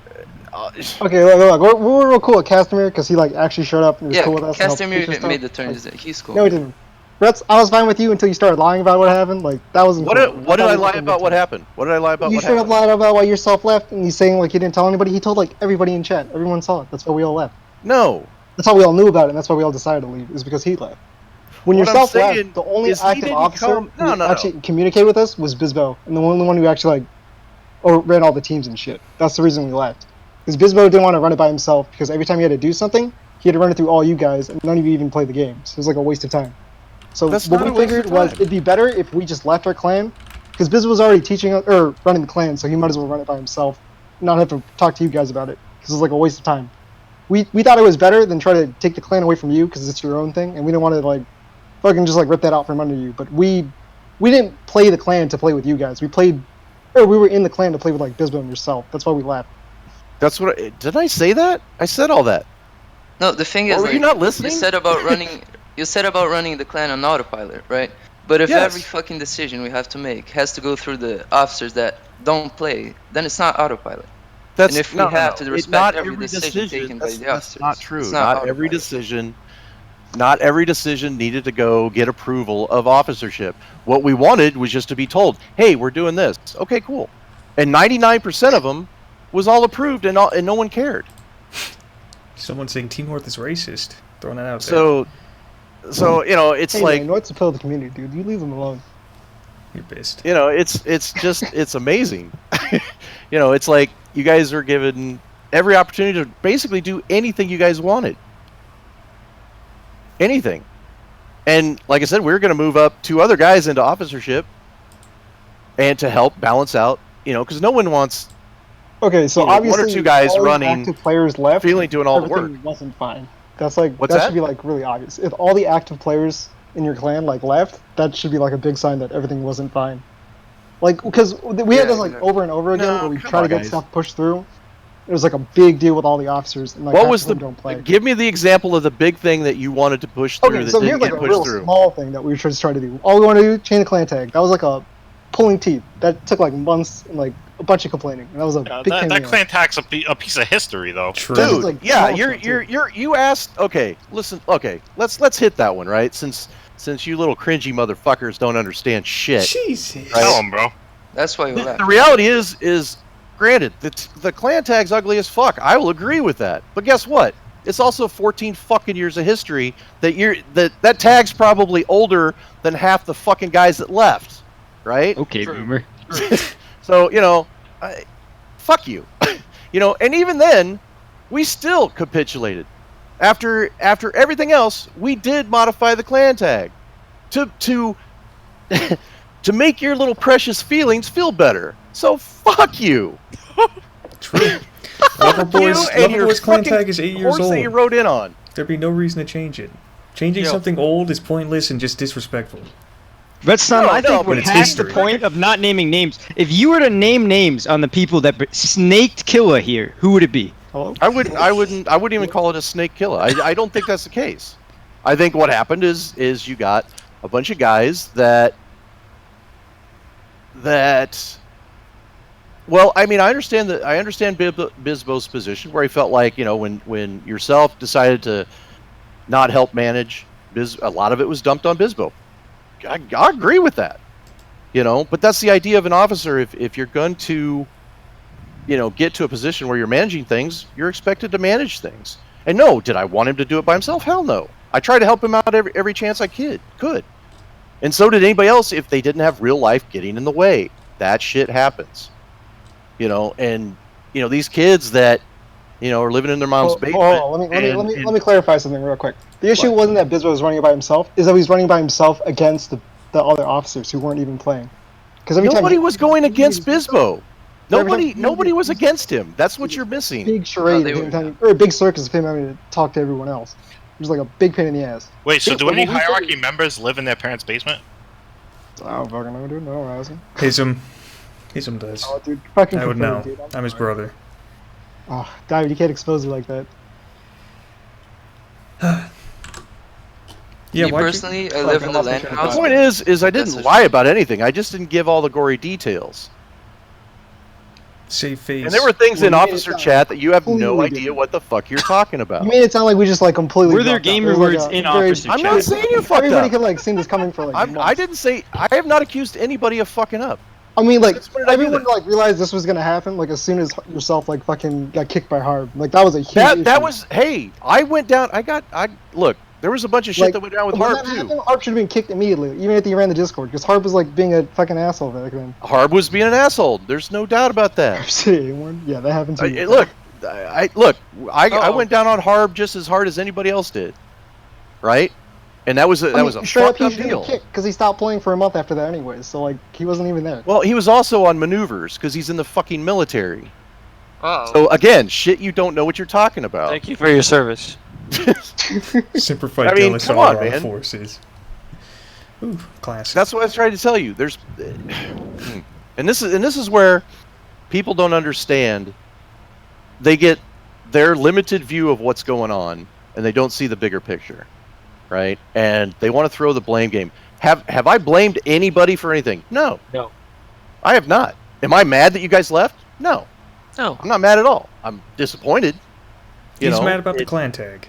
Speaker 10: Okay, look, we're real cool with Castamere because he like actually showed up and was
Speaker 9: Yeah,
Speaker 10: cool with us. and helped
Speaker 9: Castamere
Speaker 10: teach us
Speaker 9: made the
Speaker 10: stuff.
Speaker 9: turn.
Speaker 10: Like,
Speaker 9: He's cool.
Speaker 10: no, he didn't. Rets, I was fine with you until you started lying about what happened. Like that wasn't.
Speaker 7: What
Speaker 10: cool.
Speaker 7: did
Speaker 10: thought
Speaker 7: I
Speaker 10: we
Speaker 7: lie
Speaker 10: were
Speaker 7: about? What
Speaker 10: good.
Speaker 7: happened? What did I lie about?
Speaker 10: You
Speaker 7: What
Speaker 10: straight up
Speaker 7: happened?
Speaker 10: lied about why yourself left, and he's saying like he didn't tell anybody. He told like everybody in chat. Everyone saw it. That's why we all left.
Speaker 7: No.
Speaker 10: That's how we all knew about it, and that's why we all decided to leave. Is because he left. When
Speaker 7: What I'm
Speaker 10: yourself
Speaker 7: saying
Speaker 10: left, the only
Speaker 7: is he
Speaker 10: active
Speaker 7: didn't
Speaker 10: officer
Speaker 7: come- No,
Speaker 10: who
Speaker 7: no, no.
Speaker 10: actually communicated with us was Bisbo, and the only one who actually like, or ran all the teams and shit. That's the reason we left. Because Bisbo didn't want to run it by himself. Because every time he had to do something, he had to run it through all you guys, and none of you even played the game. So it was like a waste of time. So
Speaker 7: That's
Speaker 10: what
Speaker 7: not
Speaker 10: we
Speaker 7: a waste
Speaker 10: figured
Speaker 7: of
Speaker 10: was
Speaker 7: time.
Speaker 10: it'd be better if we just left our clan, because Bisbo was already teaching us or running the clan, so he might as well run it by himself, not have to talk to you guys about it. Because it was like a waste of time. We thought it was better than try to take the clan away from you because it's your own thing, and we didn't want to like fucking just like rip that out from under you. But we didn't play the clan to play with you guys. We were in the clan to play with like Bisbo and yourself. That's why we left.
Speaker 7: That's what. Did I say that? I said all that.
Speaker 9: No, the thing
Speaker 7: Or
Speaker 9: is,
Speaker 7: were
Speaker 9: like,
Speaker 7: you not listening?
Speaker 9: You said about running the clan on autopilot, right? But if
Speaker 7: Yes.
Speaker 9: every fucking decision we have to make has to go through the officers that don't play, then it's not autopilot.
Speaker 7: That's
Speaker 9: And if we
Speaker 7: no,
Speaker 9: have to
Speaker 7: no.
Speaker 9: respect
Speaker 7: Not
Speaker 9: every decision taken by the
Speaker 7: that's
Speaker 9: officers,
Speaker 7: not true.
Speaker 9: it's
Speaker 7: Not
Speaker 9: not
Speaker 7: every
Speaker 9: autopilot.
Speaker 7: decision. Not every decision needed to go get approval of officership. What we wanted was just to be told, "Hey, we're doing this." Okay, cool. And 99% of them was all approved, and no one cared.
Speaker 2: Someone saying Team North is racist. Throwing that out there.
Speaker 7: So you know, it's
Speaker 10: Hey,
Speaker 7: like,
Speaker 10: man, North's a pill of the community, dude. You leave them alone.
Speaker 2: You're pissed.
Speaker 7: you know, it's just it's amazing. You know, it's like you guys are given every opportunity to basically do anything you guys wanted. Anything. And like I said, we were going to move up 2 other guys into officership and to help balance out, you know, because no one wants
Speaker 10: Okay, so
Speaker 7: You know, one or
Speaker 10: obviously
Speaker 7: two guys
Speaker 10: all the
Speaker 7: running,
Speaker 10: active players left.
Speaker 7: feeling doing all the work.
Speaker 10: Everything wasn't fine. That's like
Speaker 7: What's
Speaker 10: that
Speaker 7: that?
Speaker 10: should be like really obvious. If all the active players in your clan like left, that should be like a big sign that everything wasn't fine. Like because we had
Speaker 9: Yeah,
Speaker 10: this like
Speaker 9: exactly.
Speaker 10: over and over again
Speaker 7: No,
Speaker 10: where we
Speaker 7: come
Speaker 10: try to
Speaker 7: on,
Speaker 10: get
Speaker 7: guys.
Speaker 10: stuff pushed through. It was like a big deal with all the officers. And, like,
Speaker 7: What
Speaker 10: half
Speaker 7: was
Speaker 10: of
Speaker 7: the?
Speaker 10: them don't play.
Speaker 7: Give me the example of the big thing that you wanted to push through
Speaker 10: Okay,
Speaker 7: that
Speaker 10: so
Speaker 7: didn't
Speaker 10: here's like
Speaker 7: get
Speaker 10: a
Speaker 7: pushed
Speaker 10: real
Speaker 7: through.
Speaker 10: small thing that we were just trying to do. All we want to do, chain of clan tag. That was like a pulling teeth. That took like months and like a bunch of complaining. And that was a big pain in
Speaker 5: That
Speaker 10: the
Speaker 5: clan tag's a piece of history, though.
Speaker 2: True.
Speaker 10: This is,
Speaker 7: Dude,
Speaker 10: like,
Speaker 7: yeah,
Speaker 10: small stuff, too.
Speaker 7: you asked. Okay, listen. Okay, let's hit that one, right? Since you little cringy motherfuckers don't understand shit.
Speaker 2: Jesus.
Speaker 5: Tell him, bro.
Speaker 9: That's why we
Speaker 7: The,
Speaker 9: left.
Speaker 7: the reality is, granted, the clan tag's ugly as fuck. I will agree with that. But guess what? It's also 14 fucking years of history that tag's probably older than half the fucking guys that left, right?
Speaker 3: Okay, boomer.
Speaker 7: So, you know, fuck you. You know, and even then, we still capitulated. after everything else, we did modify the clan tag to to make your little precious feelings feel better. So fuck you.
Speaker 2: True.
Speaker 7: Fuck you and your
Speaker 2: Loverboy's clan
Speaker 7: fucking
Speaker 2: tag is 8 years
Speaker 7: horse that you
Speaker 2: old.
Speaker 7: rode in on.
Speaker 2: There'd be no reason to change it. Changing something old is pointless and just disrespectful.
Speaker 3: Retsnom,
Speaker 7: No,
Speaker 3: I
Speaker 7: no,
Speaker 3: think
Speaker 7: but
Speaker 3: we're
Speaker 2: it's
Speaker 3: past the
Speaker 2: history.
Speaker 3: point of not naming names. If you were to name names on the people that snaked Kila here, who would it be?
Speaker 10: Hello?
Speaker 7: I wouldn't even call it a snake killer. I don't think that's the case. I think what happened is you got a bunch of guys that well, I mean, I understand Bizbo's position where he felt like, you know, when yourself decided to not help manage a lot of it was dumped on Bizbo. I agree with that. You know, but that's the idea of an officer. If you're going to, you know, get to a position where you're managing things, you're expected to manage things. And no, did I want him to do it by himself? Hell no. I tried to help him out every chance I could. And so did anybody else if they didn't have real life getting in the way. That shit happens. You know, and you know, these kids that, you know, are living in their mom's basement.
Speaker 10: Let me clarify something real quick. The issue wasn't that Bizbo was running it by himself, is that he was running by himself against the other officers who weren't even playing. Because
Speaker 7: nobody was going against Bizbo. Nobody was against him. That's what you're missing.
Speaker 10: Big charade, or a big circus of him having to talk to everyone else. It was like a big pain in the ass.
Speaker 5: Wait, so do any hierarchy members live in their parents' basement?
Speaker 10: I don't fucking know, dude. No, Hysm.
Speaker 2: Hysm does.
Speaker 10: Oh, dude, fucking
Speaker 2: I would
Speaker 10: confirm,
Speaker 2: know.
Speaker 10: dude.
Speaker 2: I'm his brother.
Speaker 10: Oh, David, you can't expose me like that.
Speaker 2: Yeah,
Speaker 9: Me personally, I live in the land
Speaker 7: The
Speaker 9: house.
Speaker 7: point is I didn't lie about anything. I just didn't give all the gory details.
Speaker 2: Save face.
Speaker 7: And there were things in officer chat that you have no
Speaker 10: Completely
Speaker 7: idea
Speaker 10: different.
Speaker 7: what the fuck you're talking about.
Speaker 10: You made it sound like we just like completely.
Speaker 3: Were there
Speaker 10: dropped out.
Speaker 3: gamer
Speaker 10: It was like
Speaker 3: words
Speaker 10: a
Speaker 3: in
Speaker 10: very-
Speaker 3: officer
Speaker 7: I'm
Speaker 3: chat?
Speaker 7: not saying you fucked
Speaker 10: Everybody
Speaker 7: up.
Speaker 10: could like seen this coming for like.
Speaker 7: I
Speaker 10: months.
Speaker 7: didn't say. I have not accused anybody of fucking up.
Speaker 10: I mean, like
Speaker 7: Since when did I do
Speaker 10: everyone
Speaker 7: that?
Speaker 10: like realized this was gonna happen. Like as soon as yourself like fucking got kicked by Harb. Like that was a huge.
Speaker 7: That
Speaker 10: issue.
Speaker 7: was. Hey, I went down. Look. There was a bunch of shit
Speaker 10: Like,
Speaker 7: that went down with
Speaker 10: when
Speaker 7: Harb
Speaker 10: that
Speaker 7: too.
Speaker 10: happened, Harb should have been kicked immediately, even if he ran the Discord, because Harb was like being a fucking asshole back then.
Speaker 7: Harb was being an asshole. There's no doubt about that.
Speaker 10: Yeah, that happened too.
Speaker 7: I went down on Harb just as hard as anybody else did, right? And that was a fucked up deal.
Speaker 10: Because he stopped playing for a month after that, anyways. So like he wasn't even there.
Speaker 7: Well, he was also on maneuvers because he's in the fucking military.
Speaker 6: Oh.
Speaker 7: So again, shit, you don't know what you're talking about.
Speaker 6: Thank you for your service.
Speaker 2: Simplified
Speaker 7: I mean,
Speaker 2: Dallas
Speaker 7: come on,
Speaker 2: Armed
Speaker 7: man.
Speaker 2: Forces. Ooh, classic.
Speaker 7: That's what I was trying to tell you. There's, and this is where people don't understand. They get their limited view of what's going on, and they don't see the bigger picture, right? And they want to throw the blame game. Have I blamed anybody for anything? No.
Speaker 6: No.
Speaker 7: I have not. Am I mad that you guys left? No.
Speaker 6: No.
Speaker 7: I'm not mad at all. I'm disappointed.
Speaker 2: He's mad about the clan tag.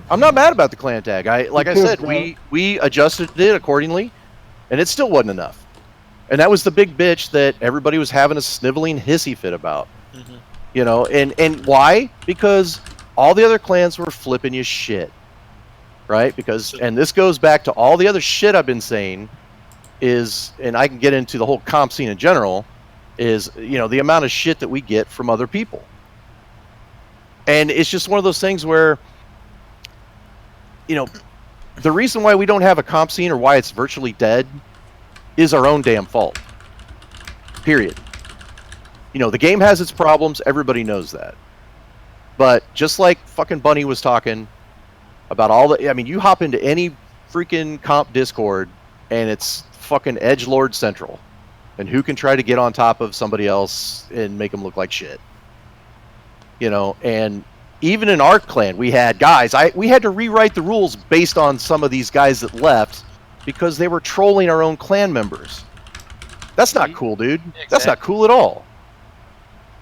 Speaker 7: I'm not mad about the clan tag. Like I said, we adjusted it accordingly, and it still wasn't enough. And that was the big bitch that everybody was having a sniveling hissy fit about.
Speaker 6: Mm-hmm.
Speaker 7: You know, and why? Because all the other clans were flipping you shit, right? Because, and this goes back to all the other shit I've been saying, is, and I can get into the whole comp scene in general, is, you know, the amount of shit that we get from other people. And it's just one of those things where, you know, the reason why we don't have a comp scene or why it's virtually dead is our own damn fault. Period. You know, the game has its problems. Everybody knows that. But just like fucking Bunny was talking about all the, I mean, you hop into any freaking comp Discord and it's fucking edgelord central. And who can try to get on top of somebody else and make them look like shit. You know, and even in our clan, we had guys. We had to rewrite the rules based on some of these guys that left because they were trolling our own clan members. That's not cool, dude. Exactly. That's not cool at all.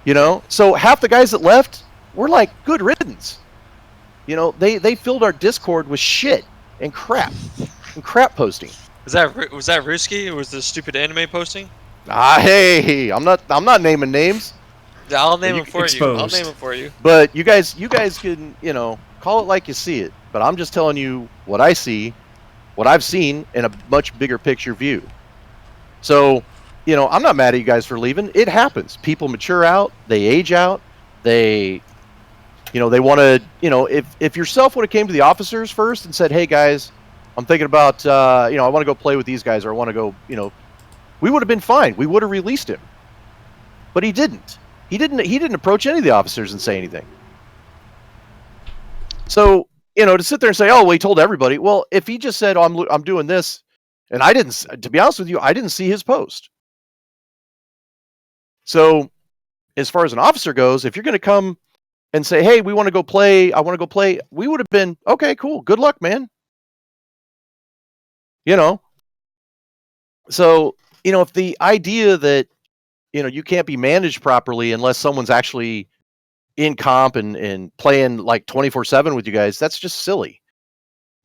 Speaker 7: You know, so half the guys that left were like good riddance. You know, they filled our Discord with shit and crap posting.
Speaker 6: Was that Ruski? Or was the stupid anime posting?
Speaker 7: Hey, I'm not naming names.
Speaker 6: I'll name him for
Speaker 2: exposed.
Speaker 6: you. I'll name him for you.
Speaker 7: But you guys can, you know, call it like you see it. But I'm just telling you what I see, what I've seen in a much bigger picture view. So, you know, I'm not mad at you guys for leaving. It happens. People mature out, they age out, they They want to, if yourself would have came to the officers first and said, hey guys, I'm thinking about, I want to go play with these guys, or I want to go, we would have been fine. We would have released him. But he didn't. He didn't approach any of the officers and say anything. So, to sit there and say, oh, well, he told everybody. Well, if he just said, oh, I'm doing this, and I didn't, to be honest with you, I didn't see his post. So, as far as an officer goes, if you're going to come and say, hey, we want to go play, I want to go play, we would have been, okay, cool, good luck, man. So, if the idea that, you can't be managed properly unless someone's actually in comp and playing like 24/7 with you guys, that's just silly.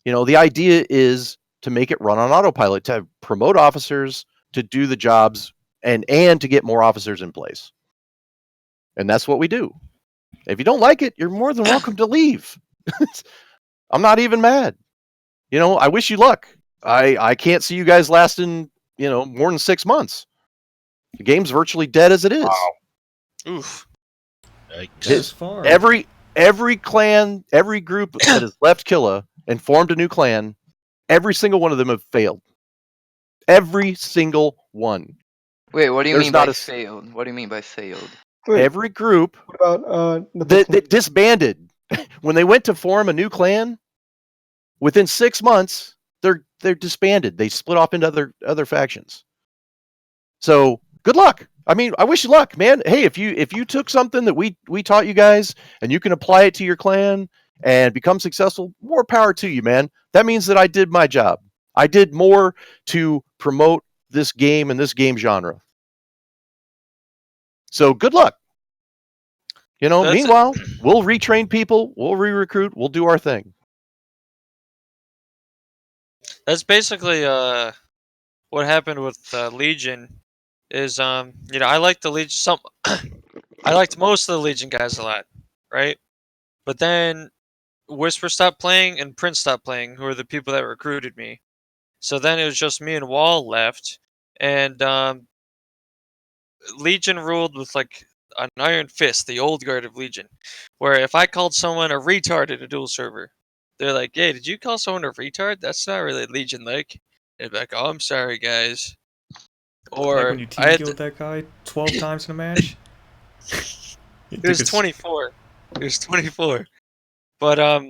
Speaker 7: The idea is to make it run on autopilot, to promote officers, to do the jobs, and to get more officers in place. And that's what we do. If you don't like it, you're more than welcome to leave. I'm not even mad. I wish you luck. I can't see you guys lasting, more than 6 months. The game's virtually dead as it is.
Speaker 5: Wow.
Speaker 6: Oof.
Speaker 7: Every clan, every group that has left Kila and formed a new clan, every single one of them have failed. Every single one.
Speaker 9: Wait, what do you mean by failed? What do you mean by failed?
Speaker 10: Wait,
Speaker 7: every group
Speaker 10: what about
Speaker 7: that disbanded when they went to form a new clan, within 6 months they're disbanded. They split off into other factions. So good luck. I mean, I wish you luck, man. Hey, if you took something that we taught you guys and you can apply it to your clan and become successful, more power to you, man. That means that I did my job. I did more to promote this game and this game genre. So good luck. Meanwhile, we'll retrain people, we'll re-recruit, we'll do our thing.
Speaker 6: That's basically what happened with Legion. Is I liked the Legion. I liked most of the Legion guys a lot, right? But then Whisper stopped playing and Prince stopped playing, who are the people that recruited me. So then it was just me and Wall left, and Legion ruled with like an iron fist, the old guard of Legion, where if I called someone a retard in a dual server, they're like, "Hey, did you call someone a retard? That's not really Legion-like." And they're like, "Oh, I'm sorry, guys." Or
Speaker 2: like when you team killed that guy 12 times in a match?
Speaker 6: It was 24. It was 24. But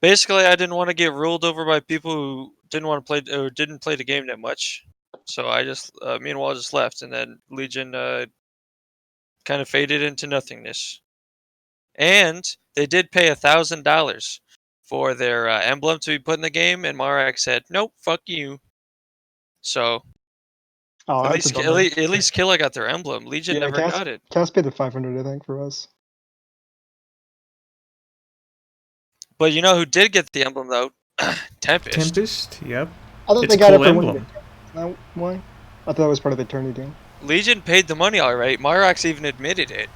Speaker 6: basically I didn't want to get ruled over by people who didn't want to play or didn't play the game that much. So I just me and Wall just left, and then Legion kind of faded into nothingness. And they did pay $1,000 for their emblem to be put in the game, and Marak said, "Nope, fuck you." So at least Killa got their emblem. Legion never got it.
Speaker 10: Cass paid the 500, I think, for us.
Speaker 6: But you know who did get the emblem though? Tempest.
Speaker 2: Tempest, yep.
Speaker 10: I thought
Speaker 2: It's
Speaker 10: they got
Speaker 2: cool
Speaker 10: it for
Speaker 2: emblem.
Speaker 10: winning. That why? I thought that was part of the eternity deal.
Speaker 6: Legion paid the money, all right. Marox even admitted it.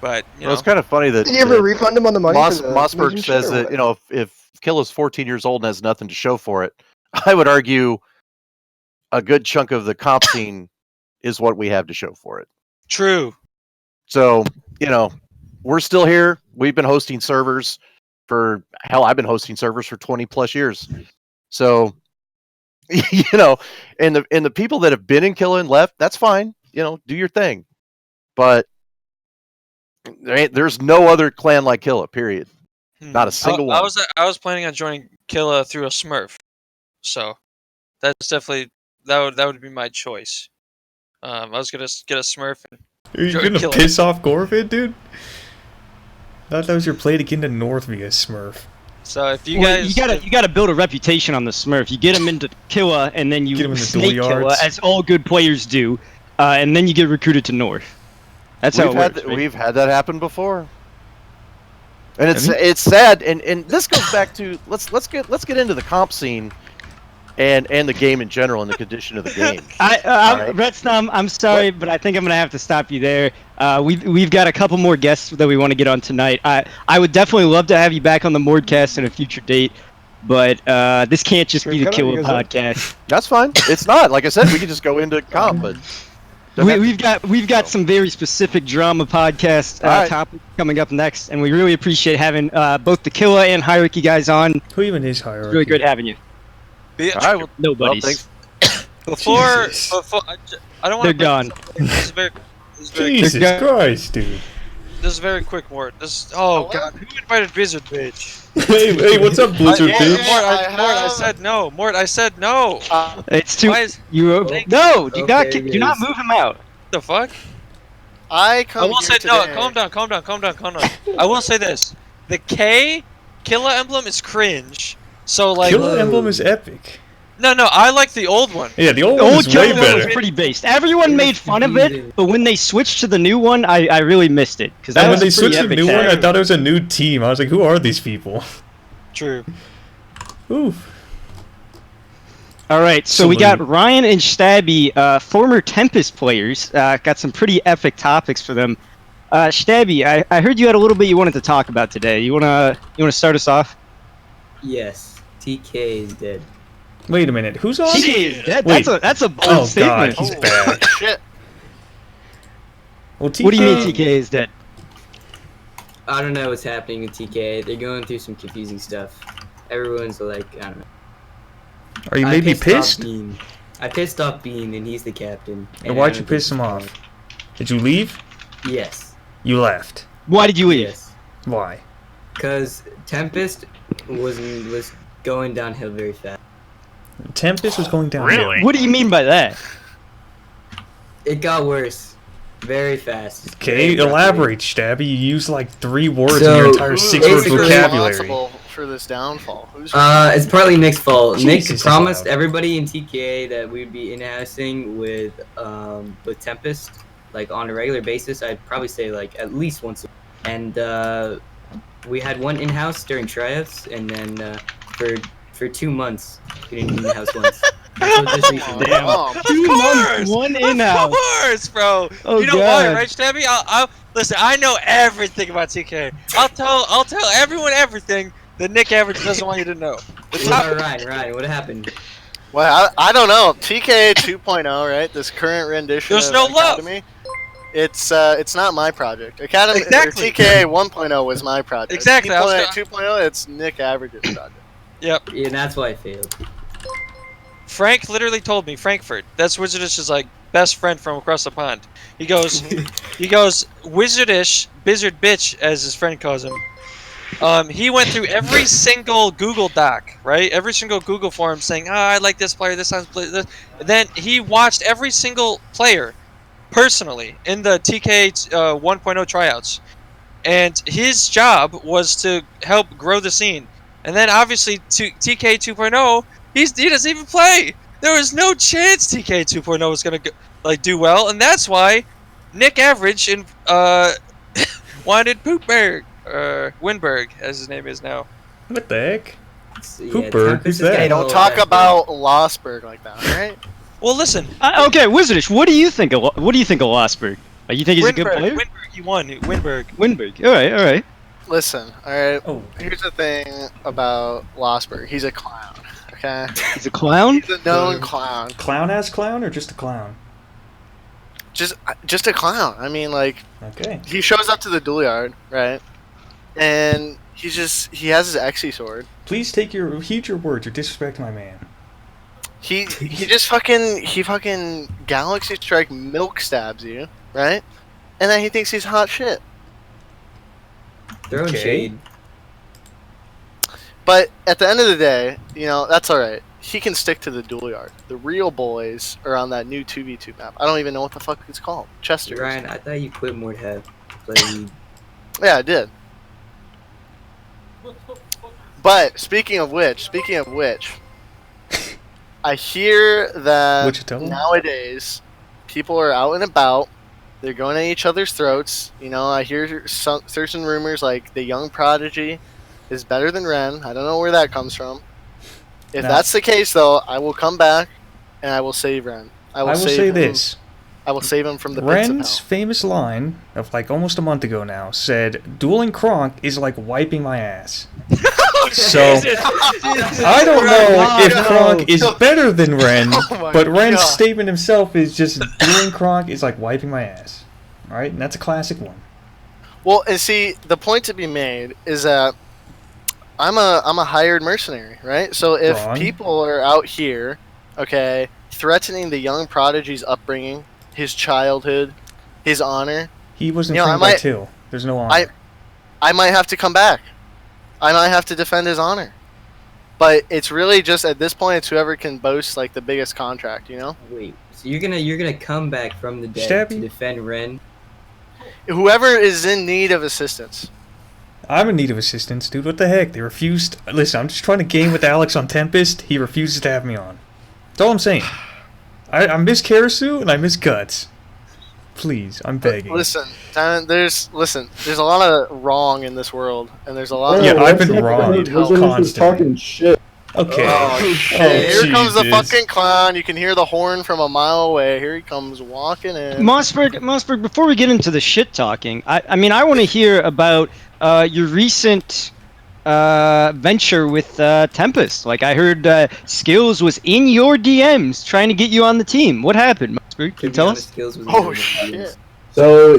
Speaker 6: But
Speaker 7: It's kind of funny that
Speaker 10: Did you ever refund him on the money?
Speaker 7: Mossberg says that if Killa's 14 years old and has nothing to show for it, I would argue a good chunk of the comp scene is what we have to show for it.
Speaker 6: True.
Speaker 7: So we're still here. We've been hosting servers for I've been hosting servers for 20 plus years. So and the people that have been in Killa and left, that's fine. Do your thing. But there's no other clan like Killa, period. Not a single one.
Speaker 6: I was planning on joining Killa through a Smurf. So that's definitely that would be my choice. I was gonna get a Smurf and
Speaker 2: Are you gonna piss off Gorvid, dude? I thought that was your play to get into North via Smurf.
Speaker 6: So if you guys,
Speaker 3: you gotta build a reputation on the Smurf. You get him into Killa, and then you snake Killa, as all good players do, and then you get recruited to North. That's how it works.
Speaker 7: We've had that happen before, and it's sad. And this goes back to let's get into the comp scene, and the game in general and the condition of the game.
Speaker 3: Retsnom, I'm sorry, but I think I'm gonna have to stop you there. We've got a couple more guests that we want to get on tonight. I would definitely love to have you back on the MorD-Cast in a future date, but this can't just be the Killa podcast.
Speaker 7: That's fine. It's not. Like I said, we can just go into comp, but
Speaker 3: We've got some very specific drama podcast
Speaker 7: All right.
Speaker 3: topics coming up next, and we really appreciate having both the Kila and Hierarchy guys on.
Speaker 2: Who even is Hierarchy?
Speaker 3: It's really good having you.
Speaker 6: Be-
Speaker 7: All right. Well,
Speaker 3: Nobody's.
Speaker 7: thanks.
Speaker 6: Before,
Speaker 2: Jesus.
Speaker 6: I don't want
Speaker 3: They're
Speaker 6: to.
Speaker 3: gone.
Speaker 6: This is very. This is very,
Speaker 2: Jesus
Speaker 3: They're go-
Speaker 2: Christ, dude.
Speaker 6: this is very quick, Mort. Oh God, who invited Wizard bitch?
Speaker 2: Hey, what's up, Blizzard
Speaker 6: Mort,
Speaker 2: bitch?
Speaker 6: Mort, I said no. Mort, I said no.
Speaker 3: It's too.
Speaker 6: Why is
Speaker 3: You
Speaker 6: Thank-
Speaker 3: no. Do not.
Speaker 1: Okay,
Speaker 3: Do not
Speaker 1: guys.
Speaker 3: move him out.
Speaker 6: the fuck?
Speaker 11: I come
Speaker 6: I will
Speaker 11: here
Speaker 6: say no.
Speaker 11: today-
Speaker 6: Calm down. I will say this: the Killa emblem is cringe. So like,
Speaker 2: Killer Emblem is epic.
Speaker 6: no, I like the old one.
Speaker 2: Yeah, the old
Speaker 3: The
Speaker 2: one
Speaker 3: old
Speaker 2: is way
Speaker 3: Killer was
Speaker 2: better.
Speaker 3: pretty based. Everyone made fun of it, but when they switched to the new one, I really missed it because that
Speaker 2: And
Speaker 3: was
Speaker 2: when they
Speaker 3: pretty
Speaker 2: switched to the
Speaker 3: epic
Speaker 2: new one, I
Speaker 3: tag.
Speaker 2: thought it was a new team. I was like, who are these people?
Speaker 6: True.
Speaker 2: Oof.
Speaker 3: All right, so we
Speaker 2: Salute.
Speaker 3: got Ryann and Shtabbee, former Tempest players. Got some pretty epic topics for them. Shtabbee, I heard you had a little bit you wanted to talk about today. You wanna start us off?
Speaker 12: Yes, TK is dead.
Speaker 2: Wait a minute, who's on?
Speaker 3: That's a bold
Speaker 2: Oh god,
Speaker 3: statement.
Speaker 2: he's back.
Speaker 11: Shit.
Speaker 2: Well, TK,
Speaker 3: What do you mean TK is dead?
Speaker 12: I don't know what's happening with TK. They're going through some confusing stuff. Everyone's like, I don't know.
Speaker 2: Are you
Speaker 12: I
Speaker 2: maybe
Speaker 12: off
Speaker 2: pissed?
Speaker 12: Bean. I pissed off Bean, and he's the captain.
Speaker 2: And why'd you piss him off? Did you leave?
Speaker 12: Yes.
Speaker 2: You left.
Speaker 3: Why did you leave?
Speaker 12: Yes.
Speaker 2: Why?
Speaker 12: Because Tempest was going downhill very fast.
Speaker 2: Tempest was going down.
Speaker 5: Really?
Speaker 3: What do you mean by that?
Speaker 12: It got worse very fast.
Speaker 2: Okay,
Speaker 12: Very rapidly.
Speaker 2: elaborate, Shtabbee. You used like 3 words in
Speaker 12: So,
Speaker 2: your entire 6-word
Speaker 12: basically-
Speaker 2: vocabulary.
Speaker 11: responsible for this downfall? Who's
Speaker 12: It's partly Nick's fault.
Speaker 2: Jesus,
Speaker 12: Nick
Speaker 2: it's
Speaker 12: promised
Speaker 2: loud.
Speaker 12: everybody in TKA that we'd be in-housing with Tempest, like on a regular basis. I'd probably say like at least once. And we had one in-house during tryouts, and then for 2 months we didn't in-house once. Until just recently.
Speaker 11: Damn.
Speaker 3: 2 months, one in
Speaker 6: Of
Speaker 3: out.
Speaker 6: course, bro.
Speaker 3: Oh,
Speaker 6: you know why,
Speaker 3: God.
Speaker 6: right, Shtabbee? I'll listen. I know everything about TK. I'll tell everyone everything that Nick Average doesn't want you to know.
Speaker 12: What about Ryan, what happened?
Speaker 11: Well, I don't know. TK 2.0, right? This current rendition
Speaker 6: There's
Speaker 11: of
Speaker 6: no love.
Speaker 11: Academy. It's not my project. Academy
Speaker 6: Exactly.
Speaker 11: or TK 1.0 was my project.
Speaker 6: Exactly, I was
Speaker 11: 2.0, it's Nick Average's project.
Speaker 6: Yep.
Speaker 12: Yeah, that's why I failed.
Speaker 6: Frank literally told me, Frankfurt, that's Wizardish's like best friend from across the pond. He goes, Wizardish, Bizzard bitch, as his friend calls him. He went through every single Google Doc, right? Every single Google forum saying, I like this player, this sounds this. And then he watched every single player personally in the TK 1.0 tryouts. And his job was to help grow the scene. And then obviously TK 2.0, he doesn't even play. There was no chance TK 2.0 was gonna do well, and that's why Nick Average and wanted Winberg, as his name is now.
Speaker 2: What the heck?
Speaker 12: Yeah,
Speaker 2: Hooper,
Speaker 12: Tempest
Speaker 2: who's
Speaker 12: is
Speaker 2: that?
Speaker 12: getting
Speaker 11: Hey,
Speaker 12: a
Speaker 11: don't
Speaker 12: little
Speaker 11: talk
Speaker 12: desperate.
Speaker 11: about Lossberg like that, alright?
Speaker 6: Well, listen,
Speaker 3: Okay, Wizardish, what do you think of Lossberg? You think he's a good player?
Speaker 6: Winberg, he won. Winberg.
Speaker 3: Winberg. All right.
Speaker 11: Listen, alright?
Speaker 2: Oh,
Speaker 11: Here's the thing about Lossberg. He's a clown, okay?
Speaker 3: He's a clown.
Speaker 11: He's a known clown.
Speaker 2: clown-ass clown or just a clown?
Speaker 11: Just a clown. I mean, like,
Speaker 2: Okay.
Speaker 11: he shows up to the duel yard, right? And he has his Exy sword.
Speaker 2: Please heed your words. You're disrespecting my man.
Speaker 11: He just fucking Galaxy Strike milk stabs you, right? And then he thinks he's hot shit.
Speaker 12: Throwing
Speaker 2: Okay.
Speaker 12: shade.
Speaker 11: But at the end of the day, that's alright. He can stick to the duel yard. The real boys are on that new 2v2 map. I don't even know what the fuck it's called. Chester.
Speaker 12: Ryan, I thought you quit MorD-Cast. Play League.
Speaker 11: Yeah, I did. But speaking of which, I hear that
Speaker 2: Wichita?
Speaker 11: nowadays people are out and about. They're going at each other's throats. I hear certain rumors like the young prodigy is better than Ryann. I don't know where that comes from. If
Speaker 2: No.
Speaker 11: that's the case, though, I will come back and I will save Ryann.
Speaker 2: I will say this.
Speaker 11: I will save him from the pits of
Speaker 2: Ren's
Speaker 11: hell.
Speaker 2: famous line of like almost a month ago now said, "Dueling Kronk is like wiping my ass." So I don't know if Kronk is better than Ren, but Ren's statement himself is just doing Kronk is like wiping my ass. All right, and that's a classic one.
Speaker 11: Well, and see, the point to be made is that I'm a hired mercenary, right? So if people are out here, okay, threatening the young prodigy's upbringing, his childhood, his honor,
Speaker 2: he wasn't trained by two. There's no honor.
Speaker 11: I might have to come back. I might have to defend his honor. But it's really just at this point, it's whoever can boast like the biggest contract, you know?
Speaker 12: Wait, so you're gonna come back from the dead to defend Ren?
Speaker 11: Whoever is in need of assistance.
Speaker 2: I'm in need of assistance, dude. What the heck? They refused. Listen, I'm just trying to game with Alex on Tempest. He refuses to have me on. That's all I'm saying. I miss Karasu and I miss Guts. Please, I'm begging.
Speaker 11: Listen, there's a lot of wrong in this world, and there's a lot of...
Speaker 2: Yeah, I've been wrong constantly.
Speaker 1: Talking shit.
Speaker 2: Okay.
Speaker 11: Oh, shit. Here comes the fucking clown. You can hear the horn from a mile away. Here he comes walking in.
Speaker 3: Mossberg, before we get into the shit talking, I mean, I want to hear about your recent venture with Tempest. Like, I heard Skills was in your DMs trying to get you on the team. What happened, Mossberg? Can you tell us?
Speaker 11: Oh, shit.
Speaker 1: So,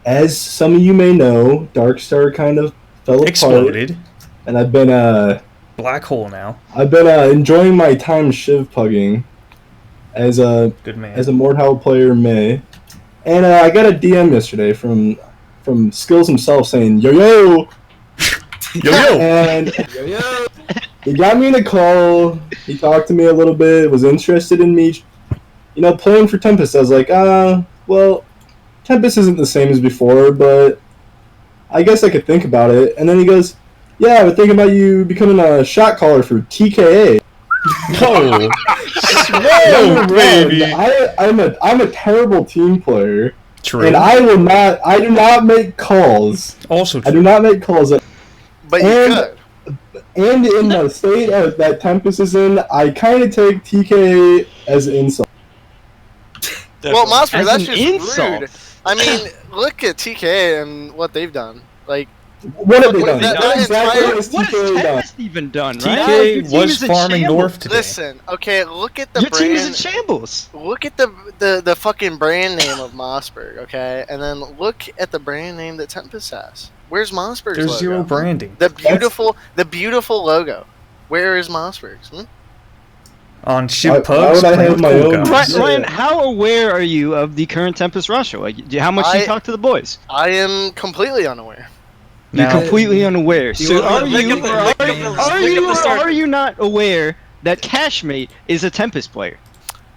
Speaker 1: as some of you may know, Darkstar kind of fell
Speaker 2: Exploded.
Speaker 1: apart. And I've been,
Speaker 2: black hole now.
Speaker 1: I've been enjoying my time shiv pugging as a MorD player may. And I got a DM yesterday from Skills himself saying, yo yo!
Speaker 2: Yo yo!
Speaker 1: And he got me in a call, he talked to me a little bit, was interested in me, you know, playing for Tempest. I was like, well, Tempest isn't the same as before, but I guess I could think about it. And then he goes, yeah, I was thinking about you becoming a shot caller for TKA.
Speaker 2: No, whoa, baby!
Speaker 1: I'm a terrible team player.
Speaker 2: True.
Speaker 1: And I do not make calls.
Speaker 2: Also true.
Speaker 1: I do not make calls.
Speaker 11: But you could.
Speaker 1: And in the state that Tempest is in, I kind of take TKA as an insult.
Speaker 11: Well, Mossberg, that's just
Speaker 3: insult.
Speaker 11: rude. I mean, look at TKA and what they've done. Like,
Speaker 1: what have they done?
Speaker 3: What has Tempest even done, right?
Speaker 2: TK was farming North today.
Speaker 11: Listen, okay, look at the
Speaker 3: Your
Speaker 11: brand.
Speaker 3: team is in shambles.
Speaker 11: Look at the fucking brand name of Mossberg, okay? And then look at the brand name that Tempest has. Where's Mossberg's
Speaker 2: There's
Speaker 11: logo?
Speaker 2: zero branding.
Speaker 11: The beautiful logo. Where is Mossberg's?
Speaker 2: On ship pugs.
Speaker 1: Why would I have my own?
Speaker 3: Ryan, how aware are you of the current Tempest Russia? Like, how much do you talk to the boys?
Speaker 11: I am completely unaware.
Speaker 3: You're completely unaware. So are you not aware that Cashmate is a Tempest player?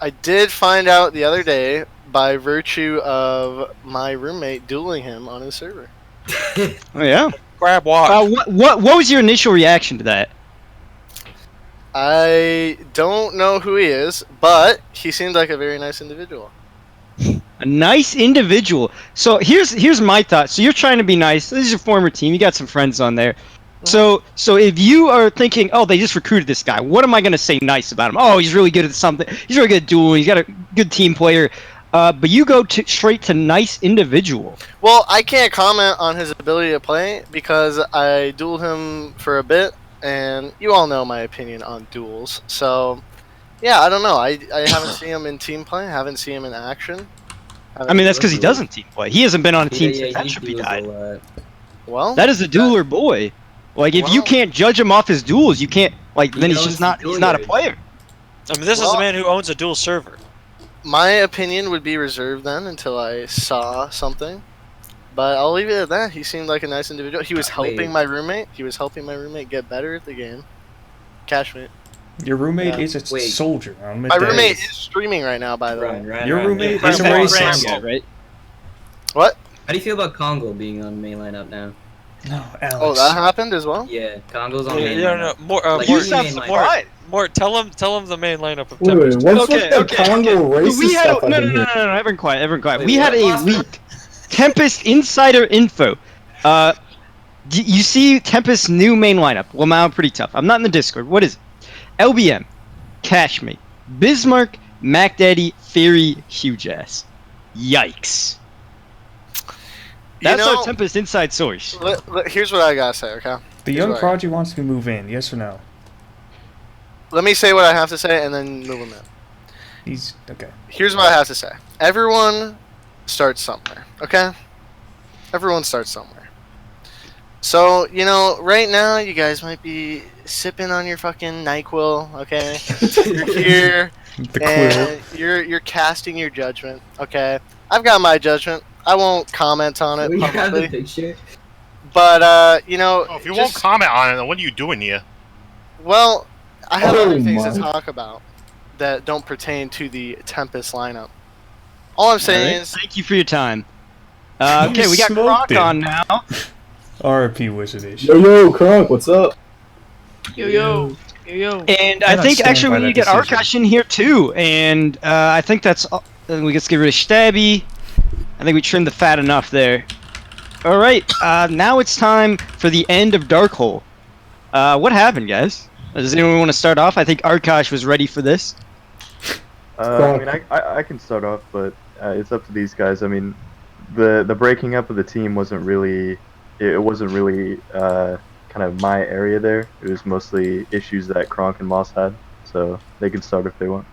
Speaker 11: I did find out the other day by virtue of my roommate dueling him on his server.
Speaker 3: Oh yeah.
Speaker 6: Grab watch.
Speaker 3: What was your initial reaction to that?
Speaker 11: I don't know who he is, but he seemed like a very nice individual.
Speaker 3: A nice individual. So here's my thought. So you're trying to be nice. This is your former team. You got some friends on there. So if you are thinking, oh, they just recruited this guy, what am I gonna say nice about him? Oh, he's really good at something. He's really good at dueling. He's got a good team player. But you go straight to nice individual.
Speaker 11: Well, I can't comment on his ability to play because I dueled him for a bit, and you all know my opinion on duels. So, yeah, I don't know. I haven't seen him in team play. I haven't seen him in action.
Speaker 3: I mean, that's because he doesn't team play. He hasn't been on a team since Shtabbee died.
Speaker 11: Well,
Speaker 3: that is a dueler boy. Like, if you can't judge him off his duels, you can't. Like, then he's just not. He's not a player.
Speaker 6: I mean, this is a man who owns a dual server.
Speaker 11: My opinion would be reserved then until I saw something. But I'll leave it at that. He seemed like a nice individual. He was helping my roommate. He was helping my roommate get better at the game. Cashmate.
Speaker 2: Your roommate is a soldier.
Speaker 11: My roommate is streaming right now, by the way.
Speaker 2: Your roommate is a racist.
Speaker 12: Right?
Speaker 11: What?
Speaker 12: How do you feel about Congo being on the main lineup now?
Speaker 2: No, Alex.
Speaker 11: Oh, that happened as well?
Speaker 12: Yeah, Congo's on the main
Speaker 6: lineup. More, tell him the main lineup of
Speaker 1: Tempest.
Speaker 6: Tempest.
Speaker 1: What's with the Congo racist stuff?
Speaker 3: No, everyone quiet. We had a leak. Tempest insider info. You see Tempest's new main lineup. Well, now I'm pretty tough. I'm not in the Discord. What is it? LBM, Cashmate, Bismarck, Mac Daddy, Fairy, Huge Ass. Yikes. That's our Tempest inside source.
Speaker 11: Here's what I gotta say, okay?
Speaker 2: The young prodigy wants to move in, yes or no?
Speaker 11: Let me say what I have to say and then move him in.
Speaker 2: He's okay.
Speaker 11: Here's what I have to say. Everyone starts somewhere, okay? Everyone starts somewhere. So, you know, right now you guys might be sipping on your fucking NyQuil, okay? You're here and you're casting your judgment, okay? I've got my judgment. I won't comment on it
Speaker 12: We have the
Speaker 11: publicly.
Speaker 12: picture.
Speaker 11: But you know,
Speaker 5: Oh, if you won't comment on it, then what are you doing here?
Speaker 11: Well, I have
Speaker 1: Oh
Speaker 11: other things to
Speaker 1: my.
Speaker 11: talk about that don't pertain to the Tempest lineup. All I'm saying is,
Speaker 3: Thank you for your time. Okay, we got
Speaker 2: smoked
Speaker 3: Kronk
Speaker 2: him.
Speaker 3: on now.
Speaker 2: R.I.P. Wizardish.
Speaker 1: Yo, Kronk, what's up?
Speaker 8: Yo.
Speaker 3: And I
Speaker 2: Cannot
Speaker 3: think
Speaker 2: stand
Speaker 3: actually
Speaker 2: by
Speaker 3: we need
Speaker 2: that
Speaker 3: to get
Speaker 2: decision.
Speaker 3: Arkosh in here too. And I think that's all. We get to get rid of Shtabbee. I think we trimmed the fat enough there. All right, now it's time for the end of Darkhole. What happened, guys? Does anyone want to start off? I think Arkosh was ready for this.
Speaker 13: I mean, I can start off, but it's up to these guys. I mean, the breaking up of the team wasn't really kind of my area there. It was mostly issues that Kronk and Moss had, so they can start if they want.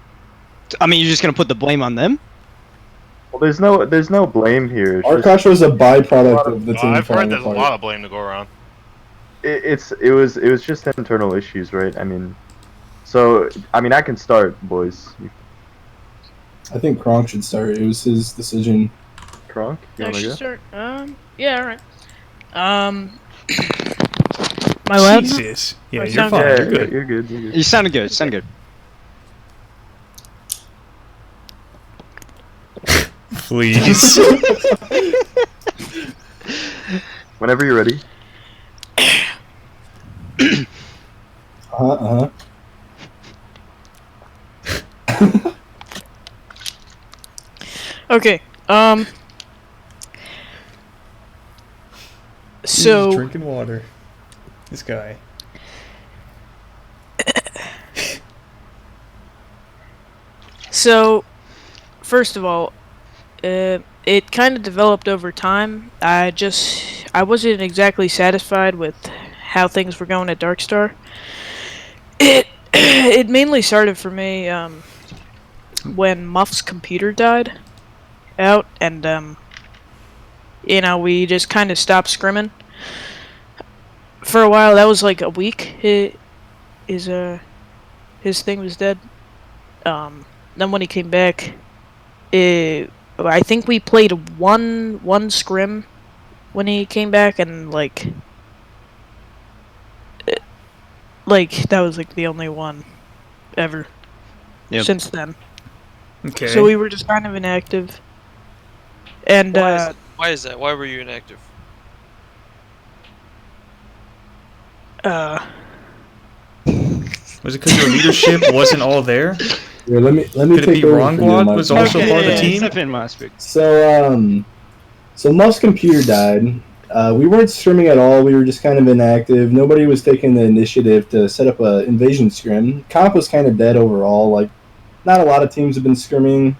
Speaker 3: I mean, you're just gonna put the blame on them?
Speaker 13: Well, there's no blame here. It's
Speaker 1: Arkosh was a byproduct of the team
Speaker 5: I've heard
Speaker 1: falling
Speaker 5: there's a
Speaker 1: apart.
Speaker 5: lot of blame to go around.
Speaker 13: it was just internal issues, right? I mean, so I mean I can start, boys.
Speaker 1: I think Kronk should start. It was his decision.
Speaker 13: Kronk, you
Speaker 14: I
Speaker 13: wanna
Speaker 14: should
Speaker 13: go?
Speaker 14: start. Yeah, alright. My lab?
Speaker 2: Jesus. Yeah,
Speaker 14: I
Speaker 2: you're
Speaker 14: sound
Speaker 2: fine.
Speaker 13: Yeah,
Speaker 2: You're good.
Speaker 13: You're good. You're good.
Speaker 3: You sounded good. Sounded good.
Speaker 2: Please.
Speaker 13: Whenever you're ready.
Speaker 1: Uh-huh.
Speaker 14: Okay,
Speaker 2: He's
Speaker 14: so
Speaker 2: drinking water. This guy.
Speaker 14: So, first of all, it kind of developed over time. I wasn't exactly satisfied with how things were going at Darkstar. It mainly started for me when Muff's computer died out, and you know, we just kind of stopped scrimming for a while. That was like a week. His thing was dead. Then when he came back, I think we played one scrim when he came back, and like that was like the only one ever since then.
Speaker 2: Okay.
Speaker 14: So we were just kind of inactive. And
Speaker 6: Why is that? Why were you inactive?
Speaker 2: Was it because your leadership wasn't all there?
Speaker 1: Yeah, let me
Speaker 2: Could it
Speaker 1: take
Speaker 2: be
Speaker 1: over
Speaker 2: Ron
Speaker 1: for you,
Speaker 2: Guad
Speaker 1: Mike.
Speaker 2: was also part of the team?
Speaker 3: Step in, Mossberg.
Speaker 1: So Muff's computer died. We weren't scrimming at all. We were just kind of inactive. Nobody was taking the initiative to set up a invasion scrim. Comp was kind of dead overall. Like, not a lot of teams have been scrimming.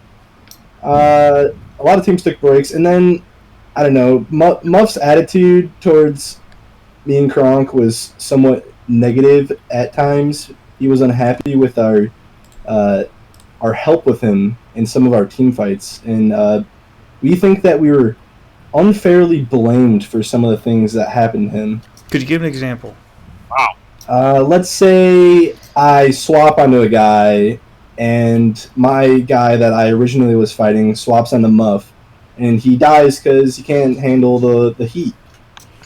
Speaker 1: A lot of teams took breaks, and then I don't know. Muff's attitude towards me and Kronk was somewhat negative at times. He was unhappy with our help with him in some of our team fights, and we think that we were unfairly blamed for some of the things that happened to him.
Speaker 2: Could you give an example?
Speaker 5: Wow.
Speaker 1: Let's say I swap onto a guy, and my guy that I originally was fighting swaps onto Muff, and he dies because he can't handle the heat.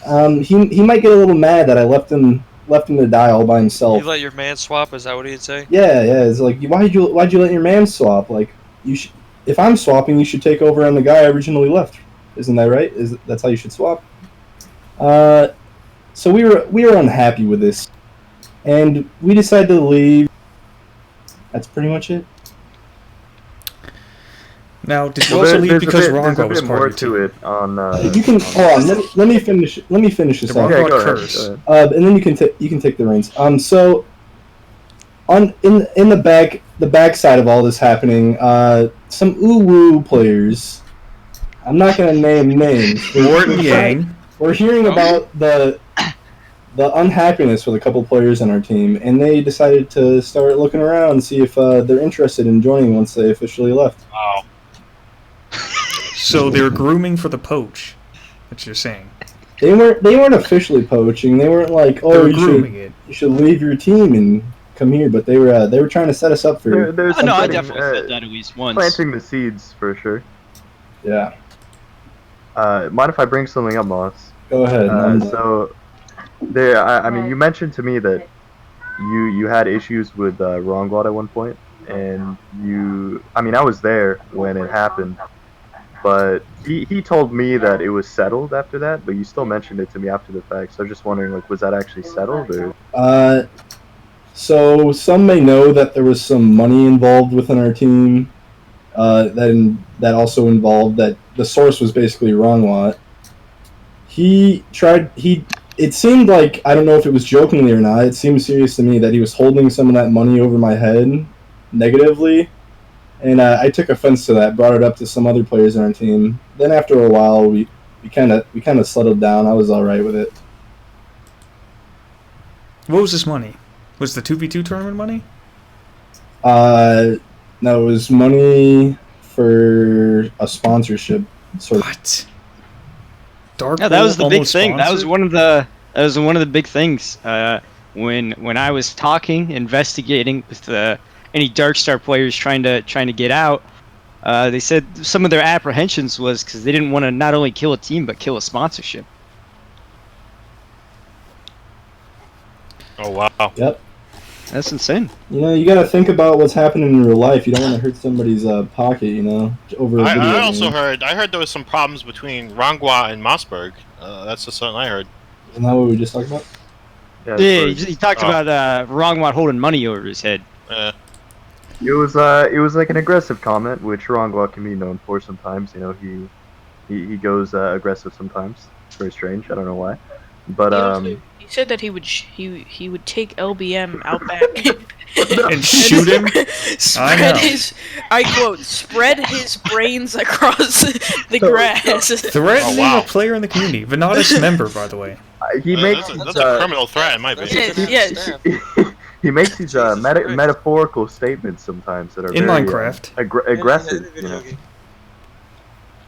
Speaker 1: He might get a little mad that I left him to die all by himself.
Speaker 6: You let your man swap? Is that what he'd say?
Speaker 1: Yeah. It's like, why'd you let your man swap? Like, if I'm swapping, you should take over on the guy I originally left. Isn't that right? That's how you should swap? So we were unhappy with this, and we decided to leave. That's pretty much it.
Speaker 2: Now, did you also leave because Rongo was part of
Speaker 13: to it on.
Speaker 1: You can hold on. Let me finish. Let me finish this.
Speaker 2: The
Speaker 1: off.
Speaker 2: Rongo curse.
Speaker 1: And then you can take the reins. So, in the back side of all this happening, some uwu players I'm not gonna name names.
Speaker 2: Mort and Yang.
Speaker 1: We're hearing about the unhappiness with a couple players on our team, and they decided to start looking around and see if they're interested in joining once they officially left.
Speaker 5: Wow.
Speaker 2: So they're grooming for the poach. What you're saying?
Speaker 1: They weren't officially poaching. They weren't like, oh, you should leave your team and come here. But they were trying to set us up for.
Speaker 3: Oh, no, I definitely said that at least once.
Speaker 13: Planting the seeds for sure.
Speaker 1: Yeah.
Speaker 13: Mind if I bring something up, Moss?
Speaker 1: Go ahead.
Speaker 13: So, there. I mean, you mentioned to me that you had issues with Wrongwad at one point, and I mean, I was there when it happened. But he told me that it was settled after that, but you still mentioned it to me after the fact. So I'm just wondering, like, was that actually settled, or?
Speaker 1: So some may know that there was some money involved within our team. That also involved that the source was basically Wrongwat. It seemed like, I don't know if it was jokingly or not, it seemed serious to me that he was holding some of that money over my head negatively. And I took offense to that, brought it up to some other players on our team. Then after a while, we kind of settled down. I was all right with it.
Speaker 2: What was this money? Was the 2v2 tournament money?
Speaker 1: No, it was money for a sponsorship.
Speaker 2: What?
Speaker 3: Dark. Yeah, that was the big thing. That was one of the big things. When I was investigating with any Darkstar players trying to get out, they said some of their apprehensions was because they didn't want to not only kill a team but kill a sponsorship.
Speaker 5: Oh wow.
Speaker 1: Yep.
Speaker 3: That's insane.
Speaker 1: You know, you gotta think about what's happening in real life. You don't want to hurt somebody's pocket, you know, over a video
Speaker 5: I
Speaker 1: game.
Speaker 5: also heard there was some problems between Rongwa and Mossberg. That's just something I heard.
Speaker 1: Isn't that what we just talked about?
Speaker 3: Yeah, he talked about Rongwa holding money over his head.
Speaker 13: It was like an aggressive comment, which Rongwa can be known for sometimes. You know, he goes aggressive sometimes. It's very strange. I don't know why, but
Speaker 14: He said that he would take LBM out back
Speaker 2: and shoot him.
Speaker 14: I quote, spread his brains across the grass.
Speaker 2: Threatening a player in the community, Venada's member, by the way.
Speaker 5: That's a criminal threat, in my opinion.
Speaker 14: Yes.
Speaker 13: He makes these metaphorical statements sometimes that are
Speaker 2: in
Speaker 13: very,
Speaker 2: Minecraft
Speaker 13: aggressive. You know.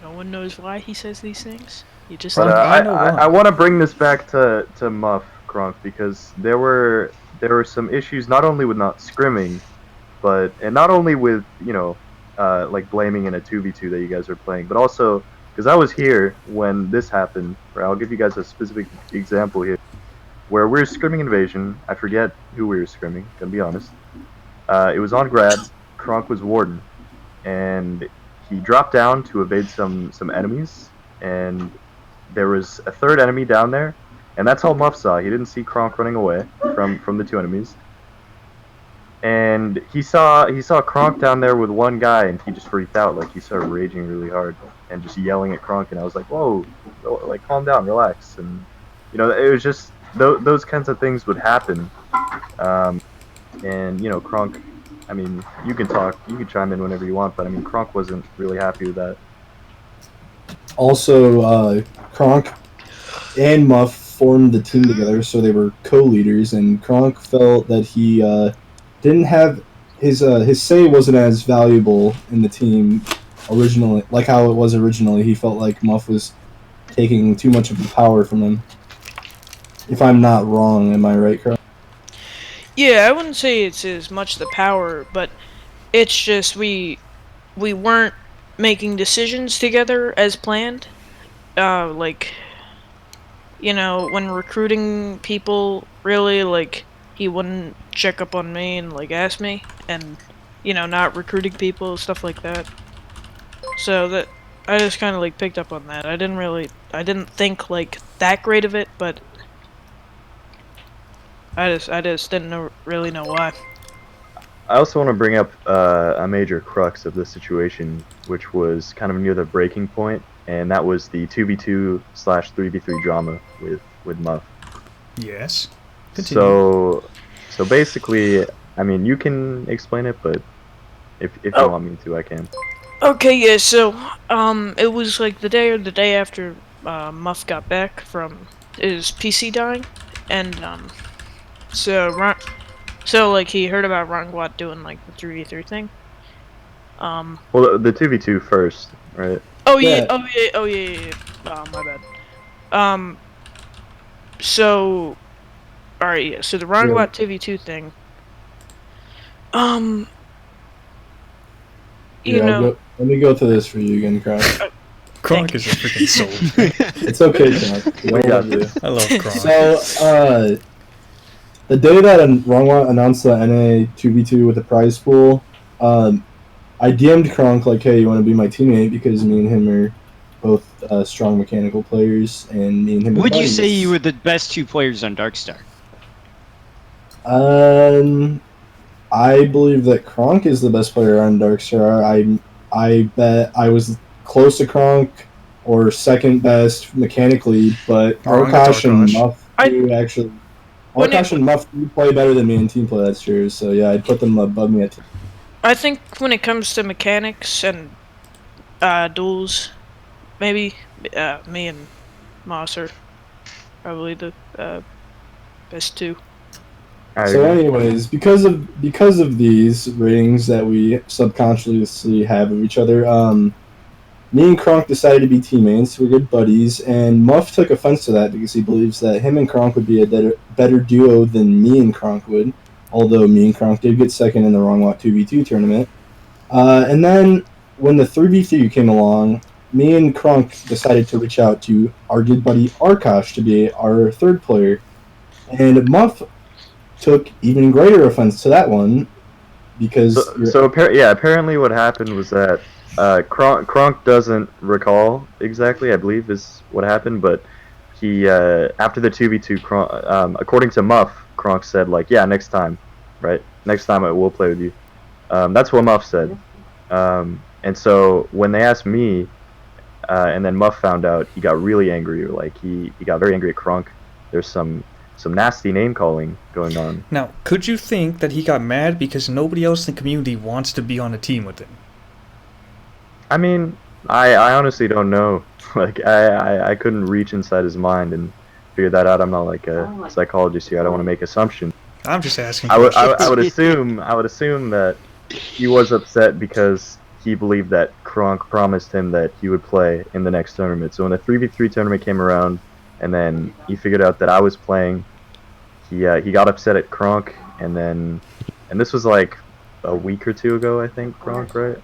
Speaker 14: No one knows why he says these things. You just.
Speaker 13: But I want to bring this back to Muff Kronk, because there were some issues not only with not scrimming, and not only with like blaming in a 2v2 that you guys are playing, but also because I was here when this happened. I'll give you guys a specific example here, where we were scrimming Invasion. I forget who we were scrimming, gonna be honest. It was on Grad. Kronk was Warden, and he dropped down to evade some enemies, and there was a third enemy down there, and that's all Muff saw. He didn't see Kronk running away from the two enemies. And he saw Kronk down there with one guy, and he just freaked out. Like, he started raging really hard and just yelling at Kronk, and I was like, whoa, like, calm down, relax. And, you know, it was just, those kinds of things would happen. And, you know, Kronk, I mean, you can chime in whenever you want, but I mean, Kronk wasn't really happy with that.
Speaker 1: Also, Kronk and Muff formed the team together, so they were co-leaders, and Kronk felt that he didn't have his say wasn't as valuable in the team originally, like how it was originally. He felt like Muff was taking too much of the power from him. If I'm not wrong, am I right, Kronk?
Speaker 14: Yeah, I wouldn't say it's as much the power, but it's just we weren't making decisions together as planned. Like, you know, when recruiting people, really, like, he wouldn't check up on me and, like, ask me, and, you know, not recruiting people, stuff like that. So that, I just kind of, like, picked up on that. I didn't think, like, that great of it, but I just didn't really know why.
Speaker 13: I also want to bring up a major crux of this situation, which was kind of near the breaking point, and that was the 2v2/3v3 drama with Muff.
Speaker 2: Yes. Continue.
Speaker 13: So basically, I mean, you can explain it, but if you want me to, I can.
Speaker 14: Okay, yeah, so, it was like the day after, Muff got back from his PC dying, and, so, like, he heard about Rangwat doing, like, the 3v3 thing.
Speaker 13: Well, the 2v2 first, right?
Speaker 14: Oh yeah, yeah. My bad. So, alright, yeah, so the Rangwat 2v2 thing. You know...
Speaker 1: Let me go through this for you again, Kronk.
Speaker 2: Kronk is a freaking soul.
Speaker 1: It's okay, Kronk. We all love you.
Speaker 2: I love Kronk.
Speaker 1: So, the day that Rangwat announced the NA 2v2 with the prize pool, I DM'd Kronk like, hey, you want to be my teammate? Because me and him are both strong mechanical players, and me and him are
Speaker 3: Would you
Speaker 1: buddies.
Speaker 3: say you were the best 2 players on Darkstar?
Speaker 1: I believe that Kronk is the best player on Darkstar. I bet I was close to Kronk, or second best mechanically, but Arkosh and Muff actually... Arkosh and Muff do play better than me in team play, that's true. So yeah, I'd put them above me at team.
Speaker 14: I think when it comes to mechanics and duels, maybe me and Moss are probably the best 2.
Speaker 1: So anyways, because of these ratings that we subconsciously have of each other, me and Kronk decided to be teammates. We're good buddies, and Muff took offense to that because he believes that him and Kronk would be a better duo than me and Kronk would. Although me and Kronk did get second in the Rangwat 2v2 tournament. And then when the 3v3 came along, me and Kronk decided to reach out to our good buddy Arkosh to be our 3rd player. And Muff took even greater offense to that one because...
Speaker 13: apparently what happened was that Kronk doesn't recall exactly, I believe is what happened, but he, after the 2v2, according to Muff, Kronk said, like, yeah, next time, right? Next time I will play with you. That's what Muff said. And so when they asked me, and then Muff found out, he got really angry. Like, he got very angry at Kronk. There's some nasty name-calling going on.
Speaker 2: Now, could you think that he got mad because nobody else in the community wants to be on a team with him?
Speaker 13: I mean, I honestly don't know. Like, I couldn't reach inside his mind and figure that out. I'm not like a psychologist here. I don't want to make assumptions.
Speaker 2: I'm just asking.
Speaker 13: I would assume that he was upset because he believed that Kronk promised him that he would play in the next tournament. So when the 3v3 tournament came around, and then he figured out that I was playing, he got upset at Kronk, and this was like a week or 2 ago, I think, Kronk, right?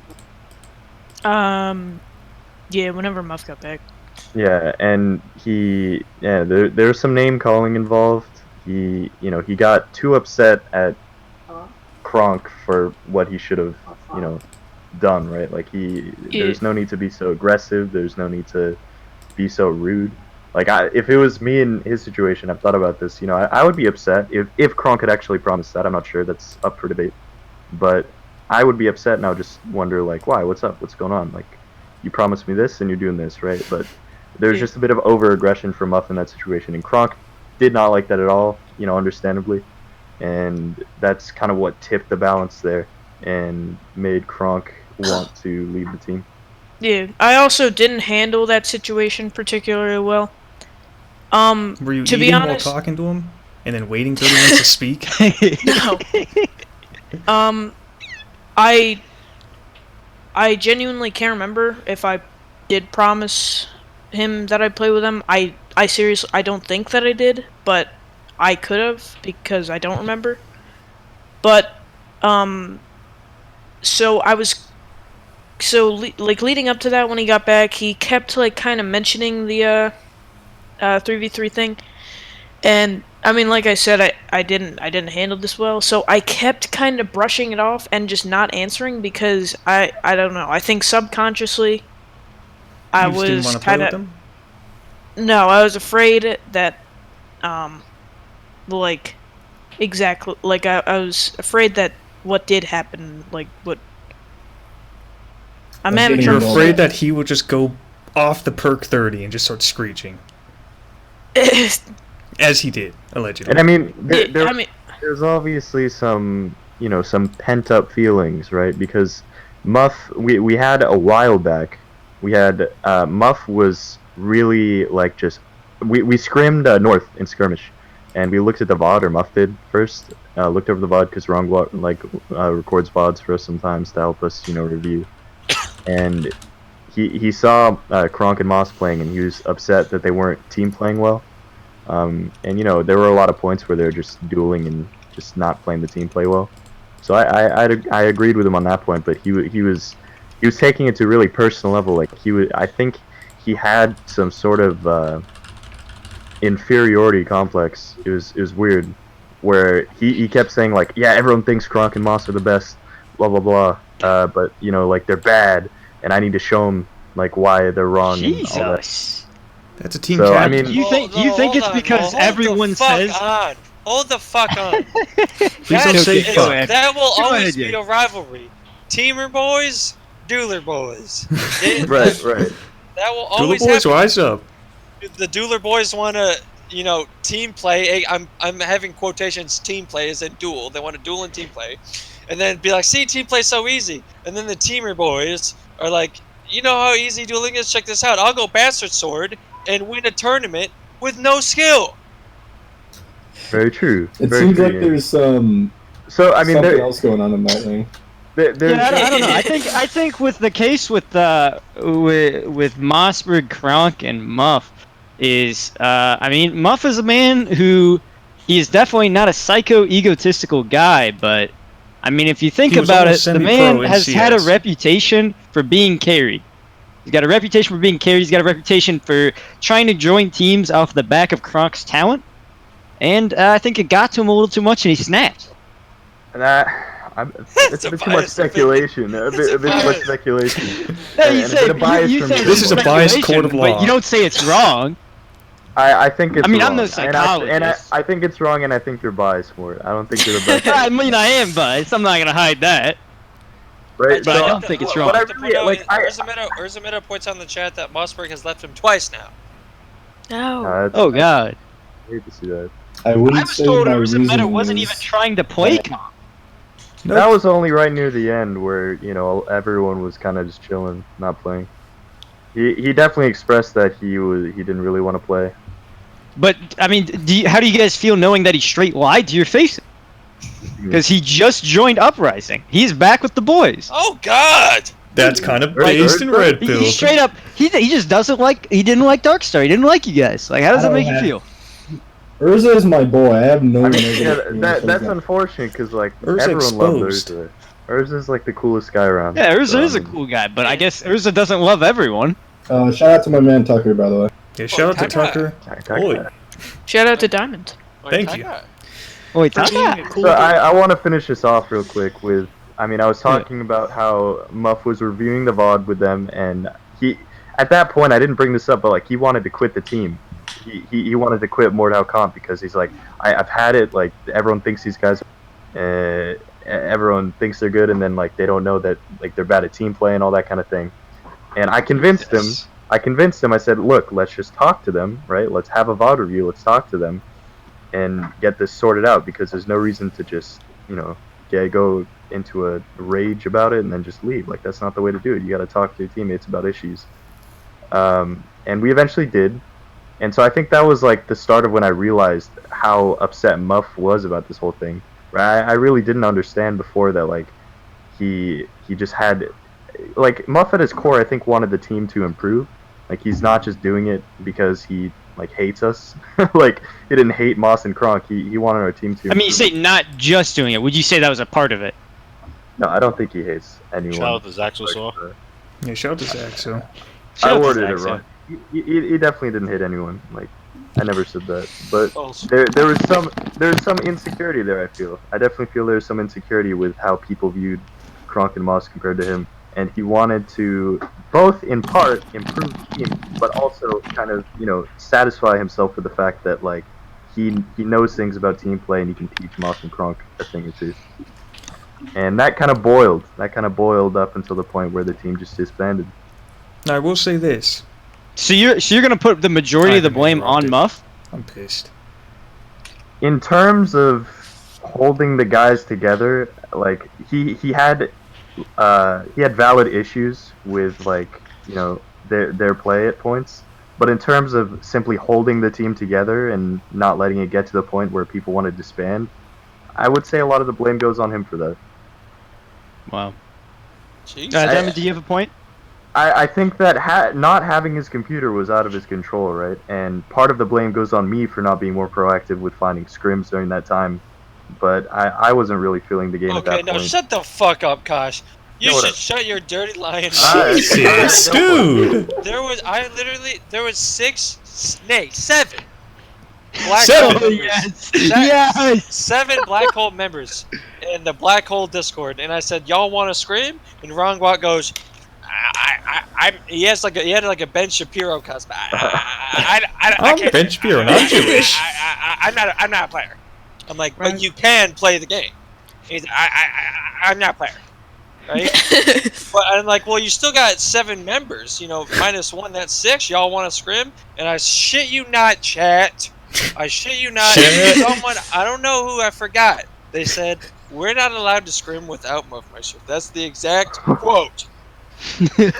Speaker 14: Yeah, whenever Muff got back.
Speaker 13: Yeah, and there's some name calling involved. He got too upset at Kronk for what he should have, done, right? Like, there's no need to be so aggressive. There's no need to be so rude. Like, if it was me in his situation, I've thought about this, I would be upset if Kronk had actually promised that. I'm not sure, that's up for debate. But I would be upset, and I would just wonder, like, why? What's up? What's going on? Like, you promised me this, and you're doing this, right? But there's just a bit of over-aggression from Muff in that situation, and Kronk did not like that at all, understandably. And that's kind of what tipped the balance there and made Kronk want to leave the team.
Speaker 14: Yeah, I also didn't handle that situation particularly well.
Speaker 2: Were you
Speaker 14: to
Speaker 2: eating
Speaker 14: be honest,
Speaker 2: while talking to him, and then waiting 30 minutes to speak?
Speaker 14: No. I genuinely can't remember if I did promise him that I'd play with him. I seriously, I don't think that I did, but I could have because I don't remember. But leading up to that, when he got back, he kept like kind of mentioning the 3v3 thing, and I mean, like I said, I didn't handle this well, so I kept kind of brushing it off and just not answering because I don't know. I think subconsciously I was kind of... No, I was afraid that like exactly like I was afraid that what did happen, like what
Speaker 2: You're afraid that he would just go off the perk 30 and just start screeching. As he did, allegedly.
Speaker 13: And I mean, there's obviously some, some pent-up feelings, right? Because Muff, we had a while back. We had Muff was really like just we scrimmed North in skirmish, and we looked at the VOD, or Muff did first. Looked over the VOD because Wrong records VODs for us sometimes to help us, review. And he saw Kronk and Moss playing, and he was upset that they weren't team playing well. And there were a lot of points where they were just dueling and just not playing the team play well. So I agreed with him on that point, but he was taking it to a really personal level. Like I think he had some sort of inferiority complex. It was weird, where he kept saying like, yeah, everyone thinks Kronk and Moss are the best, blah blah blah. But like they're bad, and I need to show them like why they're wrong.
Speaker 3: Jesus.
Speaker 13: And all that.
Speaker 2: That's a team
Speaker 13: So,
Speaker 2: captain.
Speaker 13: I mean,
Speaker 3: Do you think it's because everyone says?
Speaker 6: Hold the fuck on.
Speaker 2: Please don't say fuck.
Speaker 6: That will
Speaker 3: Go
Speaker 6: always
Speaker 3: ahead,
Speaker 6: be a rivalry. Teamer boys, dueler boys.
Speaker 13: Right.
Speaker 6: That will
Speaker 2: Dueler
Speaker 6: always
Speaker 2: boys,
Speaker 6: happen.
Speaker 2: rise up.
Speaker 6: The dueler boys want to, team play. I'm having quotations. Team play is in duel. They want to duel and team play, and then be like, "See, team play so easy." And then the teamer boys are like, "You know how easy dueling is? Check this out. I'll go bastard sword and win a tournament with no skill."
Speaker 13: Very true.
Speaker 1: It
Speaker 13: Very
Speaker 1: seems
Speaker 13: true,
Speaker 1: like
Speaker 13: yeah.
Speaker 1: there's
Speaker 13: something
Speaker 1: else going on in that thing.
Speaker 3: I don't know. I think with the case with Mossberg, Kronk, and Muff is Muff is a man who he is definitely not a psycho egotistical guy, but if you think about it, the man has had a reputation for being carried. He's got a reputation for being carried. He's got a reputation for trying to join teams off the back of Kronk's talent. And I think it got to him a little too much, and he snapped.
Speaker 13: And it's a bit too much speculation. A bit much speculation.
Speaker 3: You say
Speaker 2: this is a biased court of law.
Speaker 3: But you don't say it's wrong.
Speaker 13: I think it's wrong.
Speaker 3: I'm no psychologist.
Speaker 13: And I think it's wrong, and I think you're biased for it. I don't think you're the best.
Speaker 3: I am biased. I'm not going to hide that.
Speaker 13: Right,
Speaker 3: but I don't think it's wrong.
Speaker 6: Urzamita points on the chat that Mossberg has left him twice now.
Speaker 14: No.
Speaker 3: Oh, God.
Speaker 13: I hate to see that.
Speaker 1: I
Speaker 3: was told Urzamita wasn't even trying to play Kronk.
Speaker 2: Nope.
Speaker 13: That was only right near the end where, everyone was kind of just chilling, not playing. He definitely expressed that he didn't really want to play.
Speaker 3: But, how do you guys feel knowing that he straight lied to your face? Because he just joined Uprising. He's back with the boys.
Speaker 6: Oh, God!
Speaker 2: That's kind of based in red pill.
Speaker 3: He straight up, he just doesn't he didn't like Darkstar. He didn't like you guys. Like, how does that make you feel?
Speaker 1: Urza is my boy. I have no
Speaker 13: that's unfortunate because everyone loves Urza. Urza's like the coolest guy around.
Speaker 3: Yeah, Urza is a cool guy, but I guess Urza doesn't love everyone.
Speaker 1: Shout out to my man Tucker, by the way.
Speaker 2: Yeah, shout out to Tucker.
Speaker 14: Shout out to Diamond.
Speaker 2: Thank you.
Speaker 13: So I want to finish this off real quick with, I was talking about how Muff was reviewing the VOD with them, and at that point I didn't bring this up, but he wanted to quit the team. He wanted to quit MorD comp because he's like, I've had it, everyone thinks these guys, everyone thinks they're good, and then they don't know that they're bad at team play and all that kind of thing. And I convinced him. I said, look, let's just talk to them, right? Let's have a VOD review. Let's talk to them and get this sorted out, because there's no reason to just, go into a rage about it and then just leave. That's not the way to do it. You got to talk to your teammates about issues. And we eventually did. And so I think that was the start of when I realized how upset Muff was about this whole thing. Right? I really didn't understand before that he just had Muff at his core, I think, wanted the team to improve. He's not just doing it because he hates us. He didn't hate Moss and Kronk. He wanted our team to improve.
Speaker 3: You say not just doing it. Would you say that was a part of it?
Speaker 13: No, I don't think he hates anyone.
Speaker 5: Shout out to Zaxosaur.
Speaker 2: Yeah, shout out to Zaxo.
Speaker 13: I worded it wrong. He definitely didn't hit anyone. I never said that, but there's some insecurity there. I definitely feel there's some insecurity with how people viewed Kronk and Moss compared to him, and he wanted to both in part improve the team, but also kind of satisfy himself with the fact that he knows things about team play and he can teach Moss and Kronk a thing or two. And that kind of boiled up until the point where the team just disbanded.
Speaker 2: Now, I will say this.
Speaker 3: So you're gonna put the majority of the blame on Muff?
Speaker 2: I'm pissed.
Speaker 13: In terms of holding the guys together, he had he had valid issues with their play at points. But in terms of simply holding the team together and not letting it get to the point where people want to disband, I would say a lot of the blame goes on him for that.
Speaker 3: Wow.
Speaker 6: Jeez.
Speaker 3: Diamond, do you have a point?
Speaker 13: I think that not having his computer was out of his control, right? And part of the blame goes on me for not being more proactive with finding scrims during that time. But I wasn't really feeling the game at that
Speaker 6: Okay, no,
Speaker 13: point.
Speaker 6: shut the fuck up, Kosh. You
Speaker 13: Yeah,
Speaker 6: should
Speaker 13: whatever.
Speaker 6: shut your dirty lying
Speaker 2: Jesus, dude.
Speaker 6: There was seven black
Speaker 3: Seven,
Speaker 6: hole members.
Speaker 3: yes,
Speaker 6: Se-
Speaker 3: yes.
Speaker 6: 7 black hole members in the black hole Discord, and I said, "Y'all want to scream?" And Rongwat goes, he had like a Ben Shapiro custom.
Speaker 2: I'm Ben Shapiro, not Jewish.
Speaker 6: I'm not a player. I'm like, but you can play the game. He's, I'm not a player. Right? But I'm like, well, you still got 7 members, minus 1, that's 6. Y'all want to scrim? And I shit you not, chat. I shit you not. Someone, I don't know who, I forgot. They said, we're not allowed to scrim without Muffmeister. That's the exact quote.
Speaker 3: Is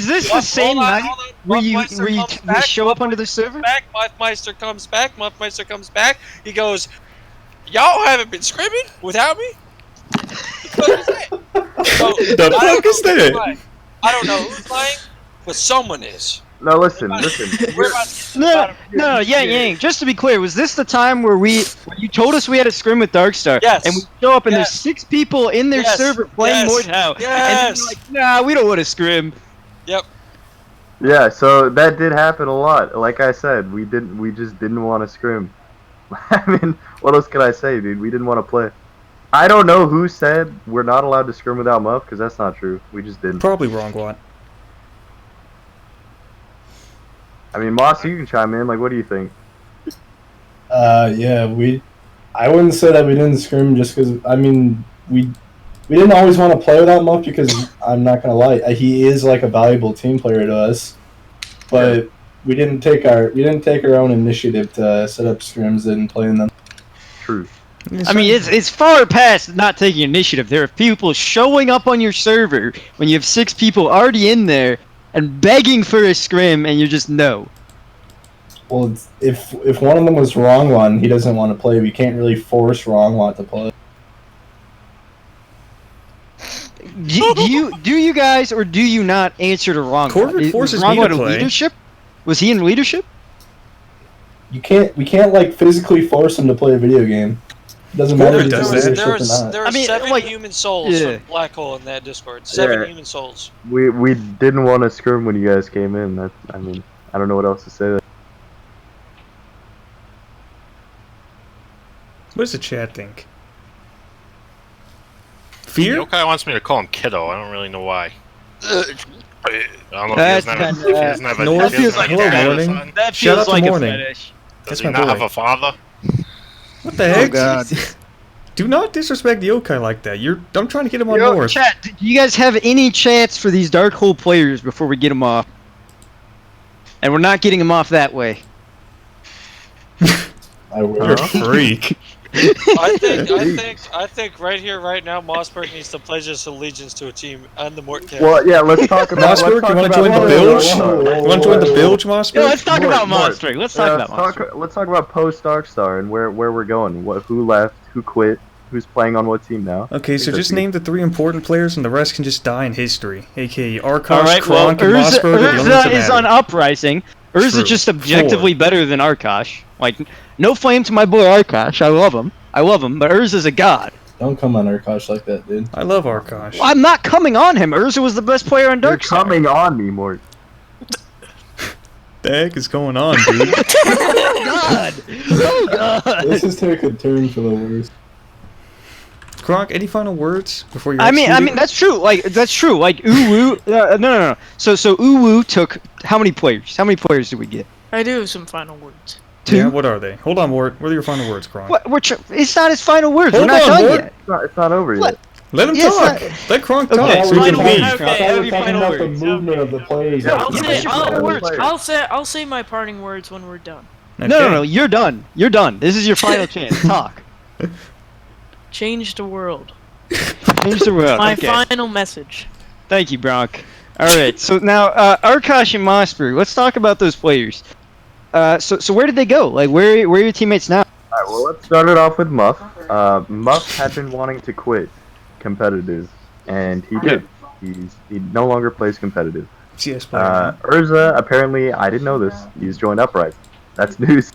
Speaker 3: this the same night where you show up under the server?
Speaker 6: Muffmeister comes back. Muffmeister comes back. He goes, y'all haven't been scrimming without me?
Speaker 2: The fuck is that?
Speaker 6: I don't know who's lying, but someone is.
Speaker 13: No, listen.
Speaker 3: No, Yang. Just to be clear, was this the time where you told us we had a scrim with Darkstar?
Speaker 6: Yes.
Speaker 3: And we show up and there's 6 people in their server playing MorD-Cast.
Speaker 6: Yes.
Speaker 3: And then you're like, nah, we don't want to scrim.
Speaker 6: Yep.
Speaker 13: Yeah, so that did happen a lot. Like I said, we just didn't want to scrim. I mean, what else could I say, dude? We didn't want to play. I don't know who said we're not allowed to scrim without Muff, because that's not true. We just didn't.
Speaker 2: Probably wrong one.
Speaker 13: I mean, Moss, you can chime in. Like, what do you think?
Speaker 1: Yeah, I wouldn't say that we didn't scrim just because, I mean, we didn't always want to play without Muff because, I'm not going to lie, he is like a valuable team player to us. But we didn't take our own initiative to set up scrims and play in them.
Speaker 13: True.
Speaker 3: I mean, it's far past not taking initiative. There are people showing up on your server when you have 6 people already in there and begging for a scrim, and you're just no.
Speaker 1: Well, if one of them was wrong one, he doesn't want to play. We can't really force wrong one to play.
Speaker 3: Do you guys or do you not answer to wrong?
Speaker 2: Corbett forces me to play.
Speaker 3: Leadership? Was he in leadership?
Speaker 1: We can't like physically force him to play a video game. It doesn't matter if he's in leadership or not.
Speaker 6: There were 7 human souls from Black Hole in that Discord. 7 human souls.
Speaker 13: We didn't want to scrim when you guys came in. I mean, I don't know what else to say.
Speaker 2: What does the chat think? Fear?
Speaker 5: Yokai wants me to call him Kiddo. I don't really know why. I don't know
Speaker 3: That
Speaker 2: feels like a
Speaker 3: morning.
Speaker 5: Does
Speaker 2: That's
Speaker 5: he
Speaker 2: my
Speaker 5: not
Speaker 2: boy.
Speaker 5: have a father?
Speaker 2: What the heck?
Speaker 3: God.
Speaker 2: Do not disrespect the yokai like that. I'm trying to get him on North.
Speaker 3: Chat, do you guys have any chats for these Dark Hole players before we get them off? And we're not getting them off that way.
Speaker 2: You're a freak.
Speaker 6: I think right here, right now, Mossberg needs to pledge his allegiance to a team on the MorD-Cast.
Speaker 13: Well, yeah, let's talk about
Speaker 2: Mossberg. You want to join the bilge? You want to join the bilge, Mossberg?
Speaker 3: Yeah, let's talk about Mossberg. Let's talk about Mossberg.
Speaker 13: Let's talk about post Darkstar and where we're going. Who left? Who quit? Who's playing on what team now?
Speaker 2: Okay, so just name the 3 important players, and the rest can just die in history. AKA Arkosh,
Speaker 3: All right, well,
Speaker 2: Kronk, and Mossberg.
Speaker 3: Urza is on Uprising. Urza's
Speaker 2: True.
Speaker 3: just objectively better than Arkosh. Like, no flame to my boy Arkosh. I love him, but Urza's a god.
Speaker 1: Don't come on Arkosh like that, dude.
Speaker 2: I love Arkosh.
Speaker 3: Well, I'm not coming on him. Urza was the best player on
Speaker 13: You're
Speaker 3: Darkstar.
Speaker 13: coming on me, Mort.
Speaker 2: The heck is going on, dude?
Speaker 3: Oh god! Oh god!
Speaker 1: This is take a turn for the worst.
Speaker 2: Kronk, any final words before you?
Speaker 3: I mean, that's true. Like, Uwu. No. So Uwu took how many players? How many players did we get?
Speaker 14: I do have some final words.
Speaker 3: 2?
Speaker 2: Yeah, what are they? Hold on, Mort. What are your final words, Kronk?
Speaker 3: It's not his final words.
Speaker 2: Hold
Speaker 3: We're not
Speaker 2: on,
Speaker 3: done
Speaker 2: Mort.
Speaker 3: yet.
Speaker 13: It's not over yet.
Speaker 2: Let him
Speaker 3: Yes,
Speaker 2: talk. Let Kronk talk.
Speaker 3: Okay,
Speaker 2: so he can
Speaker 3: final
Speaker 2: leave.
Speaker 3: words. Okay, have your final
Speaker 1: the
Speaker 3: words.
Speaker 1: movement of the players.
Speaker 14: I'll say my parting words when we're done.
Speaker 2: Okay.
Speaker 3: No. You're done. You're done. This is your final chance. Talk.
Speaker 14: Change the world.
Speaker 3: Change the world.
Speaker 14: My
Speaker 3: okay.
Speaker 14: final message.
Speaker 3: Thank you, Bronk. All right, so now Arkosh and Mossberg. Let's talk about those players. So where did they go? Like, where are your teammates now?
Speaker 13: Alright, well, let's start it off with Muff. Muff had been wanting to quit competitive, and he did. He no longer plays competitive.
Speaker 2: CS player.
Speaker 13: Urza, apparently, I didn't know this. He's joined Uprising. That's news.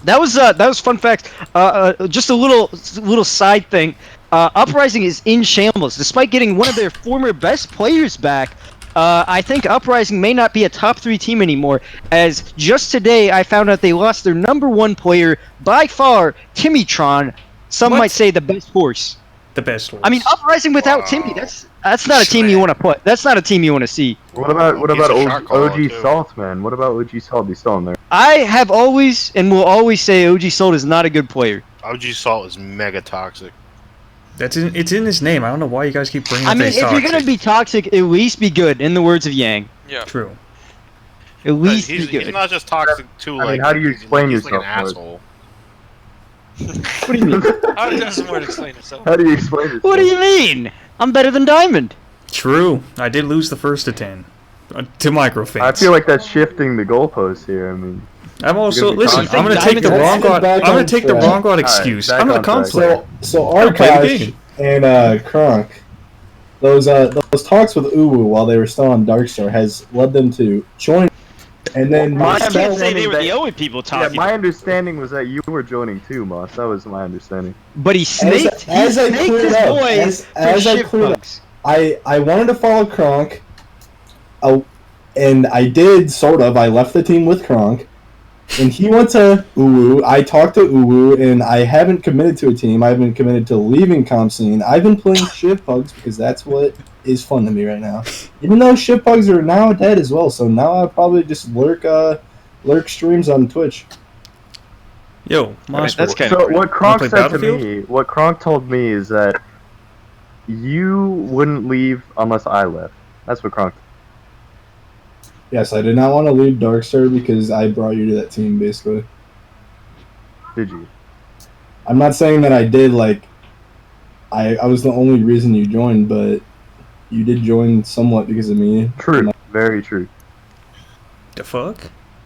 Speaker 3: That was fun fact. Just a little side thing. Uprising is in shambles. Despite getting one of their former best players back, I think Uprising may not be a top 3 team anymore, as just today I found out they lost their #1 player, by far, Timmytron. Some might say the best horse.
Speaker 2: The best horse.
Speaker 3: I mean, Uprising without Timmy, that's not a team you want to put. That's not a team you want to see.
Speaker 13: What about OG Salt, man? What about OG Salt? He's still in there.
Speaker 3: I have always and will always say OG Salt is not a good player.
Speaker 5: OG Salt is mega toxic.
Speaker 2: It's in his name. I don't know why you guys keep bringing up
Speaker 3: I mean, if you're gonna be toxic, at least be good. In the words of Yang.
Speaker 6: Yeah.
Speaker 2: True.
Speaker 3: At least
Speaker 5: he's,
Speaker 3: be good.
Speaker 5: he's not just toxic too.
Speaker 13: I mean,
Speaker 5: Like,
Speaker 13: how do you explain
Speaker 5: he's
Speaker 13: yourself?
Speaker 5: like an asshole.
Speaker 3: What do you mean?
Speaker 6: How does Mort explain himself?
Speaker 13: How do you explain yourself?
Speaker 3: What do you mean? I'm better than Diamond.
Speaker 2: True. I did lose the first to 10. To microfans.
Speaker 13: I feel like that's shifting the goalposts here. I mean,
Speaker 2: I'm also listen.
Speaker 3: toxic.
Speaker 2: I'm gonna take the wrong god. I'm gonna take the wrong god excuse. I'm gonna come play.
Speaker 1: So
Speaker 2: I'll play the
Speaker 1: Arkosh
Speaker 2: game.
Speaker 1: and Kronk, those talks with Uwu while they were still on Darkstar has led them to join, and then
Speaker 3: I can't
Speaker 1: myself-
Speaker 3: say they were the only people
Speaker 13: yeah,
Speaker 3: talking.
Speaker 13: my understanding was that you were joining too, Moss. That was my understanding.
Speaker 3: But he snaked.
Speaker 1: as
Speaker 3: he
Speaker 1: I
Speaker 3: snaked
Speaker 1: cleared
Speaker 3: his
Speaker 1: up,
Speaker 3: boys
Speaker 1: as
Speaker 3: for
Speaker 1: I
Speaker 3: shit
Speaker 1: cleared up,
Speaker 3: bugs.
Speaker 1: I wanted to follow Kronk, and I did sort of. I left the team with Kronk, and he went to Uwu. I talked to Uwu, and I haven't committed to a team. I've been committed to leaving comp scene. I've been playing shiv pugs because that's what is fun to me right now. Even though shiv pugs are now dead as well, so now I'll probably just lurk streams on Twitch.
Speaker 2: Yo,
Speaker 3: That's
Speaker 2: Mossberg.
Speaker 3: kind
Speaker 13: So
Speaker 3: of
Speaker 13: what Kronk
Speaker 2: play
Speaker 13: said to
Speaker 2: Battlefield?
Speaker 13: me, what Kronk told me is that you wouldn't leave unless I left. That's what Kronk.
Speaker 1: Yes, I did not want to leave Darkstar because I brought you to that team, basically.
Speaker 13: Did you?
Speaker 1: I'm not saying that I did, like, I was the only reason you joined, but you did join somewhat because of me.
Speaker 13: True. Very true.
Speaker 2: The fuck?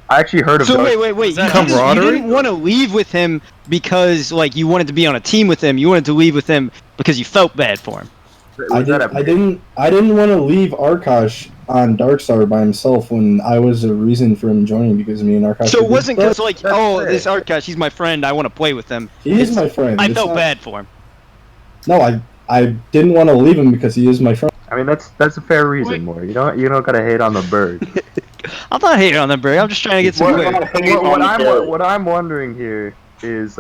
Speaker 13: I actually heard of.
Speaker 3: So
Speaker 13: Dark-
Speaker 3: wait. You
Speaker 2: camaraderie?
Speaker 3: didn't want to leave with him because like you wanted to be on a team with him. You wanted to leave with him because you felt bad for him.
Speaker 1: I didn't want to leave Arkosh on Darkstar by himself when I was a reason for him joining because me and Arkosh.
Speaker 3: So
Speaker 1: were
Speaker 3: it wasn't
Speaker 1: good
Speaker 3: because
Speaker 1: friends.
Speaker 3: like, oh, this Arkosh, he's my friend. I want to play with him.
Speaker 1: He is my friend.
Speaker 3: I
Speaker 1: It's
Speaker 3: felt
Speaker 1: not-
Speaker 3: bad for him.
Speaker 1: No, I didn't want to leave him because he is my friend.
Speaker 13: I mean, that's a fair reason, more. You don't gotta hate on the bird.
Speaker 3: I'm not hating on them, bro. I'm just trying to get some clear.
Speaker 13: What I'm wondering here is,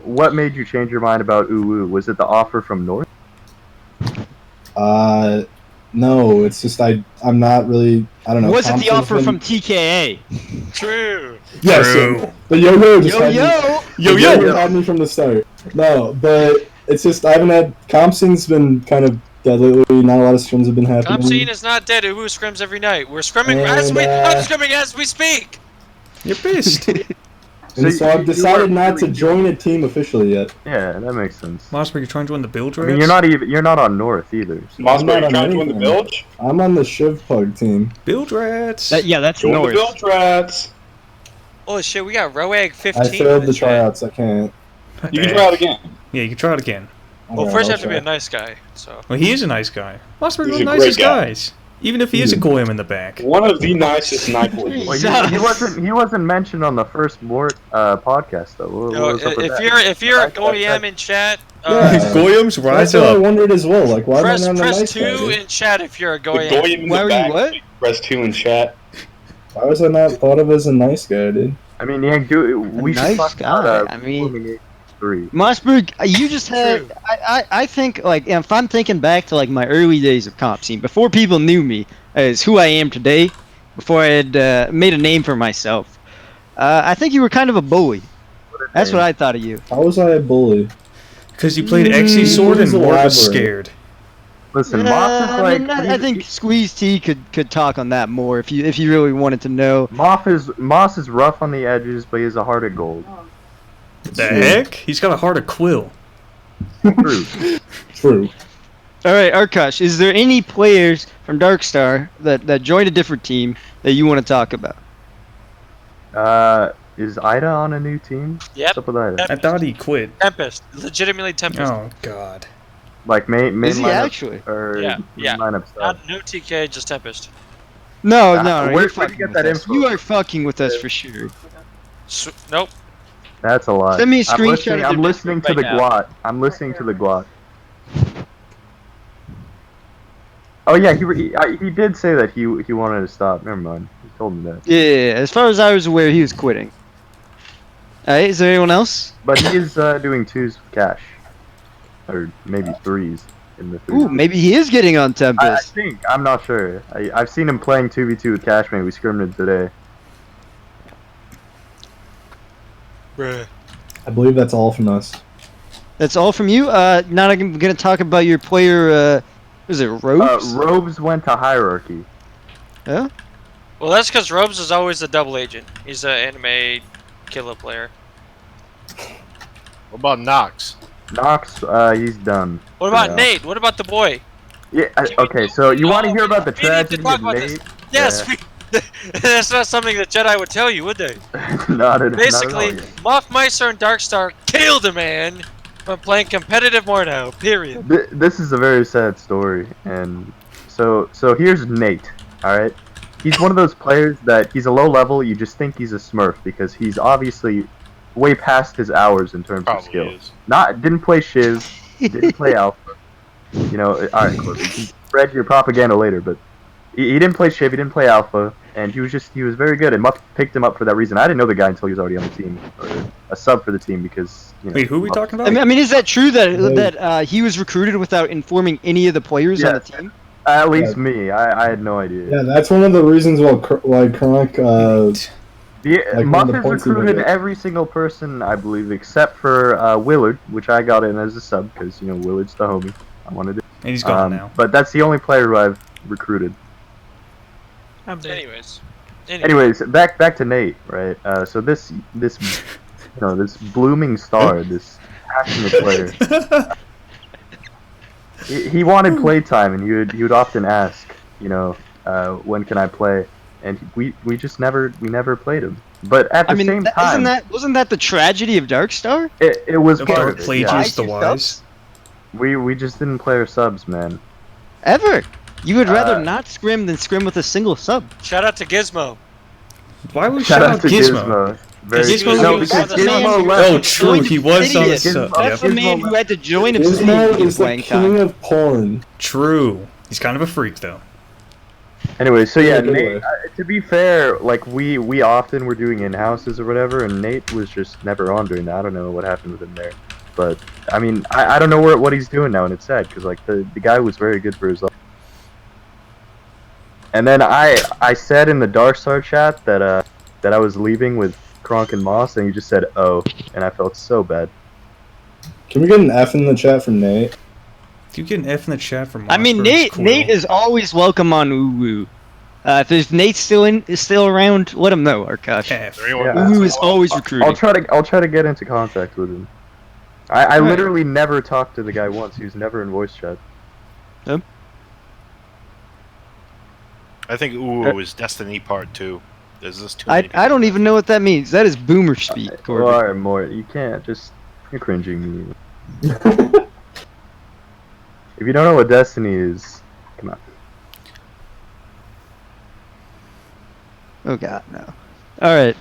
Speaker 13: what made you change your mind about Uwu? Was it the offer from North?
Speaker 1: No, it's just I'm not really. I don't know.
Speaker 3: Was it the
Speaker 1: confident
Speaker 3: offer
Speaker 1: in-
Speaker 3: from TKA?
Speaker 6: True.
Speaker 1: Yes,
Speaker 2: True.
Speaker 1: the yo-yo just
Speaker 3: Yo-yo!
Speaker 1: had me from the start. No, but it's just I haven't had comp scene's been kind of dead lately. Not a lot of scrims have been happening.
Speaker 6: Comp scene is not dead. Uwu scrims every night. We're scrimming
Speaker 1: And,
Speaker 6: I'm scrimming as we speak.
Speaker 2: You're pissed.
Speaker 1: And so I've
Speaker 13: you
Speaker 1: decided
Speaker 13: weren't
Speaker 1: not to
Speaker 13: really-
Speaker 1: join a team officially yet.
Speaker 13: Yeah, that makes sense.
Speaker 2: Mossberg, you're trying to join the build
Speaker 13: I mean, you're not on North either. So.
Speaker 1: I'm not on anything. I'm on the Shiv Pug team.
Speaker 2: Build rats.
Speaker 3: That's
Speaker 15: Join
Speaker 3: North.
Speaker 15: the Bilge Rats.
Speaker 6: Holy shit, we got Roag 15.
Speaker 1: I failed
Speaker 6: in
Speaker 1: the
Speaker 6: this chat.
Speaker 1: tryouts. I can't.
Speaker 15: You can try it again.
Speaker 2: Yeah, you can try it again.
Speaker 6: Well,
Speaker 1: Alright,
Speaker 6: first you
Speaker 1: I'll
Speaker 6: have to be
Speaker 1: try.
Speaker 6: a nice guy. So.
Speaker 2: Well, he is a nice guy. Mossberg
Speaker 15: He's
Speaker 2: is the
Speaker 15: a great
Speaker 2: nicest
Speaker 15: guy.
Speaker 2: guys. Even if he is a goyim in the back.
Speaker 15: One of the nicest night boys.
Speaker 13: Well, he wasn't mentioned on the first MorD podcast though. What
Speaker 6: Yo,
Speaker 13: was up with that?
Speaker 6: if you're a Goyam in chat,
Speaker 2: Goyams, rise
Speaker 1: That's what I
Speaker 2: up.
Speaker 1: wondered as well. Like, why
Speaker 6: press
Speaker 1: am I not a
Speaker 6: press
Speaker 1: nice guy,
Speaker 6: 2
Speaker 1: dude?
Speaker 6: in chat if you're a
Speaker 15: The
Speaker 6: Goyam.
Speaker 15: Goyim in
Speaker 3: Why
Speaker 15: the
Speaker 3: were you
Speaker 15: back.
Speaker 3: what?
Speaker 15: Press 2 in chat.
Speaker 1: Why was I not thought of as a nice guy, dude?
Speaker 13: I mean, yeah, we should
Speaker 3: nice
Speaker 13: talk
Speaker 3: guy.
Speaker 13: about,
Speaker 3: I mean-
Speaker 13: Illuminate 3.
Speaker 3: Mossberg, you just had.
Speaker 6: True.
Speaker 3: I think like if I'm thinking back to like my early days of comp scene, before people knew me as who I am today, before I had made a name for myself, I think you were kind of a bully. That's what I thought of you.
Speaker 1: How was I a bully?
Speaker 2: Because you played Xe Sword and
Speaker 1: Please
Speaker 2: Mort was
Speaker 1: elaborate.
Speaker 2: scared.
Speaker 13: Listen, Moss is
Speaker 3: I
Speaker 13: like
Speaker 3: mean, I think Squeeze T could talk on that more if you really wanted to know.
Speaker 13: Moss is rough on the edges, but he has a heart of gold.
Speaker 2: The heck? He's got a heart of quill.
Speaker 1: True.
Speaker 3: All right, Arkosh, is there any players from Darkstar that joined a different team that you want to talk about?
Speaker 13: Is Ida on a new team?
Speaker 6: Yep.
Speaker 13: What's up with Ida?
Speaker 2: I thought he quit.
Speaker 6: Tempest, legitimately Tempest.
Speaker 2: Oh God.
Speaker 13: Like main
Speaker 3: Is he
Speaker 13: lineup,
Speaker 3: actually?
Speaker 13: Or
Speaker 6: Yeah, yeah.
Speaker 13: main lineup stuff?
Speaker 6: Not no TK, just Tempest.
Speaker 3: No,
Speaker 13: where'd
Speaker 3: you're
Speaker 13: you
Speaker 3: fucking
Speaker 13: get
Speaker 3: with
Speaker 13: that
Speaker 3: us.
Speaker 13: info?
Speaker 3: You are fucking with us for sure.
Speaker 6: Nope.
Speaker 13: That's a lot.
Speaker 3: Send me a screenshot of
Speaker 13: I'm
Speaker 3: their
Speaker 13: listening to
Speaker 3: Discord
Speaker 13: the
Speaker 3: right now.
Speaker 13: glot. I'm listening to the glot. Oh yeah, he did say that he wanted to stop. Never mind. He told me that.
Speaker 3: Yeah, as far as I was aware, he was quitting. Alright, is there anyone else?
Speaker 13: But he is doing 2s with cash, or maybe 3s in the 3s.
Speaker 3: Ooh, maybe he is getting on
Speaker 13: I
Speaker 3: Tempest.
Speaker 13: think. I'm not sure. I've seen him playing 2v2 with Cashman. We scrimmaged today.
Speaker 6: Bruh.
Speaker 1: I believe that's all from us.
Speaker 3: That's all from you? Now I'm gonna talk about your player, was it Robes?
Speaker 13: Robes went to Hierarchy.
Speaker 3: Yeah?
Speaker 6: Well, that's because Robes is always a double agent. He's an anime killer player.
Speaker 5: What about Nox?
Speaker 13: Nox, he's done.
Speaker 6: What about
Speaker 13: Yeah.
Speaker 6: Nate? What about the boy?
Speaker 13: Yeah. Okay. So you want to hear about the
Speaker 6: We need to
Speaker 13: tragedy
Speaker 6: talk
Speaker 13: of
Speaker 6: about
Speaker 13: Nate?
Speaker 6: this. Yes, that's not something that Jedi would tell you, would they?
Speaker 13: Not at
Speaker 6: Basically,
Speaker 13: all.
Speaker 6: Moff Meister and Darkstar killed a man when playing competitive Mordo. Period.
Speaker 13: This is a very sad story, and so here's Nate. All right, he's one of those players that he's a low level. You just think he's a Smurf because he's obviously way past his hours in terms of skill. Didn't play Shiv, didn't play Alpha. You know, all right, Corby, you can spread your propaganda later, but he didn't play Shiv, he didn't play Alpha, and he was very good. And Muff picked him up for that reason. I didn't know the guy until he was already on the team, or a sub for the team, because you know.
Speaker 2: Wait, who are we talking about?
Speaker 3: I mean, is that true that he was recruited without informing any of the players on the team?
Speaker 13: At least me, I had no idea.
Speaker 1: Yeah, that's one of the reasons why Kronk.
Speaker 13: Muff has recruited every single person, I believe, except for Willard, which I got in as a sub because Willard's the homie. I wanted it.
Speaker 2: And he's gone now.
Speaker 13: But that's the only player who I've recruited.
Speaker 6: Anyways,
Speaker 13: back to Nate, right? So this this blooming star, this passionate player. He wanted playtime, and he would often ask, when can I play? And we just never played him. But at the same time,
Speaker 3: wasn't that the tragedy of Darkstar?
Speaker 13: It was part of it.
Speaker 2: Plagiarized the wise.
Speaker 13: We just didn't play our subs, man.
Speaker 3: Ever? You would rather not scrim than scrim with a single sub.
Speaker 6: Shout out to Gizmo.
Speaker 2: Why would we shout out Gizmo?
Speaker 13: Gizmo left.
Speaker 2: Oh, true. He was on the sub.
Speaker 3: That's the man who had to join a
Speaker 1: Gizmo
Speaker 3: team
Speaker 1: is the
Speaker 3: playing
Speaker 1: king
Speaker 3: time.
Speaker 1: of porn.
Speaker 2: True. He's kind of a freak, though.
Speaker 13: Anyway, so yeah, Nate, to be fair, like we often were doing in-houses or whatever, and Nate was just never on during that. I don't know what happened with him there, but I mean, I don't know what he's doing now, and it's sad because like the guy was very good for his life. And then I said in the Darkstar chat that I was leaving with Kronk and Moss, and he just said "oh," and I felt so bad.
Speaker 1: Can we get an F in the chat from Nate?
Speaker 2: If you get an F in the chat from
Speaker 3: I mean, Nate is always welcome on Uwu. If there's Nate still around, let him know, Arkosh. Uwu is always recruiting.
Speaker 13: I'll try to get into contact with him. I literally never talked to the guy once. He was never in voice chat.
Speaker 3: Yep.
Speaker 5: I think Ooh is Destiny Part 2. There's this too
Speaker 3: I don't even know what that means. That is boomer speak, Corbin.
Speaker 13: Alright, more. You can't just. You're cringing me. If you don't know what Destiny is, come on.
Speaker 3: Oh god, no. Alright,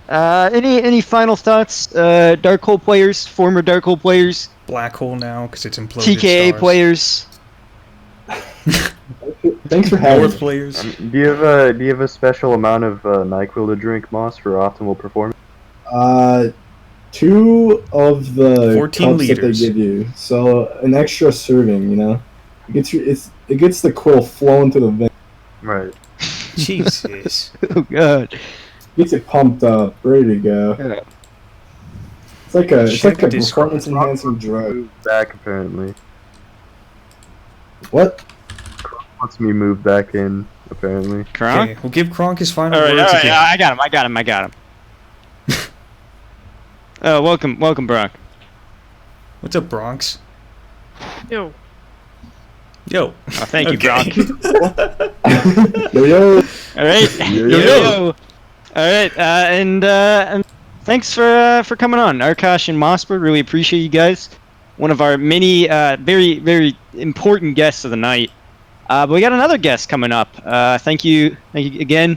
Speaker 3: any final thoughts? Dark Hole players, former Dark Hole players?
Speaker 2: Black Hole now, because it's imploded
Speaker 3: TKA
Speaker 2: stars.
Speaker 3: players?
Speaker 1: Thanks for having
Speaker 2: North
Speaker 1: me.
Speaker 2: players.
Speaker 13: Do you have a special amount of NyQuil to drink, Moss, for optimal performance?
Speaker 1: 2 of the
Speaker 2: 14
Speaker 1: cups
Speaker 2: liters.
Speaker 1: that they give you, so an extra serving. It gets the quill flowing to the vein.
Speaker 13: Right.
Speaker 2: Jesus.
Speaker 3: Oh god.
Speaker 1: Gets it pumped up, ready to go.
Speaker 3: Yeah.
Speaker 1: It's like a
Speaker 2: Check Discord.
Speaker 1: performance enhancing drug.
Speaker 13: Move back, apparently.
Speaker 1: What?
Speaker 13: Wants me moved back in, apparently.
Speaker 3: Kronk?
Speaker 2: Okay, we'll give Kronk his final
Speaker 3: Alright,
Speaker 2: words again.
Speaker 3: I got him. Welcome, Brock.
Speaker 2: What's up, Bronx?
Speaker 14: Yo.
Speaker 2: Yo.
Speaker 3: Oh, thank you,
Speaker 2: Okay.
Speaker 3: Brock.
Speaker 1: Yo.
Speaker 3: All right.
Speaker 2: Yo.
Speaker 3: All right. And thanks for coming on, Arkosh and Mossberg. Really appreciate you guys. One of our many very, very important guests of the night. But we got another guest coming up. Thank you again.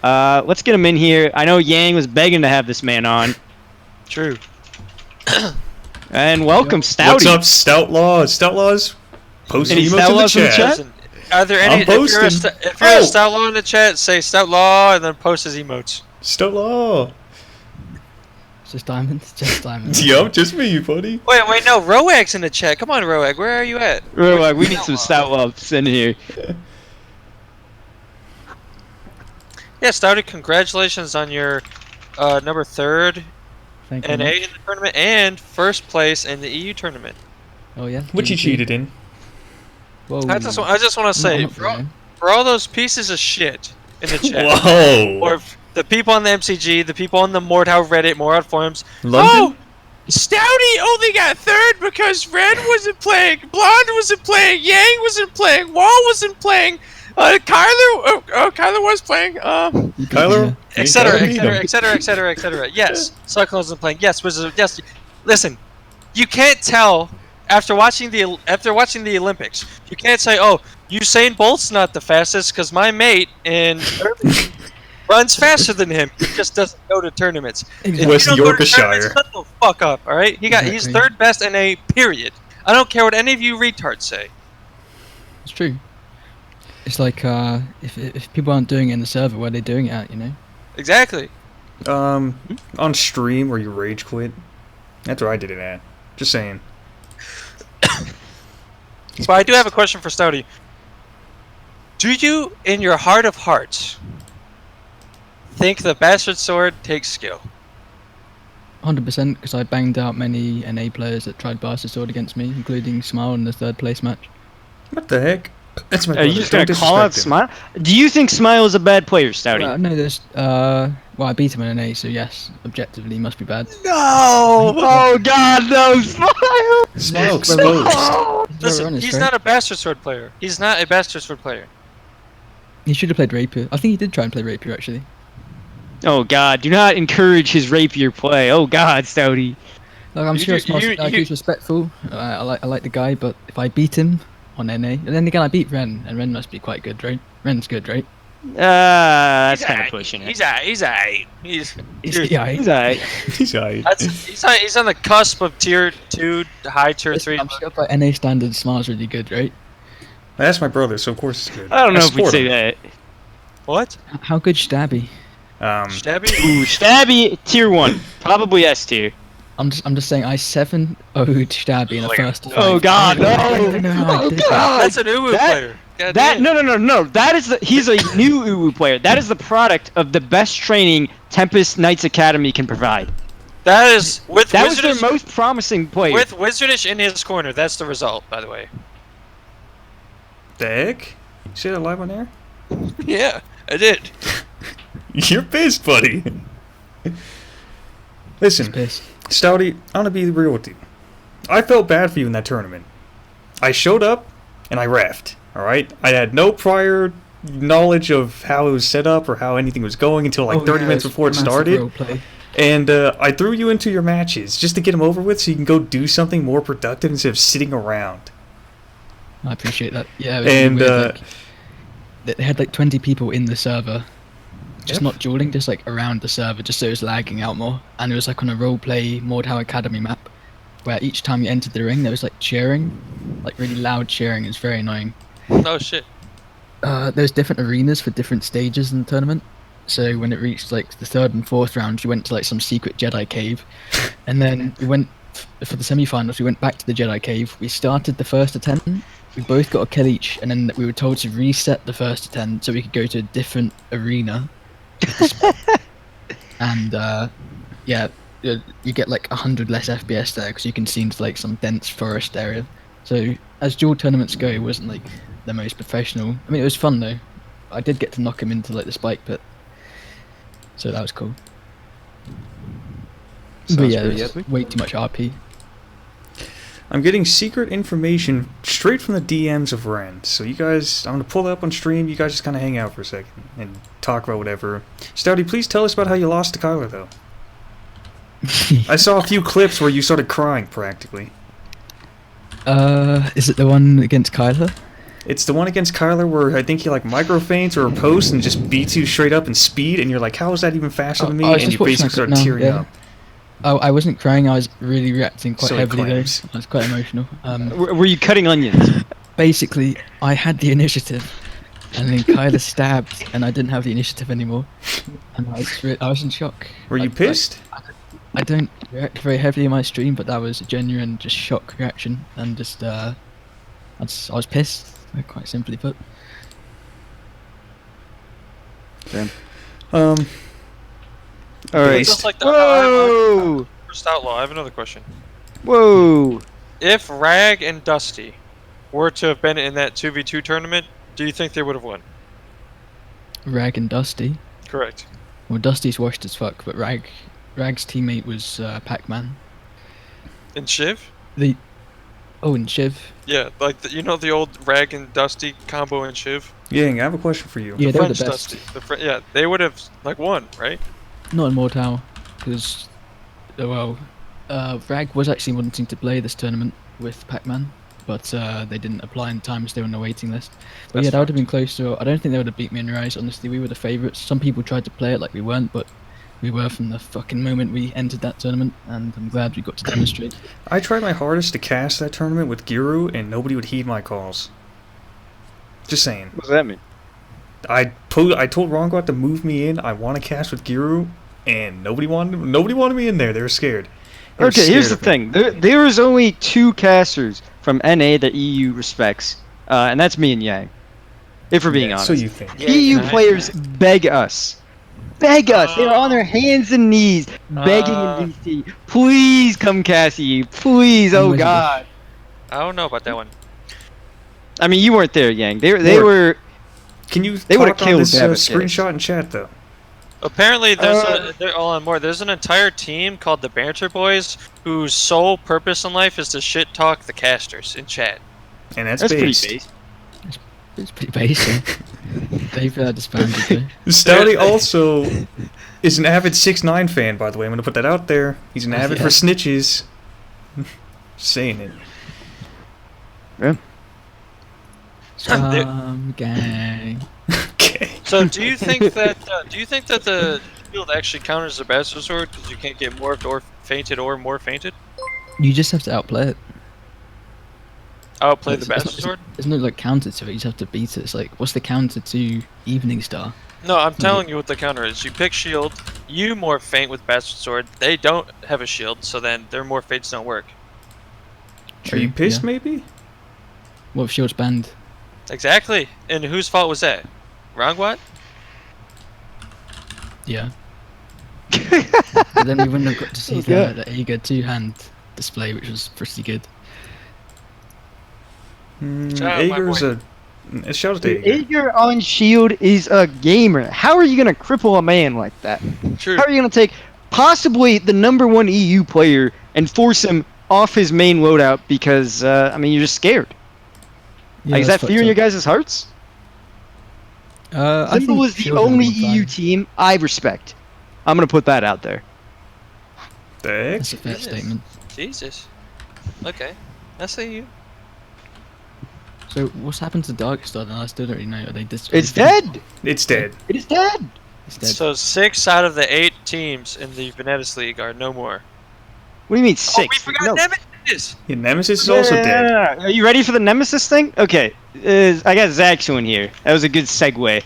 Speaker 3: Let's get him in here. I know Yang was begging to have this man on.
Speaker 6: True.
Speaker 3: And welcome, Stouty.
Speaker 2: What's up, Stoutlaw? Stoutlaws? Post
Speaker 3: Any
Speaker 2: emotes in the
Speaker 3: Stoutlaws in the
Speaker 2: chat.
Speaker 3: chat?
Speaker 6: Listen, are there any?
Speaker 2: I'm
Speaker 6: If you're,
Speaker 2: posting.
Speaker 6: if you're a Stoutlaw in the chat, say Stoutlaw and then post his emotes.
Speaker 2: Stoutlaw.
Speaker 16: It's just diamonds. Just diamonds.
Speaker 2: Yup, just me, buddy.
Speaker 6: Wait, no, Roag's in the chat. Come on, Roag, where are you at?
Speaker 3: Roag, we need some Stoutlaws in here.
Speaker 6: Yeah, Stouty, congratulations on your number 3rd
Speaker 16: Thank you.
Speaker 6: NA in the tournament and 1st place in the EU tournament.
Speaker 16: Oh yeah.
Speaker 2: Which you cheated in.
Speaker 16: Whoa.
Speaker 6: I just want to say, for all those pieces of shit in the chat,
Speaker 2: Whoa.
Speaker 6: or the people on the MCG, the people on the MorD Reddit, MorD forums,
Speaker 2: London?
Speaker 6: oh, Stouty only got 3rd because Red wasn't playing, Blonde wasn't playing, Yang wasn't playing, Wall wasn't playing, Kyler was playing,
Speaker 2: Kyler?
Speaker 6: etc. Yes, Cyclone wasn't playing. Yes, Wizard. Yes. Listen, you can't tell after watching the Olympics. You can't say, "Oh, Usain Bolt's not the fastest," because my mate in runs faster than him. He just doesn't go to tournaments.
Speaker 16: Exactly.
Speaker 6: If
Speaker 2: West
Speaker 6: you don't go to
Speaker 2: Yorkshire.
Speaker 6: tournaments, shut the fuck up. All right, he's
Speaker 16: Exactly.
Speaker 6: 3rd best in a period. I don't care what any of you retards say.
Speaker 16: It's true. It's like if people aren't doing it in the server, where are they doing it at? You know.
Speaker 6: Exactly.
Speaker 2: On stream where you rage quit. That's where I did it at. Just saying.
Speaker 6: But I do have a question for Stouty. Do you, in your heart of hearts, think the Bastard Sword takes skill?
Speaker 16: 100%, because I banged out many NA players that tried Bastard Sword against me, including Smile in the 3rd place match.
Speaker 2: What the heck? That's my
Speaker 3: Are
Speaker 2: brother.
Speaker 3: you just
Speaker 2: Don't
Speaker 3: gonna call out
Speaker 2: disrespect him.
Speaker 3: Smile? Do you think Smile is a bad player, Stouty?
Speaker 16: Well, no, there's well, I beat him in NA, so yes, objectively, he must be bad.
Speaker 3: No! Oh God, no! Smile!
Speaker 2: Smile exposed.
Speaker 6: Listen,
Speaker 16: honest,
Speaker 6: he's
Speaker 16: right?
Speaker 6: not a Bastard Sword player. He's not a Bastard Sword player.
Speaker 16: He should have played Rapier. I think he did try and play Rapier actually.
Speaker 3: Oh God, do not encourage his rapier play. Oh God, Stouty.
Speaker 16: Like, I'm sure he's respectful. I like the guy, but if I beat him on NA, and then again I beat Ren, and Ren must be quite good, right? Ren's good, right?
Speaker 3: That's kind of pushing it.
Speaker 6: He's alright. He's alright.
Speaker 16: He's
Speaker 3: He's alright.
Speaker 2: He's alright.
Speaker 6: He's on the cusp of tier 2 to high tier 3.
Speaker 16: I'm sure by NA standards, Smile's really good, right?
Speaker 2: That's my brother, so of course it's good.
Speaker 3: I don't know if we'd
Speaker 2: support
Speaker 3: say
Speaker 2: him.
Speaker 3: that.
Speaker 6: What?
Speaker 16: How good Shtabbee?
Speaker 6: Shtabbee?
Speaker 3: Ooh, Shtabbee tier 1, probably S tier.
Speaker 16: I'm just saying I 7-0'd Shtabbee in the first fight.
Speaker 3: Oh God, no!
Speaker 16: I don't know how I did that.
Speaker 6: That's an Uwu player. God
Speaker 3: That
Speaker 6: damn.
Speaker 3: no. That is he's a new Uwu player. That is the product of the best training Tempest Knights Academy can provide.
Speaker 6: That is with
Speaker 3: That was their
Speaker 6: Wizardish,
Speaker 3: most promising player.
Speaker 6: with Wizardish in his corner. That's the result, by the way.
Speaker 2: The heck? You see that live on air?
Speaker 6: Yeah, I did.
Speaker 2: You're pissed, buddy. Listen, Stouty, I'm gonna be real with you. I felt bad for you in that tournament. I showed up and I reffed. Alright? I had no prior knowledge of how it was set up or how anything was going until like 30 minutes before it started. And I threw you into your matches just to get them over with so you can go do something more productive instead of sitting around.
Speaker 16: I appreciate that. Yeah, it was
Speaker 2: And
Speaker 16: really weird, like, they had like 20 people in the server, just not dueling, just like around the server, just so it was lagging out more. And it was like on a roleplay MorD Academy map, where each time you entered the ring, there was like cheering, like really loud cheering. It's very annoying.
Speaker 6: Oh shit.
Speaker 16: There's different arenas for different stages in the tournament. So when it reached like the 3rd and 4th rounds, you went to like some secret Jedi cave, and then we went for the semi-finals. We went back to the Jedi cave. We started the first to 10. We both got a kill each, and then we were told to reset the first to 10 so we could go to a different arena. And yeah, you get like 100 less FPS there because you can see into like some dense forest area. So as dual tournaments go, it wasn't like the most professional. I mean, it was fun though. I did get to knock him into like the spike pit, so that was cool. But yeah,
Speaker 2: pretty
Speaker 16: there's way too much RP.
Speaker 2: I'm getting secret information straight from the DMs of Ryann. So you guys, I'm gonna pull that up on stream. You guys just kind of hang out for a second and talk about whatever. Stouty, please tell us about how you lost to Kila, though. I saw a few clips where you started crying practically.
Speaker 16: Is it the one against Kila?
Speaker 2: It's the one against Kila where I think he like micro feints or a post and just beats you straight up in speed, and you're like, how is that even faster than me? And you basically start tearing up.
Speaker 16: Oh, I wasn't crying. I was really reacting quite
Speaker 2: Silly
Speaker 16: heavily
Speaker 2: claims.
Speaker 16: though. I was quite emotional.
Speaker 3: Were you cutting onions?
Speaker 16: Basically, I had the initiative, and then Kila stabbed, and I didn't have the initiative anymore. And I was in shock.
Speaker 2: Were you pissed?
Speaker 16: I don't react very heavily in my stream, but that was a genuine just shock reaction, and just I was pissed, quite simply put.
Speaker 3: All right.
Speaker 6: Just like the
Speaker 3: Whoa!
Speaker 6: First Outlaw, I have another question.
Speaker 3: Whoa!
Speaker 6: If Rag and Dusty were to have been in that 2v2 tournament, do you think they would have won?
Speaker 16: Rag and Dusty.
Speaker 6: Correct.
Speaker 16: Well, Dusty's washed as fuck, but Rag's teammate was Pac-Man.
Speaker 6: And Shiv?
Speaker 16: And Shiv.
Speaker 6: Yeah, like you know the old Rag and Dusty combo in Shiv?
Speaker 2: Yang, I have a question for you.
Speaker 16: Yeah,
Speaker 6: the
Speaker 16: they were
Speaker 6: French
Speaker 16: the best.
Speaker 6: Dusty. Yeah, they would have like won, right?
Speaker 16: Not in MorD, because Rag was actually wanting to play this tournament with Pac-Man, but they didn't apply in time, so they were on the waiting list. But yeah, that would have been close to. I don't think they would have beat me in Rise. Honestly, we were the favourites. Some people tried to play it like we weren't, but we were from the fucking moment we entered that tournament, and I'm glad we got to demonstrate.
Speaker 2: I tried my hardest to cast that tournament with Giru, and nobody would heed my calls. Just saying.
Speaker 3: What does that mean?
Speaker 2: I told Rongot to move me in. I want to cast with Giru, and nobody wanted me in there. They were scared.
Speaker 3: Okay, here's the thing. There is only 2 casters from NA that EU respects, and that's me and Yang. If we're being honest.
Speaker 2: So you think.
Speaker 3: EU players beg us. Beg us! They're on their hands and knees, begging in VC. Please come cast EU. Please, oh god.
Speaker 6: I don't know about that one.
Speaker 3: I mean, you weren't there, Yang. They were...
Speaker 2: Can you
Speaker 3: They would have
Speaker 2: talk on
Speaker 3: killed
Speaker 2: this
Speaker 3: David
Speaker 2: screenshot in chat, though?
Speaker 6: Apparently, they're all on board. There's an entire team called the Banter Boys whose sole purpose in life is to shit talk the casters in chat.
Speaker 2: And that's
Speaker 3: pretty
Speaker 2: based.
Speaker 3: base.
Speaker 16: It's pretty basic. They've disbanded though.
Speaker 2: Stouty also is an avid 6ix9ine fan, by the way. I'm gonna put that out there. He's an avid for snitches. Saying it.
Speaker 3: Yeah.
Speaker 16: Gang.
Speaker 2: Okay.
Speaker 6: So, do you think that the shield actually counters the Bastard Sword because you can't get morphed or fainted or more fainted?
Speaker 16: You just have to outplay it.
Speaker 6: Outplay the Bastard Sword?
Speaker 16: There's no like counter to it. You just have to beat it. It's like, what's the counter to Evening Star?
Speaker 6: No, I'm telling you what the counter is. You pick shield, you more faint with Bastard Sword. They don't have a shield, so then their more faints don't work.
Speaker 2: Are you pissed, maybe?
Speaker 16: What if shield's banned?
Speaker 6: Exactly. And whose fault was that? Rongwat?
Speaker 16: Yeah. But then we wouldn't have got to see the Ager 2-hand display, which was pretty good.
Speaker 2: Ager's a shout out to Ager.
Speaker 3: Ager on shield is a gamer. How are you gonna cripple a man like that?
Speaker 6: True.
Speaker 3: How are you gonna take possibly the #1 EU player and force him off his main loadout because I mean you're just scared?
Speaker 16: Yeah,
Speaker 3: like, is that fear in your guys' hearts?
Speaker 16: I
Speaker 3: Liverpool is the only EU team I respect. I'm gonna put that out there.
Speaker 16: That's a fair statement.
Speaker 6: Jesus. Okay. I see you.
Speaker 16: So what's happened to Darkstar then? I still don't really know. Are they
Speaker 3: It's dead!
Speaker 2: It's dead.
Speaker 3: It is dead!
Speaker 16: It's dead.
Speaker 6: So 6 out of the 8 teams in the Venetis League are no more.
Speaker 3: What do you mean
Speaker 6: Oh,
Speaker 3: 6?
Speaker 6: we forgot Nemesis!
Speaker 2: Yeah, Nemesis is also dead.
Speaker 3: Are you ready for the Nemesis thing? Okay. I got Zaxo in here. That was a good segue.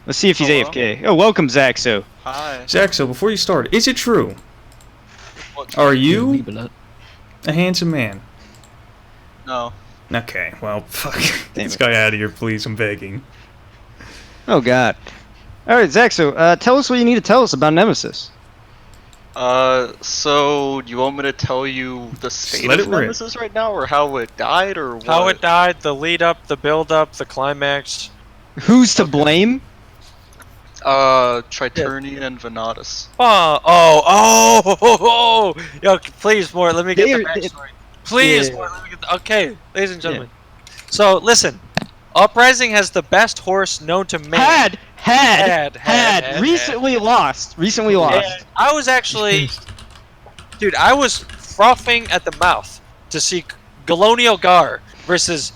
Speaker 3: Let's see if he's AFK. Oh, welcome, Zaxo.
Speaker 17: Hi.
Speaker 2: Zaxo, before you start, is it true? Are you a handsome man?
Speaker 17: No.
Speaker 2: Okay, well, fuck. Get this guy out of here, please. I'm begging.
Speaker 3: Oh, God. Alright, Zaxo, tell us what you need to tell us about Nemesis.
Speaker 17: So, do you want me to tell you the state
Speaker 2: let
Speaker 17: of
Speaker 2: it rip.
Speaker 17: Nemesis right now, or how it died, or what?
Speaker 6: How it died, the lead up, the build up, the climax.
Speaker 3: Who's to blame?
Speaker 17: Triternian and Venatus.
Speaker 6: Yo, please, more. Let me get the backstory. Please.
Speaker 8: Yeah.
Speaker 6: Okay, ladies and gentlemen. So listen, Uprising has the best horse known to man.
Speaker 3: Had recently lost. Recently lost.
Speaker 6: And I was actually, dude, I was frothing at the mouth to see Galonial Gar versus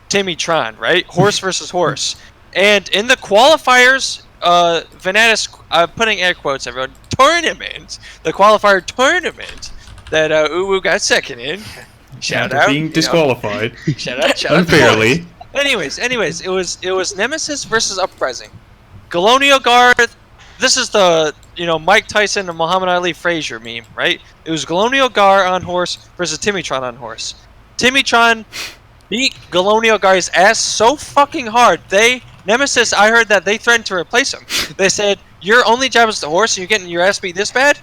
Speaker 6: Timmy Tron, right? Horse versus horse. And in the qualifiers, Venatus, putting air quotes, everyone, tournament, the qualifier tournament that Uwu got second in. Shout out.
Speaker 2: Being disqualified.
Speaker 6: Shout out.
Speaker 2: Unfairly.
Speaker 6: Anyways, it was Nemesis versus Uprising. Galonial Gar, this is the Mike Tyson and Muhammad Ali Frazier meme, right? It was Galonial Gar on horse versus Timmytron on horse. Timmytron beat Galonial Gar's ass so fucking hard. Nemesis, I heard that they threatened to replace him. They said, your only job is the horse and you're getting your ass beat this bad?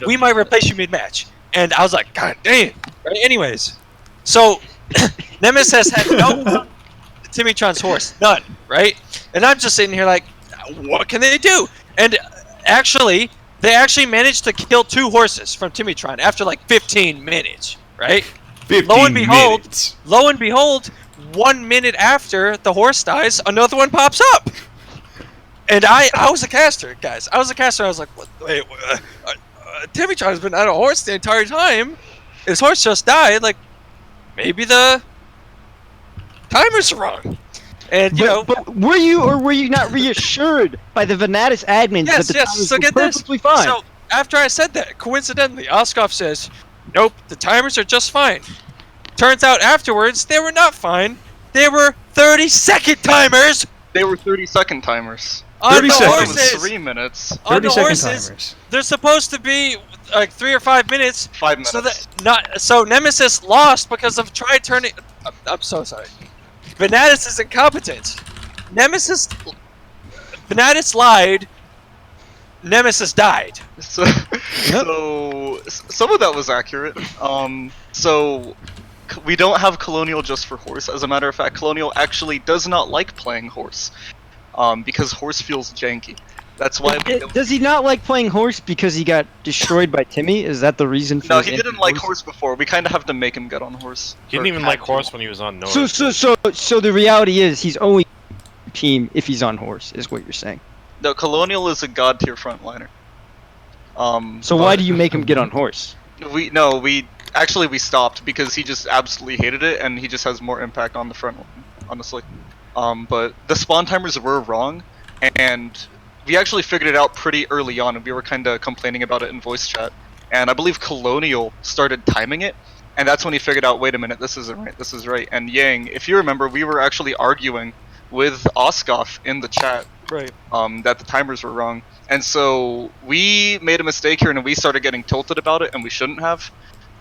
Speaker 6: We might replace you mid-match. And I was like, god damn. Right? Anyways, so Nemesis had no Timmytron's horse. None. Right? And I'm just sitting here like, what can they do? And they actually managed to kill 2 horses from Timmytron after like 15 minutes. Right?
Speaker 2: 15 minutes.
Speaker 6: Lo and behold, 1 minute after the horse dies, another one pops up. And I was a caster, guys. I was like, what? Wait, Timmytron's been on a horse the entire time. His horse just died. Like, maybe the timers are wrong. And
Speaker 3: but were you or were you not reassured by the Venatus admins that the timers
Speaker 6: so
Speaker 3: were
Speaker 6: get this.
Speaker 3: perfectly fine?
Speaker 6: So after I said that, coincidentally, Oskov says, nope, the timers are just fine. Turns out afterwards, they were not fine. They were 30-second timers.
Speaker 17: They were 30-second timers.
Speaker 6: On the horses,
Speaker 17: 3 minutes.
Speaker 2: 30-second timers.
Speaker 6: They're supposed to be like 3 or 5 minutes.
Speaker 17: 5 minutes.
Speaker 6: So Nemesis lost because of turning. I'm so sorry. Venatus is incompetent. Venatus lied. Nemesis died.
Speaker 17: So some of that was accurate. So we don't have Colonial just for horse. As a matter of fact, Colonial actually does not like playing horse, because horse feels janky. That's why.
Speaker 3: Does he not like playing horse because he got destroyed by Timmy? Is that the reason? For
Speaker 17: No, he didn't like horse before. We kind of have to make him get on horse.
Speaker 5: He didn't even like horse when he was on North.
Speaker 3: So the reality is he's only team if he's on horse, is what you're saying.
Speaker 17: No, Colonial is a god tier frontliner.
Speaker 3: So why do you make him get on horse?
Speaker 17: We stopped because he just absolutely hated it, and he just has more impact on the front line, honestly. But the spawn timers were wrong, and we actually figured it out pretty early on, and we were kind of complaining about it in voice chat. And I believe Colonial started timing it, and that's when he figured out, wait a minute, this isn't right, this is right. And Yang, if you remember, we were actually arguing with Oskov in the chat,
Speaker 6: right?
Speaker 17: That the timers were wrong. And so we made a mistake here, and we started getting tilted about it, and we shouldn't have.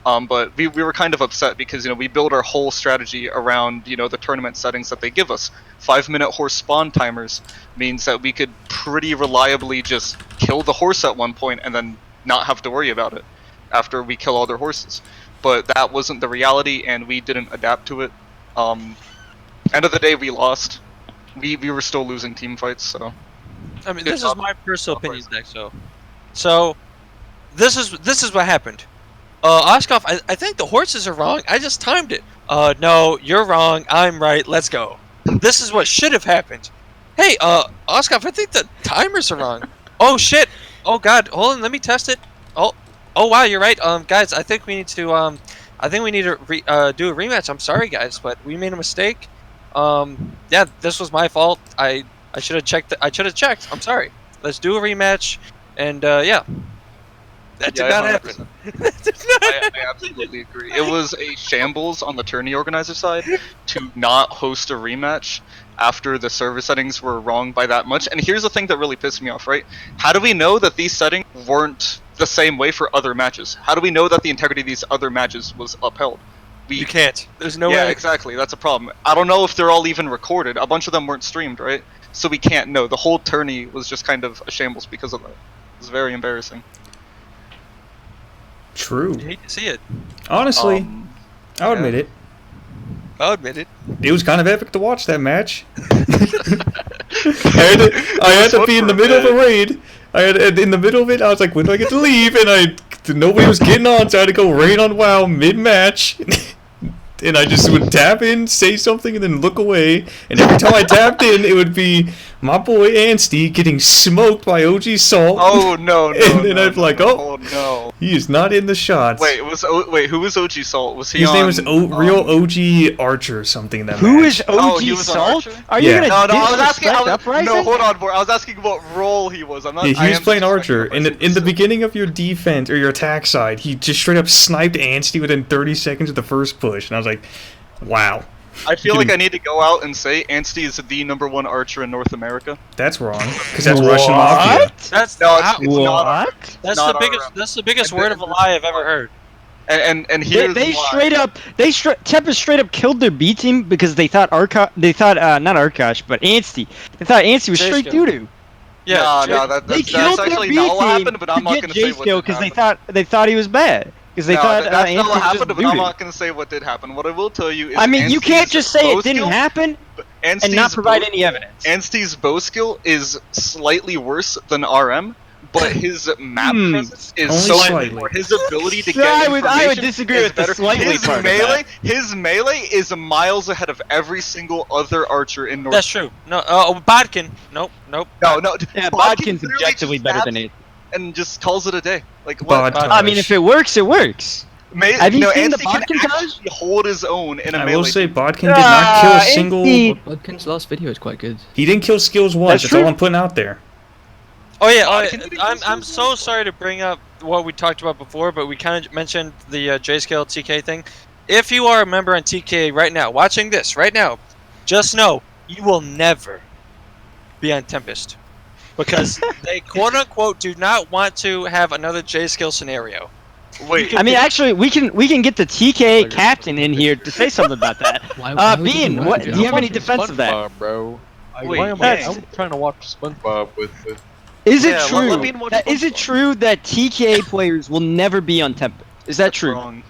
Speaker 17: But we were kind of upset because we build our whole strategy around the tournament settings that they give us. 5-minute horse spawn timers means that we could pretty reliably just kill the horse at one point and then not have to worry about it after we kill all their horses. But that wasn't the reality, and we didn't adapt to it. End of the day, we lost. We were still losing team fights, so.
Speaker 6: I mean, this is my personal opinion, Zaxo. So, this is what happened. Oskov, I think the horses are wrong. I just timed it. No, you're wrong. I'm right. Let's go. This is what should have happened. Hey, Oskov, I think the timers are wrong. Oh shit. Oh god. Hold on. Let me test it. Oh wow. You're right. Guys, I think we need to do a rematch. I'm sorry, guys, but we made a mistake. Yeah, this was my fault. I should have checked. I should have checked. I'm sorry. Let's do a rematch. And yeah. That did not happen.
Speaker 17: I absolutely agree. It was a shambles on the tourney organizer side to not host a rematch after the server settings were wrong by that much. And here's the thing that really pissed me off, right? How do we know that these settings weren't the same way for other matches? How do we know that the integrity of these other matches was upheld?
Speaker 6: You can't. There's no way.
Speaker 17: Yeah, exactly. That's a problem. I don't know if they're all even recorded. A bunch of them weren't streamed, right? So we can't know. The whole tourney was just kind of a shambles because of that. It was very embarrassing.
Speaker 2: True.
Speaker 6: You hate to see it.
Speaker 2: Honestly, I'll admit it.
Speaker 6: I'll admit it.
Speaker 2: It was kind of epic to watch that match. I had to be in the middle of a raid. In the middle of it, I was like, when do I get to leave? And I nobody was getting on, so I had to go raid on WoW mid-match. And I just would tap in, say something, and then look away. And every time I tapped in, it would be my boy Ansty getting smoked by OG Salt.
Speaker 17: Oh no!
Speaker 2: And then I'd be like,
Speaker 17: oh no!
Speaker 2: He is not in the shots.
Speaker 17: Wait, who was OG Salt? Was he
Speaker 2: His
Speaker 17: on?
Speaker 2: name was real OG Archer or something. In that
Speaker 3: Who
Speaker 2: match.
Speaker 3: is OG
Speaker 17: he was an
Speaker 3: Salt?
Speaker 17: Archer?
Speaker 3: Are you
Speaker 2: Yeah.
Speaker 3: gonna
Speaker 17: No, I was asking.
Speaker 3: disrespect Uprising?
Speaker 17: No, hold on, boy. I was asking what role he was. I'm not.
Speaker 2: Yeah,
Speaker 17: I
Speaker 2: he was
Speaker 17: am
Speaker 2: playing
Speaker 17: disrespecting
Speaker 2: Archer.
Speaker 17: Uprising.
Speaker 2: In the beginning of your defense or your attack side, he just straight up sniped Ansty within 30 seconds of the first push, and I was like, wow.
Speaker 17: I feel like I need to go out and say Ansty is the #1 archer in North America.
Speaker 2: That's wrong, because that's Russian Mafia.
Speaker 6: That's
Speaker 17: No,
Speaker 6: how-
Speaker 17: it's not.
Speaker 6: That's
Speaker 17: not
Speaker 6: the biggest.
Speaker 17: our,
Speaker 6: That's the biggest word of a lie I've ever heard.
Speaker 17: And
Speaker 3: They,
Speaker 17: here's
Speaker 3: they
Speaker 17: why.
Speaker 3: straight up, Tempest straight up killed their B team because they thought not Arkosh, but Ansty. They thought Ansty was straight
Speaker 6: J-Skill.
Speaker 3: doo-doo.
Speaker 6: Yeah,
Speaker 17: no,
Speaker 3: They
Speaker 17: that's
Speaker 3: killed their
Speaker 17: actually
Speaker 3: B
Speaker 17: not what
Speaker 3: team
Speaker 17: happened. But I'm not
Speaker 3: get
Speaker 17: gonna say what
Speaker 3: J-Skill
Speaker 17: did
Speaker 3: because
Speaker 17: happen.
Speaker 3: they thought he was bad because they
Speaker 17: No,
Speaker 3: thought
Speaker 17: that's
Speaker 3: Ansty
Speaker 17: not what
Speaker 3: was
Speaker 17: happened.
Speaker 3: just
Speaker 17: But I'm
Speaker 3: doo-doo.
Speaker 17: not gonna say what did happen. What I will tell you is,
Speaker 3: I mean, you can't
Speaker 17: Ansty's
Speaker 3: just say
Speaker 17: bow
Speaker 3: it didn't
Speaker 17: skill-
Speaker 3: happen and
Speaker 17: Ansty's
Speaker 3: not provide
Speaker 17: bow-
Speaker 3: any evidence.
Speaker 17: Ansty's bow skill is slightly worse than RM, but his map presence is
Speaker 2: Only
Speaker 17: so much
Speaker 2: slightly.
Speaker 17: more. His ability to
Speaker 3: Yeah,
Speaker 17: get
Speaker 3: I would
Speaker 17: information
Speaker 3: disagree
Speaker 17: is
Speaker 3: with the
Speaker 17: better.
Speaker 3: slightly
Speaker 17: his
Speaker 3: part of
Speaker 17: melee, his melee is miles ahead of every single other archer in North.
Speaker 6: That's true. No, Bodkin. Nope.
Speaker 17: No.
Speaker 3: Yeah,
Speaker 17: Bodkin
Speaker 3: Bodkin's
Speaker 17: literally
Speaker 3: objectively
Speaker 17: just
Speaker 3: better
Speaker 17: stabs
Speaker 3: than it.
Speaker 17: and just calls it a day. Like what?
Speaker 2: Bodkin.
Speaker 3: I mean, if it works, it works. Have you seen the
Speaker 17: Ansty can
Speaker 3: Bodkin Taj?
Speaker 17: actually hold his own in a
Speaker 2: I
Speaker 17: melee.
Speaker 2: will say Bodkin did not kill a single.
Speaker 3: Ansty.
Speaker 16: Bodkin's last video is quite good.
Speaker 2: He didn't kill skills once. That's all I'm putting out there.
Speaker 6: Oh yeah, I'm so sorry to bring up what we talked about before, but we kind of mentioned the J-Scale TK thing. If you are a member on TK right now, watching this right now, just know you will never be on Tempest because they quote unquote do not want to have another J-Scale scenario.
Speaker 17: Wait,
Speaker 3: I mean, actually, we can get the TK captain in here to say something about that.
Speaker 16: Why would you
Speaker 3: Bean,
Speaker 16: do
Speaker 3: what
Speaker 16: that?
Speaker 3: do you have any defense of that?
Speaker 18: SpongeBob, bro.
Speaker 17: Wait,
Speaker 18: Why am
Speaker 3: yes.
Speaker 18: I'm trying to watch SpongeBob with
Speaker 3: Is it
Speaker 17: Yeah,
Speaker 3: true?
Speaker 17: let me watch
Speaker 3: Is it
Speaker 17: SpongeBob.
Speaker 3: true that TK players will never be on Tempest? Is that true?
Speaker 17: Wrong.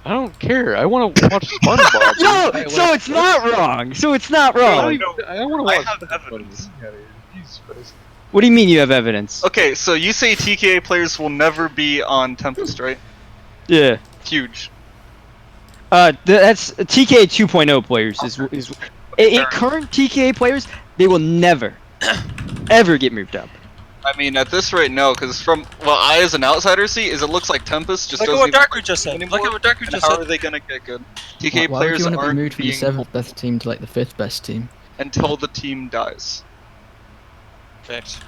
Speaker 18: I don't care. I want to watch SpongeBob.
Speaker 3: No, so it's not wrong. So it's not
Speaker 18: I
Speaker 3: wrong.
Speaker 18: want to
Speaker 17: I
Speaker 18: watch
Speaker 17: have
Speaker 18: SpongeBob.
Speaker 17: evidence.
Speaker 18: Jesus Christ.
Speaker 3: What do you mean you have evidence?
Speaker 17: Okay, so you say TKA players will never be on Tempest, right?
Speaker 3: Yeah.
Speaker 17: Huge.
Speaker 3: That's TK 2.0 players in current TK players, they will never ever get moved up.
Speaker 17: I mean, at this rate, no, because from what I as an outsider see, is it looks like Tempest just
Speaker 6: Look at
Speaker 17: doesn't
Speaker 6: what
Speaker 17: even
Speaker 6: Darku just said.
Speaker 17: anymore,
Speaker 6: Look at what Darku
Speaker 17: and
Speaker 6: just
Speaker 17: how
Speaker 6: said.
Speaker 17: are they gonna get good?
Speaker 16: Why,
Speaker 17: TK
Speaker 16: why would
Speaker 17: players
Speaker 16: you want to be
Speaker 17: aren't
Speaker 16: moved from the
Speaker 17: being
Speaker 16: 7th best team to like the 5th best team?
Speaker 17: until the team dies.
Speaker 6: Thanks.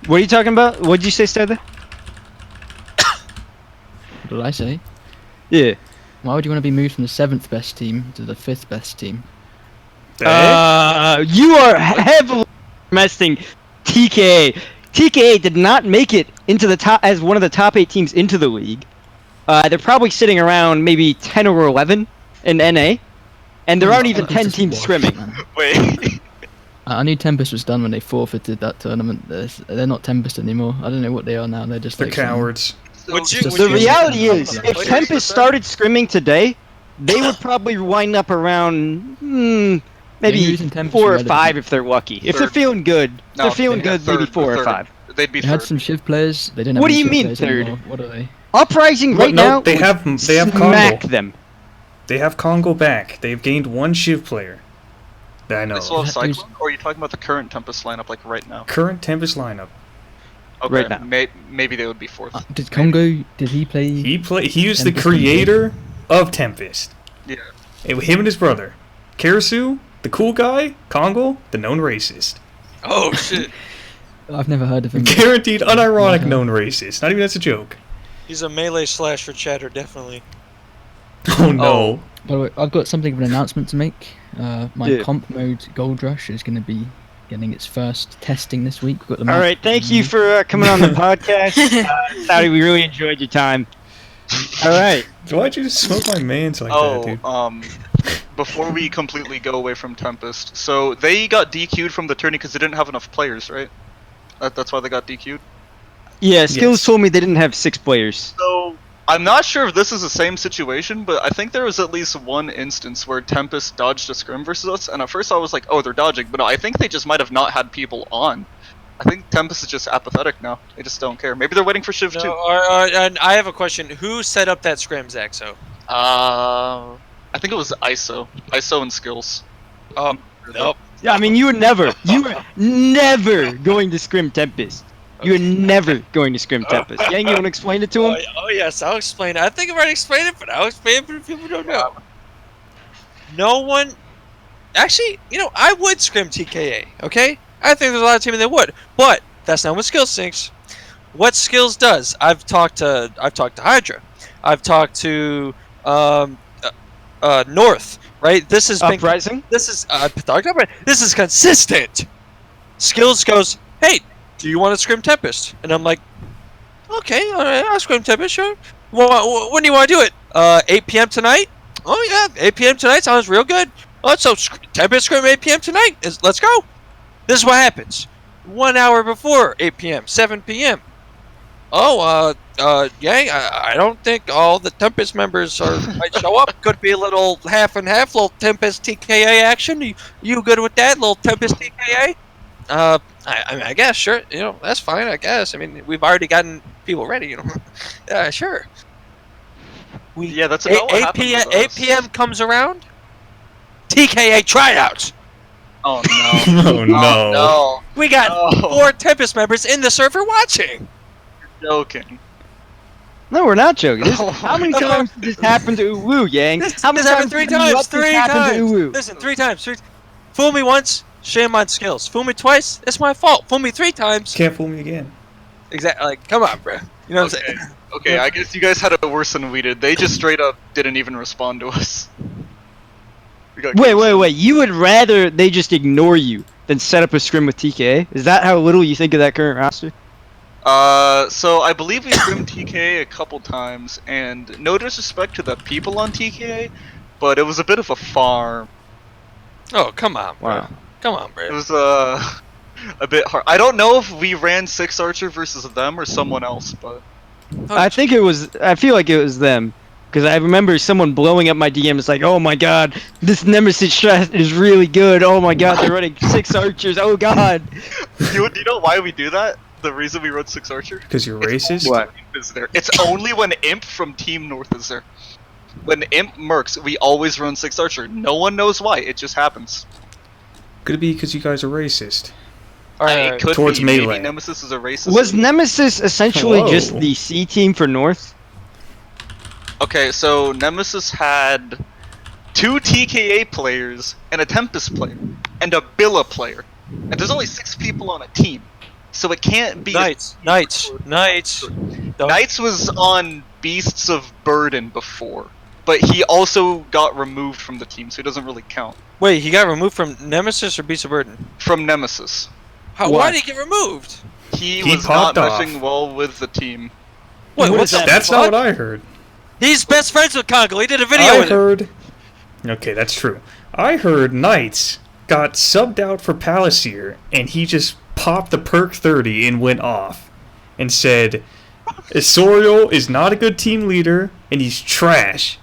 Speaker 3: What are you talking about? What did you say, Stouty?
Speaker 16: What did I say?
Speaker 3: Yeah.
Speaker 16: Why would you want to be moved from the 7th best team to the 5th best team?
Speaker 3: You are heavily messing TK. TK did not make it into the top as one of the top 8 teams into the league. They're probably sitting around maybe 10 or 11 in NA, and there aren't even 10 teams scrimming.
Speaker 17: Wait.
Speaker 16: I knew Tempest was done when they forfeited that tournament. They're not Tempest anymore. I don't know what they are now. They're just
Speaker 2: They're
Speaker 16: like some-
Speaker 2: cowards.
Speaker 3: The reality is, if Tempest started scrimming today, they would probably wind up around maybe
Speaker 16: using Tempest
Speaker 3: 4 or
Speaker 16: relevant.
Speaker 3: 5 if they're lucky. If they're
Speaker 17: Third.
Speaker 3: feeling good, if
Speaker 17: No,
Speaker 3: they're feeling
Speaker 17: yeah,
Speaker 3: good, maybe
Speaker 17: third,
Speaker 3: 4 or
Speaker 17: third.
Speaker 3: 5.
Speaker 17: They'd be
Speaker 16: They had
Speaker 17: third.
Speaker 16: some Shiv players. They didn't have
Speaker 3: What do
Speaker 16: any
Speaker 3: you
Speaker 16: Shiv
Speaker 3: mean
Speaker 16: players
Speaker 3: third?
Speaker 16: anymore. What are they?
Speaker 3: Uprising right
Speaker 2: no,
Speaker 3: now,
Speaker 2: they have
Speaker 3: smack
Speaker 2: Congo.
Speaker 3: them.
Speaker 2: They have Congo back. They've gained one Shiv player that I know.
Speaker 17: They still have
Speaker 16: That was-
Speaker 17: Cyclone, or are you talking about the current Tempest lineup, like right now?
Speaker 2: Current Tempest lineup.
Speaker 17: Okay,
Speaker 3: Right now.
Speaker 17: maybe they would be fourth.
Speaker 16: Did Congo? Did he play?
Speaker 2: He was the
Speaker 16: Tempest
Speaker 2: creator of Tempest.
Speaker 17: Yeah.
Speaker 2: Him and his brother. Karasu, the cool guy. Congo, the known racist.
Speaker 6: Oh shit.
Speaker 16: I've never heard of him.
Speaker 2: Guaranteed, unironic
Speaker 16: Never.
Speaker 2: known racist. Not even that's a joke.
Speaker 6: He's a melee slasher chatter, definitely.
Speaker 2: Oh no.
Speaker 16: By the way, I've got something of an announcement to make. My
Speaker 3: Yeah.
Speaker 16: comp mode Gold Rush is going to be getting its first testing this week. We've got the
Speaker 3: All right, thank you for coming on the podcast. Stouty, we really enjoyed your time. All right.
Speaker 2: Why'd you just smoke my mans like that, dude?
Speaker 17: Before we completely go away from Tempest, so they got DQ'd from the tourney because they didn't have enough players, right? That's why they got DQ'd.
Speaker 3: Yeah, Skills told me they didn't have 6 players.
Speaker 17: So I'm not sure if this is the same situation, but I think there was at least one instance where Tempest dodged a scrim versus us, and at first I was like, oh, they're dodging, but no, I think they just might have not had people on. I think Tempest is just apathetic now. They just don't care. Maybe they're waiting for Shiv too.
Speaker 6: And I have a question. Who set up that scrim, Zaxo?
Speaker 17: I think it was ISO and skills.
Speaker 6: Nope.
Speaker 3: Yeah, I mean, you were never going to scrim Tempest. You were never going to scrim Tempest. Yang, you want to explain it to him?
Speaker 6: Oh yes, I'll explain it. I think I've already explained it, but I'll explain it for the people who don't know. No one... Actually, I would scrim TKA, okay? I think there's a lot of teams that would. But that's not what Skills thinks. What Skills does, I've talked to Hydra. I've talked to North, right? This is
Speaker 3: Uprising?
Speaker 6: This is consistent. Skills goes, hey, do you want to scrim Tempest? And I'm like, okay, all right, I'll scrim Tempest, sure. Well, when do you want to do it? 8 p.m. tonight? Oh yeah, 8 p.m. tonight sounds real good. Oh, so Tempest scrim 8 p.m. tonight. Let's go. This is what happens. 1 hour before 8 p.m., 7 p.m. Oh, Yang, I don't think all the Tempest members might show up. Could be a little half and half, little Tempest TKA action. You good with that, little Tempest TKA? I guess, sure. That's fine, I guess. I mean, we've already gotten people ready, Yeah, sure.
Speaker 17: Yeah, that's about what happened with
Speaker 6: 8
Speaker 17: us.
Speaker 6: p.m. comes around. TKA tryouts.
Speaker 17: Oh no.
Speaker 2: Oh no.
Speaker 17: No.
Speaker 6: We got 4 Tempest members in the server watching.
Speaker 17: You're joking.
Speaker 3: No, we're not joking. How many times did this happen to Uwu, Yang? How many
Speaker 6: This happened 3
Speaker 3: did you
Speaker 6: times.
Speaker 3: let this
Speaker 6: 3
Speaker 3: happen to
Speaker 6: times.
Speaker 3: Uwu?
Speaker 6: Listen, 3 times. Fool me once, shame on Skills. Fool me twice, it's my fault. Fool me 3 times.
Speaker 2: Can't fool me again.
Speaker 6: Exactly. Like, come on, bro. You know what I'm saying?
Speaker 17: Okay, I guess you guys had it worse than we did. They just straight up didn't even respond to us.
Speaker 3: Wait. You would rather they just ignore you than set up a scrim with TKA? Is that how little you think of that current roster?
Speaker 17: So I believe we scrimmed TKA a couple times, and no disrespect to the people on TKA, but it was a bit of a farm.
Speaker 6: Oh, come on, bro.
Speaker 3: Wow.
Speaker 6: Come on, bro.
Speaker 17: It was a bit hard. I don't know if we ran 6 Archer versus them or someone else, but
Speaker 3: I feel like it was them. Because I remember someone blowing up my DM. It's like, oh my god, this Nemesis strat is really good. Oh my god, they're running 6 Archers. Oh god.
Speaker 17: you know why we do that? The reason we run 6 Archer?
Speaker 2: Because you're racist?
Speaker 17: What? Is there. It's only when Imp from Team North is there. When Imp mercs, we always run 6 Archer. No one knows why. It just happens.
Speaker 2: Could it be because you guys are racist?
Speaker 17: It could
Speaker 2: Towards
Speaker 17: be.
Speaker 2: melee.
Speaker 17: Maybe Nemesis is a racist.
Speaker 3: Was Nemesis essentially
Speaker 2: Hello.
Speaker 3: just the C team for North?
Speaker 17: Okay, so Nemesis had 2 TKA players and a Tempest player and a Billa player, and there's only 6 people on a team, so it can't be.
Speaker 6: Knights.
Speaker 17: Knights was on Beasts of Burden before, but he also got removed from the team, so he doesn't really count.
Speaker 6: Wait, he got removed from Nemesis or Beast of Burden?
Speaker 17: From Nemesis.
Speaker 6: Why did he get removed?
Speaker 17: He was
Speaker 2: popped
Speaker 17: not
Speaker 2: off.
Speaker 17: meshing well with the team.
Speaker 6: Wait, what's that?
Speaker 2: That's not what I heard.
Speaker 6: He's best friends with Congo. He did a video with him.
Speaker 2: Okay, that's true. I heard Knights got subbed out for Palliser, and he just popped the perk 30 and went off and said, Isorial is not a good team leader, and he's trash.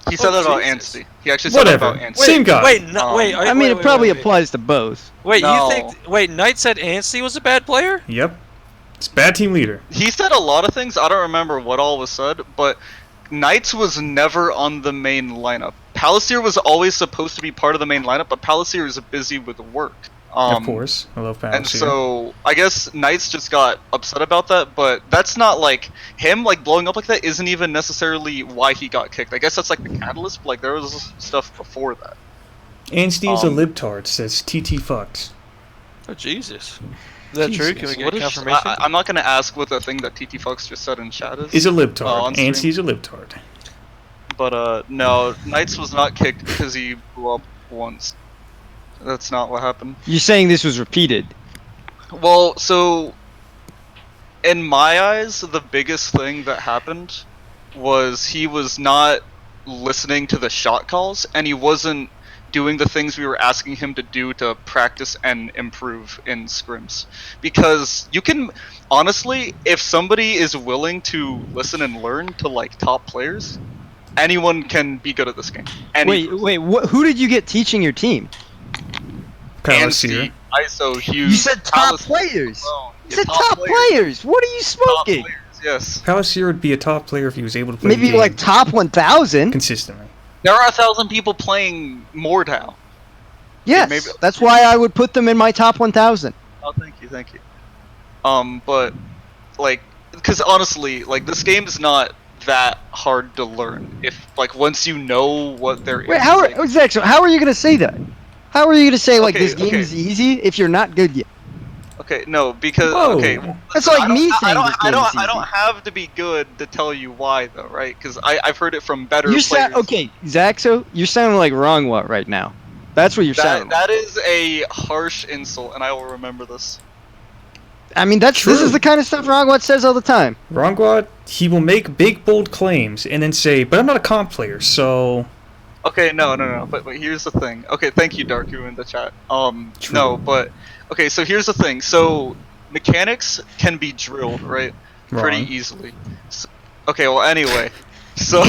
Speaker 17: He said that about Ansty. He actually said that about Ansty.
Speaker 2: Same guy.
Speaker 6: Wait.
Speaker 3: I mean, it probably applies to both.
Speaker 6: Wait,
Speaker 17: No.
Speaker 6: you think? Wait, Knight said Ansty was a bad player?
Speaker 2: Yep. It's bad team leader.
Speaker 17: He said a lot of things. I don't remember what all was said, but Knights was never on the main lineup. Palliser was always supposed to be part of the main lineup, but Palliser is busy with work.
Speaker 2: Of course. I love Palliser.
Speaker 17: And so, I guess Knights just got upset about that, but that's not like, him like blowing up like that isn't even necessarily why he got kicked. I guess that's like the catalyst, but like there was stuff before that.
Speaker 2: And Steve's a libtard, says TT fucks.
Speaker 6: Oh, Jesus. Is that true? Can we get confirmation?
Speaker 17: I'm not gonna ask what the thing that TT Fox just said in chat is.
Speaker 2: Is a libtard.
Speaker 17: on stream.
Speaker 2: Anstey's a libtard.
Speaker 17: But no, Knights was not kicked because he blew up once. That's not what happened.
Speaker 3: You're saying this was repeated?
Speaker 17: Well, so in my eyes, the biggest thing that happened was he was not listening to the shot calls, and he wasn't doing the things we were asking him to do to practice and improve in scrims. Because you can, honestly, if somebody is willing to listen and learn to like top players, anyone can be good at this game.
Speaker 3: Wait, who did you get teaching your team?
Speaker 2: Palliser.
Speaker 17: ISO, Hughes.
Speaker 3: You said top players. You said top players. What are you smoking?
Speaker 17: Yes.
Speaker 2: Palliser would be a top player if he was able to play
Speaker 3: Maybe
Speaker 2: the game
Speaker 3: like top 1,000
Speaker 2: consistently.
Speaker 17: There are 1,000 people playing MorD
Speaker 3: Yes,
Speaker 17: maybe-
Speaker 3: that's why I would put them in my top 1,000.
Speaker 17: Oh, thank you. But like, because honestly, like this game is not that hard to learn. If like once you know what there is.
Speaker 3: Wait, how are Zaxo, how are you gonna say that? How are you gonna say like
Speaker 17: Okay,
Speaker 3: this game
Speaker 17: okay.
Speaker 3: is easy if you're not good yet?
Speaker 17: Okay, no, because
Speaker 3: Whoa.
Speaker 17: okay,
Speaker 3: That's like me saying
Speaker 17: I
Speaker 3: this game is
Speaker 17: I don't have to be good to tell you why though, right? Because I've heard it from better
Speaker 3: You
Speaker 17: players.
Speaker 3: okay, Zaxo, you're sounding like wrong what right now. That's what you're sounding.
Speaker 17: That is a harsh insult, and I will remember this.
Speaker 3: I mean, this is the kind of stuff Wrongwat says all the time.
Speaker 2: Wrongwat, he will make big, bold claims and then say, but I'm not a comp player, so...
Speaker 17: Okay, no, but here's the thing. Okay, thank you, Darku, in the chat. No, but... Okay, so here's the thing. So, mechanics can be drilled, right? Pretty
Speaker 2: Wrong.
Speaker 17: easily. So, okay, well, anyway. So...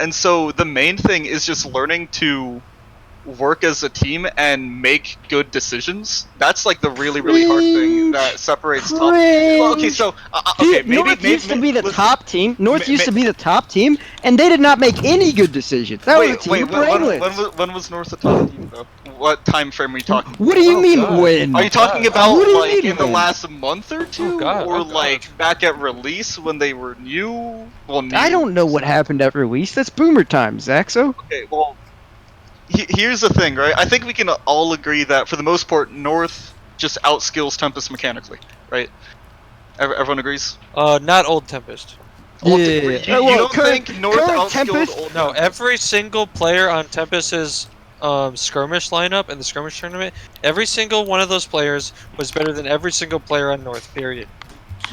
Speaker 17: and so the main thing is just learning to work as a team and make good decisions. That's like the really, really hard thing that separates top. Well, okay, so okay, maybe
Speaker 3: North used to be the
Speaker 17: listen,
Speaker 3: top team. North used to be the top team, and they did not make any good decisions. That was a team brainless.
Speaker 17: when was North the top team though? What time frame are you talking?
Speaker 3: What do you mean when?
Speaker 17: Are you talking about
Speaker 3: What do you
Speaker 17: like
Speaker 3: mean
Speaker 17: in the
Speaker 3: when?
Speaker 17: last month or two, or like back at release when they were new? Well, new.
Speaker 3: I don't know what happened at release. That's boomer time, Zaxo.
Speaker 17: Okay, well, here's the thing, right? I think we can all agree that for the most part, North just outskills Tempest mechanically, right? Everyone agrees?
Speaker 6: Not old Tempest.
Speaker 17: You don't think North outskilled old?
Speaker 6: No, every single player on Tempest's skirmish lineup in the skirmish tournament, every single one of those players was better than every single player on North. Period.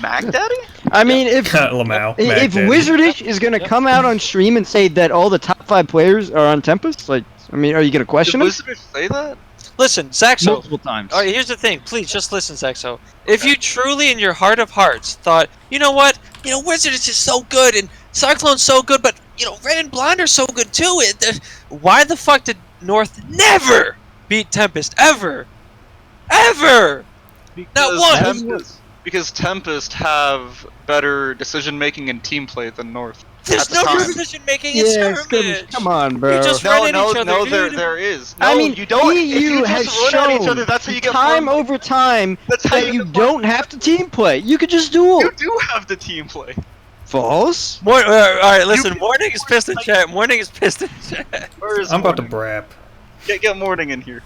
Speaker 17: Mac Daddy?
Speaker 3: I mean, if
Speaker 2: Lamau,
Speaker 3: if Wizardish is gonna come out on stream and say that all the top 5 players are on Tempest, like, I mean, are you gonna question
Speaker 17: Did
Speaker 3: him?
Speaker 17: Wizardish say that?
Speaker 6: Listen, Zaxo.
Speaker 3: Multiple times.
Speaker 6: All right, here's the thing. Please, just listen, Zaxo. If you truly, in your heart of hearts, thought, you know what, Wizardish is so good and Cyclone's so good, but Red and Blonde are so good too. Why the fuck did North never beat Tempest ever? Ever! Not once.
Speaker 17: Because Tempest have better decision making and team play than North.
Speaker 6: There's no decision making in skirmish.
Speaker 3: Come on, bro.
Speaker 6: You just ran at each other,
Speaker 17: no,
Speaker 6: dude.
Speaker 17: there is. No,
Speaker 3: I mean,
Speaker 17: you don't. If
Speaker 3: EU
Speaker 17: you
Speaker 3: has
Speaker 17: just run at each
Speaker 3: shown
Speaker 17: other, that's how you get
Speaker 3: time
Speaker 17: farmed.
Speaker 3: over time
Speaker 17: That's how
Speaker 3: that
Speaker 17: you
Speaker 3: you don't have to team play. You could just duel.
Speaker 17: You do have the team play.
Speaker 3: False.
Speaker 6: All right, listen. Morning is pissed in chat. Morning is pissed in chat.
Speaker 17: Where is
Speaker 2: I'm about to
Speaker 17: Morning?
Speaker 2: brap.
Speaker 17: Get Morning in here.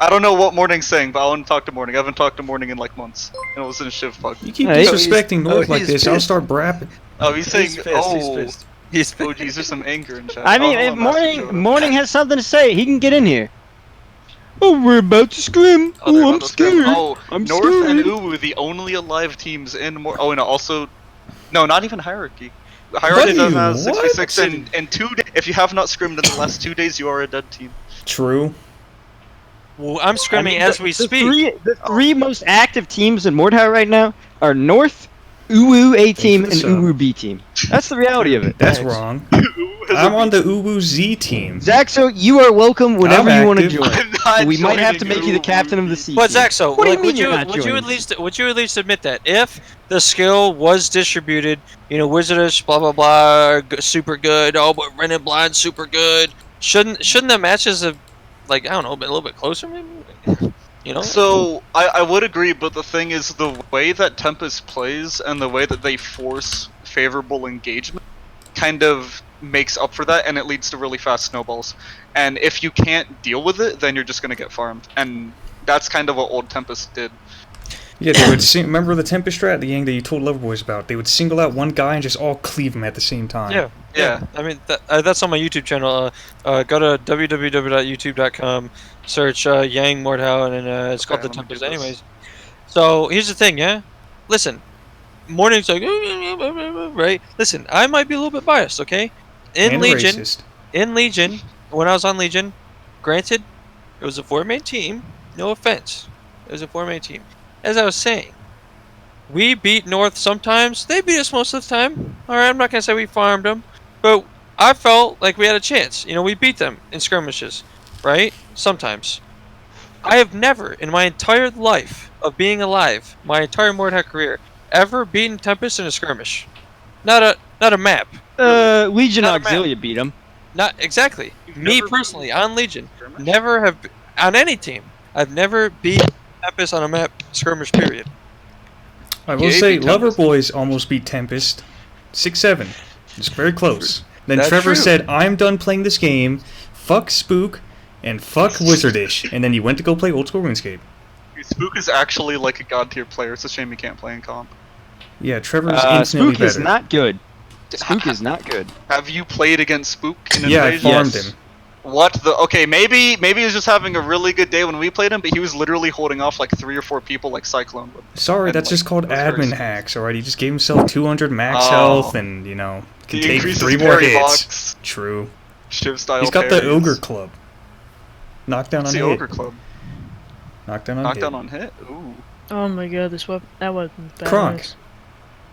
Speaker 17: I don't know what Morning's saying, but I want to talk to Morning. I haven't talked to Morning in like months, and it was in a shiv bug.
Speaker 2: You keep disrespecting North like this, I'll start brapping.
Speaker 17: Oh, he's saying,
Speaker 6: He's pissed, he's
Speaker 17: oh,
Speaker 6: pissed.
Speaker 17: oh, geez, there's some anger in chat.
Speaker 3: I mean,
Speaker 17: Oh,
Speaker 3: if
Speaker 17: hold on, MasterJoda.
Speaker 3: Morning has something to say, he can get in here. Oh, we're about to scrim.
Speaker 17: Oh, they're
Speaker 3: Oh, I'm
Speaker 17: about to scrim.
Speaker 3: scared.
Speaker 17: Oh,
Speaker 3: I'm
Speaker 17: North
Speaker 3: scared.
Speaker 17: and Uwu, the only alive teams in more. Oh, and also, no, not even Hierarchy. Hierarchy
Speaker 2: Buddy,
Speaker 17: does have
Speaker 2: what?
Speaker 17: 66, and 2 days. If you have not scrimmed in the last 2 days, you are a dead team.
Speaker 2: True.
Speaker 6: Well, I'm screaming as we speak.
Speaker 3: The three most active teams in Mordhau right now are North, Uwu A team, and Uwu B team. That's the reality of it.
Speaker 2: That's wrong. I'm on the Uwu Z team.
Speaker 3: Zaxo, you are welcome whenever
Speaker 2: I'm
Speaker 3: you want to
Speaker 2: active.
Speaker 3: join.
Speaker 17: I'm not
Speaker 3: We might have to
Speaker 17: joining
Speaker 3: make you the captain of the sea.
Speaker 6: But
Speaker 3: team.
Speaker 6: Zaxo,
Speaker 3: What do you
Speaker 6: like,
Speaker 3: mean you're not
Speaker 6: would you
Speaker 3: joining?
Speaker 6: at least admit that if the skill was distributed, Wizardish, blah blah blah, super good. Oh, but Ren and Blind, super good. Shouldn't the matches have, like, I don't know, been a little bit closer, maybe?
Speaker 17: So, I would agree, but the thing is, the way that Tempest plays and the way that they force favorable engagement kind of makes up for that, and it leads to really fast snowballs. And if you can't deal with it, then you're just going to get farmed. And that's kind of what old Tempest did.
Speaker 2: Yeah, they would remember the Tempest strat, the Yang that you told Loverboys about. They would single out one guy and just all cleave him at the same time.
Speaker 6: Yeah. I mean, that's on my YouTube channel. Go to www.youtube.com, search Yang Mordhau, and it's called The Tempest anyways. So, here's the thing, yeah? Listen, Morning's like, right? Listen, I might be a little bit biased, okay? In
Speaker 2: And
Speaker 6: Legion,
Speaker 2: racist.
Speaker 6: when I was on Legion, granted, it was a 4-man team, no offense. It was a 4-man team. As I was saying, we beat North sometimes. They beat us most of the time. Alright, I'm not going to say we farmed them. But I felt like we had a chance. We beat them in skirmishes. right? Sometimes. I have never, in my entire life of being alive, my entire MorD career, ever beaten Tempest in a skirmish. Not a map.
Speaker 3: Legion
Speaker 6: Not a
Speaker 3: Auxilia
Speaker 6: map.
Speaker 3: beat him.
Speaker 6: Not exactly. Me personally, on Legion, never have on any team. I've never beat Tempest on a map skirmish. Period.
Speaker 2: I will say, Loverboys almost beat Tempest, 6-7. It's very close. Then
Speaker 6: That's
Speaker 2: Trevor
Speaker 6: true.
Speaker 2: said, "I'm done playing this game. Fuck Spook and fuck Wizardish." And then he went to go play old school RuneScape.
Speaker 17: Spook is actually like a god tier player. It's a shame he can't play in comp.
Speaker 2: Yeah, Trevor is infinitely
Speaker 3: Spook
Speaker 2: better.
Speaker 3: is not good. Spook is not good.
Speaker 17: Have you played against Spook in
Speaker 2: Yeah, I
Speaker 17: Invasion?
Speaker 2: farmed him.
Speaker 17: What the? Okay, maybe he was just having a really good day when we played him, but he was literally holding off like 3 or 4 people like Cyclone would.
Speaker 2: Sorry,
Speaker 17: And,
Speaker 2: that's
Speaker 17: like,
Speaker 2: just called
Speaker 17: it was very
Speaker 2: admin
Speaker 17: smooth.
Speaker 2: hacks, alright? He just gave himself 200 max
Speaker 17: Oh.
Speaker 2: health and, you know, can
Speaker 17: He
Speaker 2: take
Speaker 17: increases
Speaker 2: 3 more
Speaker 17: parry
Speaker 2: hits.
Speaker 17: box.
Speaker 2: True.
Speaker 17: Shiv style.
Speaker 2: He's got the
Speaker 17: parries.
Speaker 2: Ogre Club. Knockdown
Speaker 17: What's
Speaker 2: on
Speaker 17: the
Speaker 2: hit.
Speaker 17: Ogre Club?
Speaker 2: Knockdown on
Speaker 17: Knockdown
Speaker 2: hit.
Speaker 17: on hit. Ooh.
Speaker 14: Oh my god, this weapon, that wasn't bad.
Speaker 2: Kronk.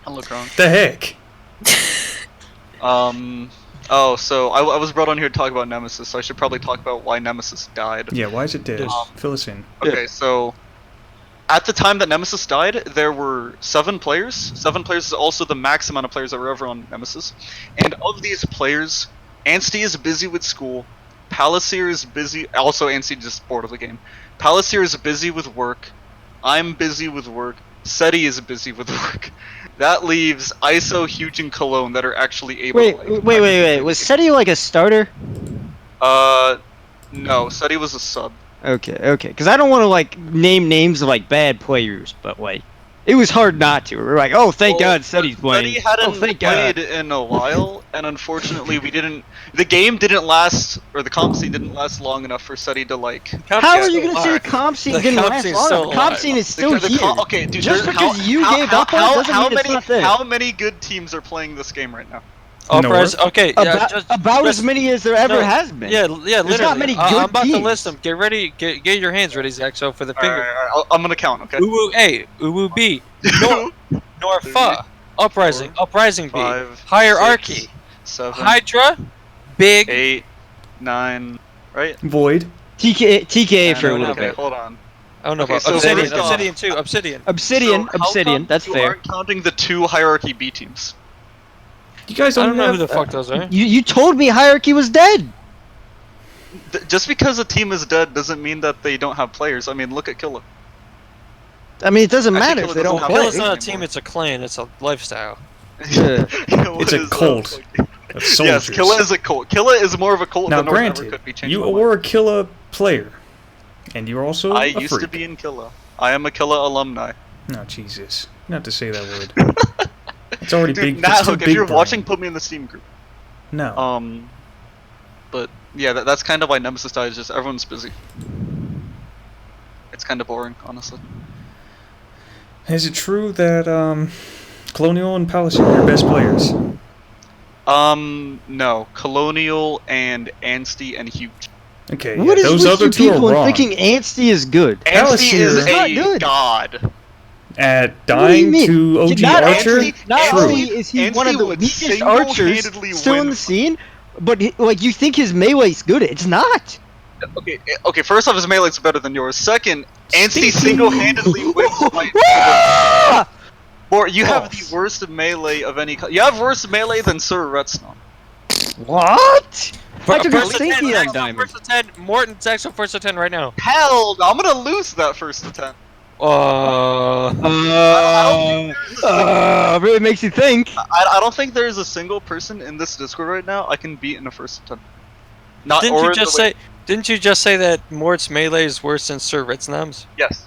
Speaker 17: Hello, Kronk.
Speaker 2: The heck?
Speaker 17: Oh, so I was brought on here to talk about Nemesis, so I should probably talk about why Nemesis died.
Speaker 2: Yeah, why is it dead? Fill us in.
Speaker 17: Okay, so at the time that Nemesis died, there were 7 players. 7 players is also the max amount of players that were ever on Nemesis. And of these players, Ansty is busy with school. Palasier is busy. Also, Ansty just bored of the game. Palasier is busy with work. I'm busy with work. Seti is busy with work. That leaves ISO, Huge, and Cologne that are actually able to.
Speaker 3: Wait. Was Seti like a starter?
Speaker 17: No, Seti was a sub.
Speaker 3: Okay. Because I don't want to like name names of like bad players, but like it was hard not to. We're like, oh, thank God Seti's playing.
Speaker 17: Seti hadn't
Speaker 3: Oh, thank
Speaker 17: played
Speaker 3: God.
Speaker 17: in a while, and unfortunately, we didn't. The game didn't last, or the comp scene didn't last long enough for Seti to like.
Speaker 3: How are you gonna say the comp scene didn't last long? The comp scene is still here.
Speaker 17: Okay, dude.
Speaker 3: Just
Speaker 17: there's-
Speaker 3: because you gave up on it doesn't mean it's not there.
Speaker 17: How many good teams are playing this game right now?
Speaker 6: Okay. Yeah,
Speaker 3: About as many as there ever has been.
Speaker 6: Yeah, literally.
Speaker 3: There's not many good
Speaker 6: I'm about to
Speaker 3: teams.
Speaker 6: list them. Get ready. Get your hands ready, Zaxo, for the finger.
Speaker 17: I'm gonna count. Okay.
Speaker 6: Uwu A, Uwu B, Norfa, Uprising, Uprising B,
Speaker 17: 5,
Speaker 6: Hierarchy,
Speaker 17: 6, 7,
Speaker 6: Hydra, Big,
Speaker 17: 8, 9, right?
Speaker 2: Void.
Speaker 3: TKA for a
Speaker 17: Okay,
Speaker 3: little bit.
Speaker 17: Hold on.
Speaker 6: I don't know
Speaker 17: Okay,
Speaker 6: about
Speaker 17: so
Speaker 6: Obsidian,
Speaker 17: first off-
Speaker 6: Obsidian 2, Obsidian.
Speaker 3: Obsidian. That's
Speaker 17: you
Speaker 3: fair.
Speaker 17: aren't counting the 2 Hierarchy B teams.
Speaker 2: You guys
Speaker 6: I
Speaker 2: don't
Speaker 6: don't know
Speaker 2: have,
Speaker 6: who the fuck those are.
Speaker 3: You told me Hierarchy was dead.
Speaker 17: Just because a team is dead doesn't mean that they don't have players. I mean, look at Killa.
Speaker 3: I mean, it doesn't
Speaker 17: Actually,
Speaker 3: matter
Speaker 17: Killa
Speaker 3: if they don't
Speaker 17: doesn't
Speaker 3: play.
Speaker 17: have
Speaker 6: Killa's not a team, it's a clan, it's a lifestyle.
Speaker 2: It's a cult of soldiers.
Speaker 17: Yes, Killa is a cult. Killa is more of a cult
Speaker 2: Now,
Speaker 17: than North ever
Speaker 2: granted,
Speaker 17: could be. Changed
Speaker 2: you
Speaker 17: my mind.
Speaker 2: were a Killa player, and you're also
Speaker 17: I
Speaker 2: a
Speaker 17: used
Speaker 2: freak.
Speaker 17: to be in Killa. I am a Killa alumni.
Speaker 2: No, Jesus. Not to say that word. It's already
Speaker 17: Dude,
Speaker 2: big.
Speaker 17: Nat
Speaker 2: it's too
Speaker 17: Hook, if
Speaker 2: big
Speaker 17: you're
Speaker 2: brain.
Speaker 17: watching, put me in the Steam group.
Speaker 2: No.
Speaker 17: But yeah, that's kind of why Nemesis died. Is just everyone's busy. It's kind of boring, honestly.
Speaker 2: Is it true that Colonial and Palestine are your best players?
Speaker 17: No. Colonial and Ansty and Huge.
Speaker 2: Okay,
Speaker 3: What is
Speaker 2: those
Speaker 3: with
Speaker 2: other
Speaker 3: you
Speaker 2: two
Speaker 3: people
Speaker 2: are wrong.
Speaker 3: thinking Ansty is good?
Speaker 17: Ansty is
Speaker 3: not
Speaker 17: a
Speaker 3: good.
Speaker 17: god.
Speaker 2: At
Speaker 3: What do you
Speaker 2: dying
Speaker 3: mean?
Speaker 2: to OG
Speaker 3: Not
Speaker 2: Archer?
Speaker 3: only- Not
Speaker 2: True.
Speaker 3: only is he one of
Speaker 17: Ansty
Speaker 3: the
Speaker 17: would
Speaker 3: weakest archers
Speaker 17: single-handedly
Speaker 3: still in
Speaker 17: win.
Speaker 3: the scene, but like you think his melee's good? It's not.
Speaker 17: Okay. First off, his melee's better than yours. Second, Ansty single-handedly wins the fight. Or you have the worst melee of any. You have worse melee than Sir Retsnom.
Speaker 3: What? I took a
Speaker 6: First to 10,
Speaker 3: safety on
Speaker 6: Zaxo,
Speaker 3: Diamond.
Speaker 6: First to 10, Morton, Zaxo, first to 10 right now.
Speaker 17: Hell, no, I'm gonna lose that first attempt.
Speaker 3: Really makes you think.
Speaker 17: I don't think there's a single person in this Discord right now I can beat in a first attempt. Not
Speaker 6: Didn't
Speaker 17: or
Speaker 6: you
Speaker 17: the
Speaker 6: just
Speaker 17: way-
Speaker 6: say? Didn't you just say that Mort's melee is worse than Sir Retsnom's?
Speaker 17: Yes.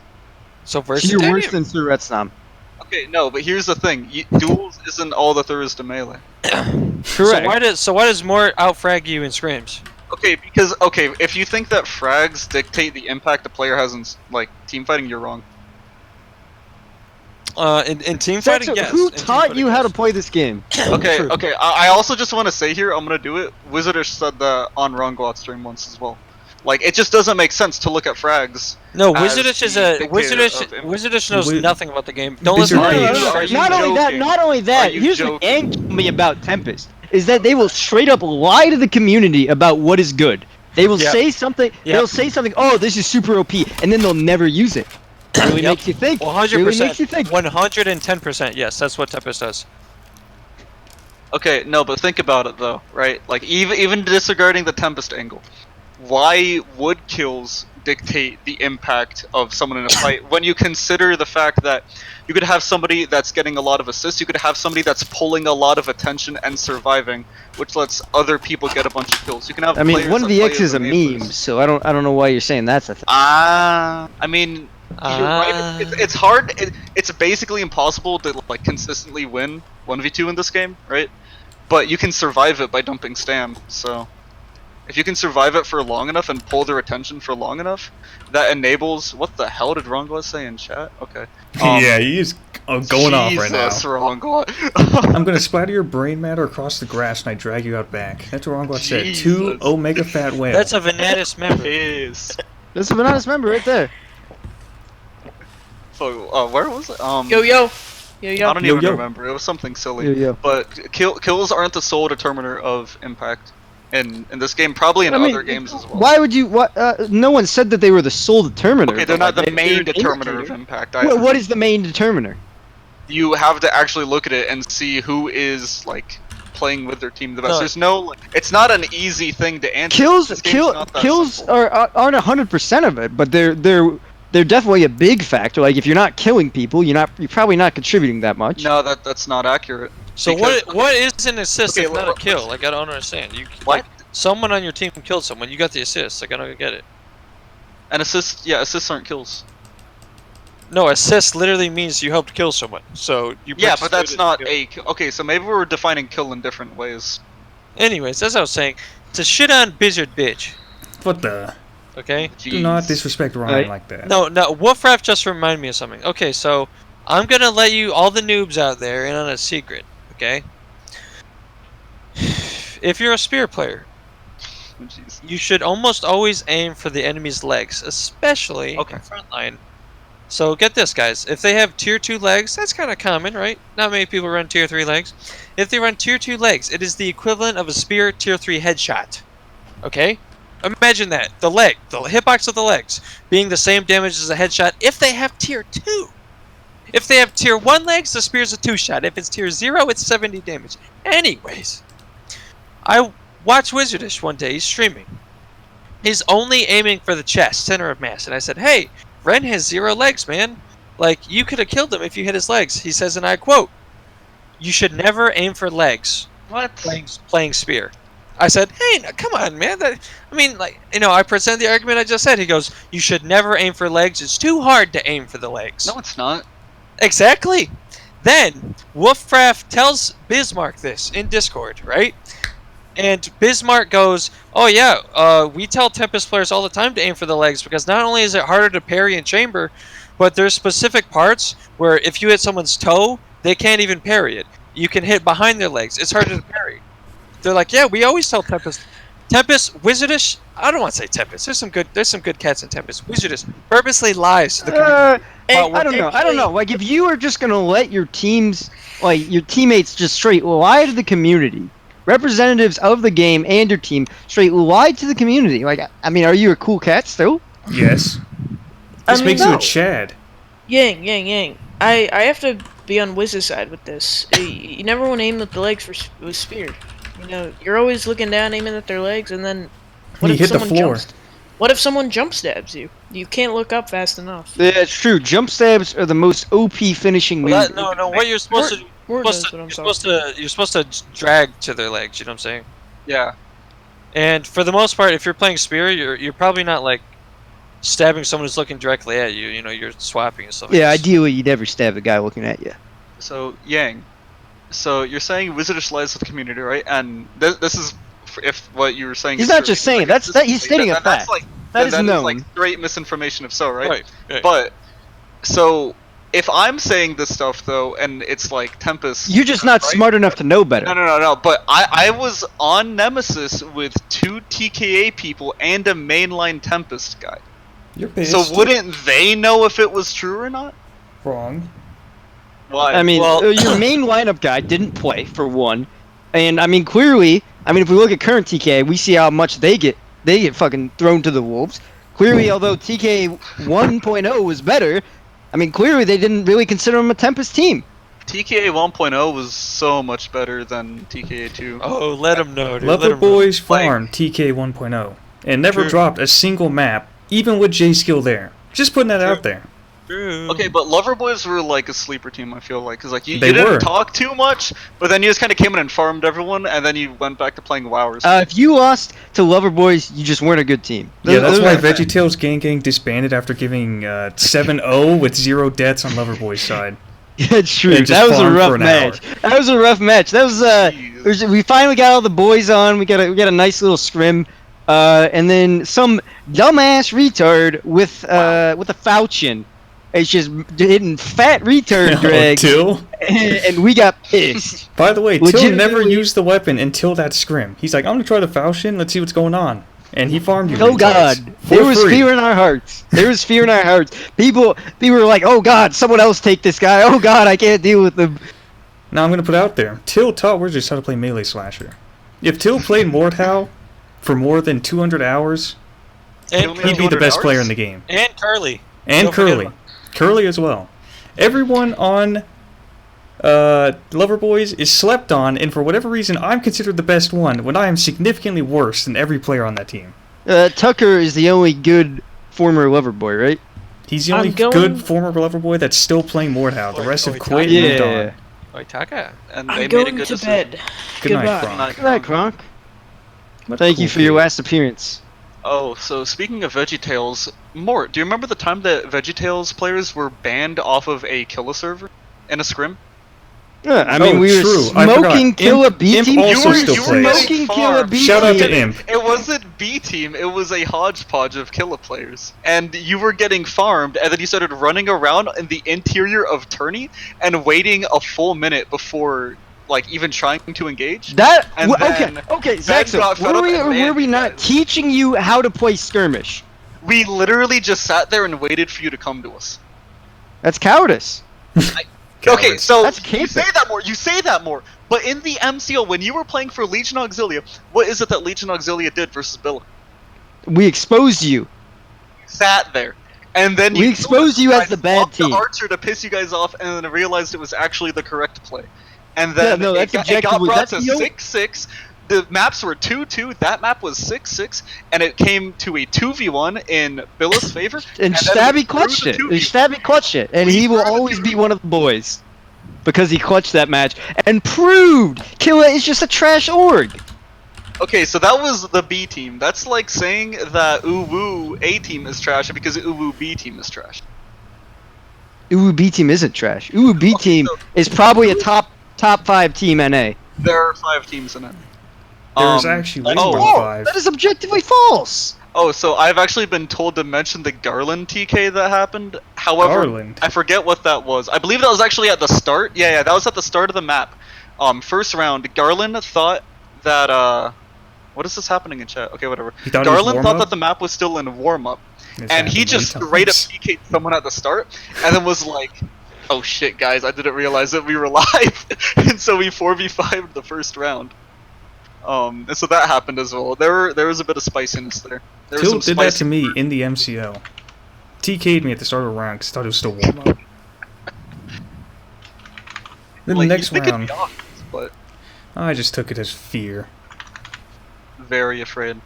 Speaker 6: So first to
Speaker 3: You're
Speaker 6: 10.
Speaker 3: worse than Sir Retsnom.
Speaker 17: Okay, no, but here's the thing: duels isn't all that there is to melee.
Speaker 3: Correct.
Speaker 6: So why does Mort outfrag you in scrims?
Speaker 17: Okay, because if you think that frags dictate the impact the player has in like team fighting, you're wrong.
Speaker 6: In team fighting,
Speaker 3: Zaxo,
Speaker 6: yes.
Speaker 3: who
Speaker 6: In team
Speaker 3: taught
Speaker 6: fighting,
Speaker 3: you how to
Speaker 6: yes.
Speaker 3: play this game?
Speaker 17: Okay,
Speaker 6: True.
Speaker 17: okay. I also just want to say here, I'm gonna do it. Wizardish said that on Rongoat stream once as well. Like, it just doesn't make sense to look at frags.
Speaker 6: No,
Speaker 17: as
Speaker 6: Wizardish is
Speaker 17: the
Speaker 6: a
Speaker 17: dictator
Speaker 6: Wizardish.
Speaker 17: of impact.
Speaker 6: Wizardish knows
Speaker 2: Wiz-
Speaker 6: nothing about the game. Don't listen to
Speaker 2: Wizardish.
Speaker 17: Are
Speaker 6: him.
Speaker 17: you
Speaker 3: Not only that,
Speaker 17: joking?
Speaker 3: not only that.
Speaker 17: Are you
Speaker 3: Here's what
Speaker 17: joking?
Speaker 3: Ang told me about Tempest: is that they will straight up lie to the community about what is good. They will
Speaker 6: Yep.
Speaker 3: say something.
Speaker 6: Yep.
Speaker 3: They'll say something. Oh, this is super OP, and then they'll never use it. Really
Speaker 6: Yep.
Speaker 3: makes you think.
Speaker 6: 100%.
Speaker 3: Really makes you think.
Speaker 6: 110%. Yes, that's what Tempest does.
Speaker 17: Okay, no, but think about it though, right? Like even disregarding the Tempest angle, why would kills dictate the impact of someone in a fight when you consider the fact that you could have somebody that's getting a lot of assists, you could have somebody that's pulling a lot of attention and surviving, which lets other people get a bunch of kills. You can have.
Speaker 3: I mean,
Speaker 17: players
Speaker 3: one of
Speaker 17: that
Speaker 3: the
Speaker 17: play
Speaker 3: X
Speaker 17: as
Speaker 3: is a meme, so I don't know why you're saying that's a thing.
Speaker 17: I mean, you're right. It's hard. It's basically impossible to like consistently win 1v2 in this game, right? But you can survive it by dumping Stam. So if you can survive it for long enough and pull their attention for long enough, that enables. What the hell did Rongla say in chat? Okay.
Speaker 2: Yeah, he's going off right now.
Speaker 17: Jesus, Rongla.
Speaker 2: I'm gonna splatter your brain matter across the grass and I drag you out back. That's what Rongla said.
Speaker 17: Jesus.
Speaker 2: 2 Omega Fat Whale.
Speaker 6: That's a Venatus member.
Speaker 17: Yes.
Speaker 3: That's a Venatus member right there.
Speaker 17: So, where was it?
Speaker 14: Yo yo. Yo yo.
Speaker 17: I don't even remember. It was something silly.
Speaker 3: Yo, yo.
Speaker 17: But kills aren't the sole determiner of impact in this game. Probably in other games as well.
Speaker 3: Why would you? What? No one said that they were the sole determiner.
Speaker 17: Okay, they're
Speaker 3: but,
Speaker 17: not
Speaker 3: like,
Speaker 17: the main
Speaker 3: they're an
Speaker 17: determiner
Speaker 3: indicator.
Speaker 17: of impact.
Speaker 3: What is the main determiner?
Speaker 17: You have to actually look at it and see who is like playing with their team the best.
Speaker 6: No.
Speaker 17: There's no. Like, it's not an easy thing to answer.
Speaker 3: Kills
Speaker 17: This game's not that
Speaker 3: kills
Speaker 17: simple.
Speaker 3: aren't 100% of it, but they're definitely a big factor. Like if you're not killing people, you're probably not contributing that much.
Speaker 17: No, that's not accurate.
Speaker 6: So
Speaker 17: Because-
Speaker 6: what is an assist
Speaker 17: Okay,
Speaker 6: if not a kill? Like I don't understand. You
Speaker 17: What?
Speaker 6: Like, someone on your team killed someone. You got the assist. Like I don't get it.
Speaker 17: An assist, yeah, assists aren't kills.
Speaker 6: No, assist literally means you helped kill someone. So you.
Speaker 17: Yeah, but that's
Speaker 6: participated
Speaker 17: not
Speaker 6: in the
Speaker 17: a kill. Okay, so maybe we're defining kill in different ways.
Speaker 6: kill. Anyways, as I was saying, to shit on Blizzard bitch.
Speaker 2: What the?
Speaker 6: Okay.
Speaker 2: Do not disrespect Ryan like that.
Speaker 6: No, Wolfraft just reminded me of something. Okay, so I'm gonna let you all the noobs out there in on a secret. Okay. If you're a spear player, you should almost always aim for the enemy's legs, especially in frontline. So get this, guys. If they have tier 2 legs, that's kind of common, right? Not many people run tier 3 legs. If they run tier 2 legs, it is the equivalent of a spear tier 3 headshot. Okay? Imagine that. The hitbox of the legs, being the same damage as a headshot if they have tier 2. If they have tier 1 legs, the spear's a 2-shot. If it's tier 0, it's 70 damage. Anyways, I watched Wizardish one day. He's streaming. He's only aiming for the chest, center of mass. And I said, hey, Ren has 0 legs, man. Like, you could have killed him if you hit his legs. He says, and I quote, you should never aim for legs.
Speaker 17: What?
Speaker 6: Playing spear. I said, hey, come on, man. I present the argument I just said. He goes, you should never aim for legs. It's too hard to aim for the legs.
Speaker 17: No, it's not.
Speaker 6: Exactly. Then, Wolfcraft tells Bismarck this in Discord, right? And Bismarck goes, oh yeah, we tell Tempest players all the time to aim for the legs because not only is it harder to parry in chamber, but there's specific parts where if you hit someone's toe, they can't even parry it. You can hit behind their legs. It's harder to parry. They're like, yeah, we always tell Tempest, Wizardish. I don't want to say Tempest. There's some good cats in Tempest. Wizardish purposely lies to the community.
Speaker 3: I don't know. Like if you are just gonna let your teams, like your teammates, just straight lie to the community, representatives of the game and your team straight lie to the community. Like, I mean, are you a cool cat still?
Speaker 2: Yes. This makes you a Chad.
Speaker 14: Yang. I have to be on Wiz's side with this. You never want to aim at the legs with spear. You know, you're always looking down, aiming at their legs, and then
Speaker 2: You hit the floor.
Speaker 14: What if someone jump stabs you? You can't look up fast enough.
Speaker 3: Yeah, it's true. Jump stabs are the most OP finishing move.
Speaker 6: What you're supposed to you're supposed to drag to their legs. You know what I'm saying?
Speaker 17: Yeah.
Speaker 6: And for the most part, if you're playing spear, you're probably not like stabbing someone who's looking directly at you. You know, you're swapping and stuff.
Speaker 3: Yeah, ideally you'd never stab a guy looking at you.
Speaker 17: So Yang, so you're saying Wizardish lies with the community, right? And this is if what you were saying.
Speaker 3: He's
Speaker 17: is
Speaker 3: not
Speaker 17: true.
Speaker 3: just saying
Speaker 17: Like,
Speaker 3: it. He's stating a fact.
Speaker 17: That's like
Speaker 3: That is known.
Speaker 17: like straight misinformation if so, right?
Speaker 6: Right.
Speaker 17: But so if I'm saying this stuff though, and it's like Tempest,
Speaker 3: You're just not
Speaker 17: right?
Speaker 3: smart enough to know better.
Speaker 17: No. But I was on Nemesis with 2 TKA people and a mainline Tempest guy.
Speaker 2: You're pissed.
Speaker 17: So wouldn't they know if it was true or not?
Speaker 2: Wrong.
Speaker 17: Why?
Speaker 3: I mean, your main lineup guy didn't play for one, and I mean clearly. I mean, if we look at current TK, we see how much they get they get fucking thrown to the wolves. Clearly, although TK 1.0 was better, I mean, clearly they didn't really consider him a Tempest team.
Speaker 17: TKA 1.0 was so much better than TKA 2.
Speaker 6: Oh, let him know, dude.
Speaker 2: Lover Boys farmed TK 1.0 and never dropped a single map, even with J Skill there. Just putting that out there.
Speaker 17: Okay, but Lover Boys were like a sleeper team, I feel like, because like you
Speaker 2: They
Speaker 17: didn't
Speaker 2: were.
Speaker 17: talk too much, but then you just kind of came in and farmed everyone, and then you went back to playing WoW or something.
Speaker 3: If you lost to Lover Boys, you just weren't a good team.
Speaker 2: Yeah, that's
Speaker 3: Those
Speaker 2: why
Speaker 3: are-
Speaker 2: VeggieTales Gang disbanded after giving 7-0 with 0 deaths on Lover Boys' side.
Speaker 3: It's true.
Speaker 2: And just
Speaker 3: That was a
Speaker 2: farmed for
Speaker 3: rough
Speaker 2: an
Speaker 3: match.
Speaker 2: hour.
Speaker 3: That was a rough match. That was we finally got all the boys on. We got a nice little scrim, and then some dumbass retard with a falchion. It's just hitting fat retard drag.
Speaker 2: Till?
Speaker 3: And we got pissed.
Speaker 2: By the way, Till never
Speaker 3: Legitimately-
Speaker 2: used the weapon until that scrim. He's like, I'm gonna try the Falchion, let's see what's going on. And he farmed you.
Speaker 3: Oh
Speaker 2: retards.
Speaker 3: God,
Speaker 2: For
Speaker 3: there was
Speaker 2: free.
Speaker 3: fear in our hearts. There was fear in our hearts. People were like, "Oh God, someone else take this guy. Oh God, I can't deal with him."
Speaker 2: Now I'm gonna put out there. Till taught Wizardish how to play melee slasher. If Till played MorD for more than 200 hours,
Speaker 6: And
Speaker 2: he'd be the best player in the game.
Speaker 6: And Curly.
Speaker 2: And
Speaker 6: Don't forget
Speaker 2: Curly.
Speaker 6: about-
Speaker 2: Curly as well. Everyone on Lover Boys is slept on, and for whatever reason, I'm considered the best one when I am significantly worse than every player on that team.
Speaker 3: Tucker is the only good former lover boy, right?
Speaker 2: He's the only good former Lover Boy that's still playing MorD. The rest have quit and moved on.
Speaker 6: Oitaka.
Speaker 17: And
Speaker 14: I'm
Speaker 17: they made a
Speaker 14: going
Speaker 17: good
Speaker 14: to
Speaker 17: decision.
Speaker 14: bed.
Speaker 2: Good night,
Speaker 14: Goodbye.
Speaker 2: Kronk.
Speaker 3: Good night, Kronk.
Speaker 2: What
Speaker 3: Thank
Speaker 2: cool
Speaker 3: you for your
Speaker 2: kid.
Speaker 3: last appearance.
Speaker 17: Oh, so speaking of VeggieTales, Mort, do you remember the time that VeggieTales players were banned off of a Killa server in a scrim?
Speaker 3: Yeah, I mean,
Speaker 2: Oh,
Speaker 3: we were
Speaker 2: true. I forgot.
Speaker 3: smoking Killa
Speaker 2: Imp-
Speaker 3: B
Speaker 2: Imp
Speaker 3: team.
Speaker 2: also still plays.
Speaker 3: Smoking Killa B
Speaker 2: Shout out
Speaker 3: team.
Speaker 2: to Imp.
Speaker 17: It wasn't B team, it was a hodgepodge of Killa players. And you were getting farmed, and then you started running around in the interior of Tourney and waiting a full minute before, like, even trying to engage.
Speaker 3: That
Speaker 17: And
Speaker 3: okay,
Speaker 17: then
Speaker 3: okay,
Speaker 17: Ben
Speaker 3: Zaxo,
Speaker 17: got fed
Speaker 3: were
Speaker 17: up
Speaker 3: we
Speaker 17: and
Speaker 3: or were
Speaker 17: banned
Speaker 3: we
Speaker 17: you
Speaker 3: not
Speaker 17: guys.
Speaker 3: teaching you how to play skirmish?
Speaker 17: We literally just sat there and waited for you to come to us.
Speaker 3: That's cowardice.
Speaker 17: Okay, so
Speaker 3: That's
Speaker 17: you say that more, but in the MCO, when you were playing for Legion Auxilia, what is it that Legion Auxilia did versus Billa?
Speaker 3: We exposed you.
Speaker 17: You sat there, and then
Speaker 3: We exposed you as the bad
Speaker 17: swapped
Speaker 3: team.
Speaker 17: the Archer to piss you guys off, and then realized it was actually the correct play. And then
Speaker 3: Yeah, no, that's
Speaker 17: it got
Speaker 3: objectively-
Speaker 17: brought
Speaker 3: that's
Speaker 17: to
Speaker 3: the only-
Speaker 17: 6-6. The maps were 2-2. That map was 6-6, and it came to a 2v1 in Billa's favor.
Speaker 3: And
Speaker 17: then
Speaker 3: Shtabbee
Speaker 17: we
Speaker 3: clutched
Speaker 17: threw
Speaker 3: it.
Speaker 17: the
Speaker 3: And Shtabbee clutched it. And he will always be one of the boys. Because he clutched that match. And proved Killa is just a trash org.
Speaker 17: Okay, so that was the B team. That's like saying that Uwu A team is trash because Uwu B team is trash.
Speaker 3: Uwu B team isn't trash. Uwu B team is probably a top 5 team NA.
Speaker 17: There are 5 teams in it.
Speaker 2: There's actually way more than
Speaker 3: Oh,
Speaker 2: 5.
Speaker 3: that is objectively false.
Speaker 17: Oh, so I've actually been told to mention the Garland TK that happened. However,
Speaker 2: Garland?
Speaker 17: I forget what that was. I believe that was actually at the start. Yeah, that was at the start of the map. First round, Garland thought that what is this happening in chat? Okay, whatever.
Speaker 2: He thought it was
Speaker 17: Garland thought
Speaker 2: warm-up?
Speaker 17: that the map was still in warm up,
Speaker 2: It's
Speaker 17: and he
Speaker 2: happened
Speaker 17: just
Speaker 2: many
Speaker 17: straight up
Speaker 2: times.
Speaker 17: TK'd someone at the start, and then was like, "Oh shit, guys, I didn't realize that we were live," and so we 4v5'd the first round. And so that happened as well. There was a bit of spiciness there. There was
Speaker 2: Till
Speaker 17: some
Speaker 2: did that
Speaker 17: spice.
Speaker 2: to me in the MCO. TK'd me at the start of the round because I thought it was still warm up. Then
Speaker 17: Like,
Speaker 2: the next
Speaker 17: you think it'd
Speaker 2: round,
Speaker 17: be obvious, but
Speaker 2: I just took it as fear.
Speaker 17: very afraid.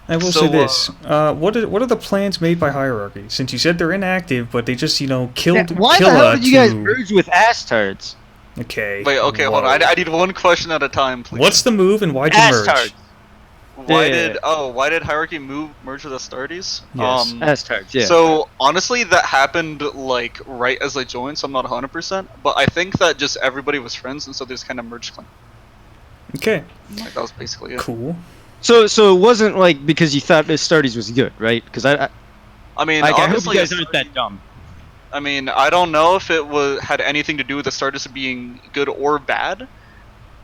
Speaker 2: I will
Speaker 17: So,
Speaker 2: say this: what are the plans made by Hierarchy? Since you said they're inactive, but they just killed
Speaker 3: Why the
Speaker 2: Killa
Speaker 3: hell did you guys
Speaker 2: to-
Speaker 3: merge with ass turds?
Speaker 2: Okay.
Speaker 17: Wait, okay, hold on. I need one question at a time, please.
Speaker 2: What's the move and why'd you
Speaker 3: Ass
Speaker 2: merge?
Speaker 3: tards.
Speaker 17: Why
Speaker 3: Yeah.
Speaker 17: did Hierarchy merge with Astartes?
Speaker 2: Yes.
Speaker 3: Ass tards, yeah.
Speaker 17: So honestly, that happened like right as I joined, so I'm not 100%. But I think that just everybody was friends, and so they just kind of merged.
Speaker 2: Okay.
Speaker 17: Like that was basically it.
Speaker 2: Cool.
Speaker 3: So it wasn't like because you thought Astartes was good, right? Because I
Speaker 17: mean,
Speaker 3: like, I hope
Speaker 17: obviously,
Speaker 3: you guys aren't that dumb.
Speaker 17: I mean, I don't know if it had anything to do with Astartes being good or bad.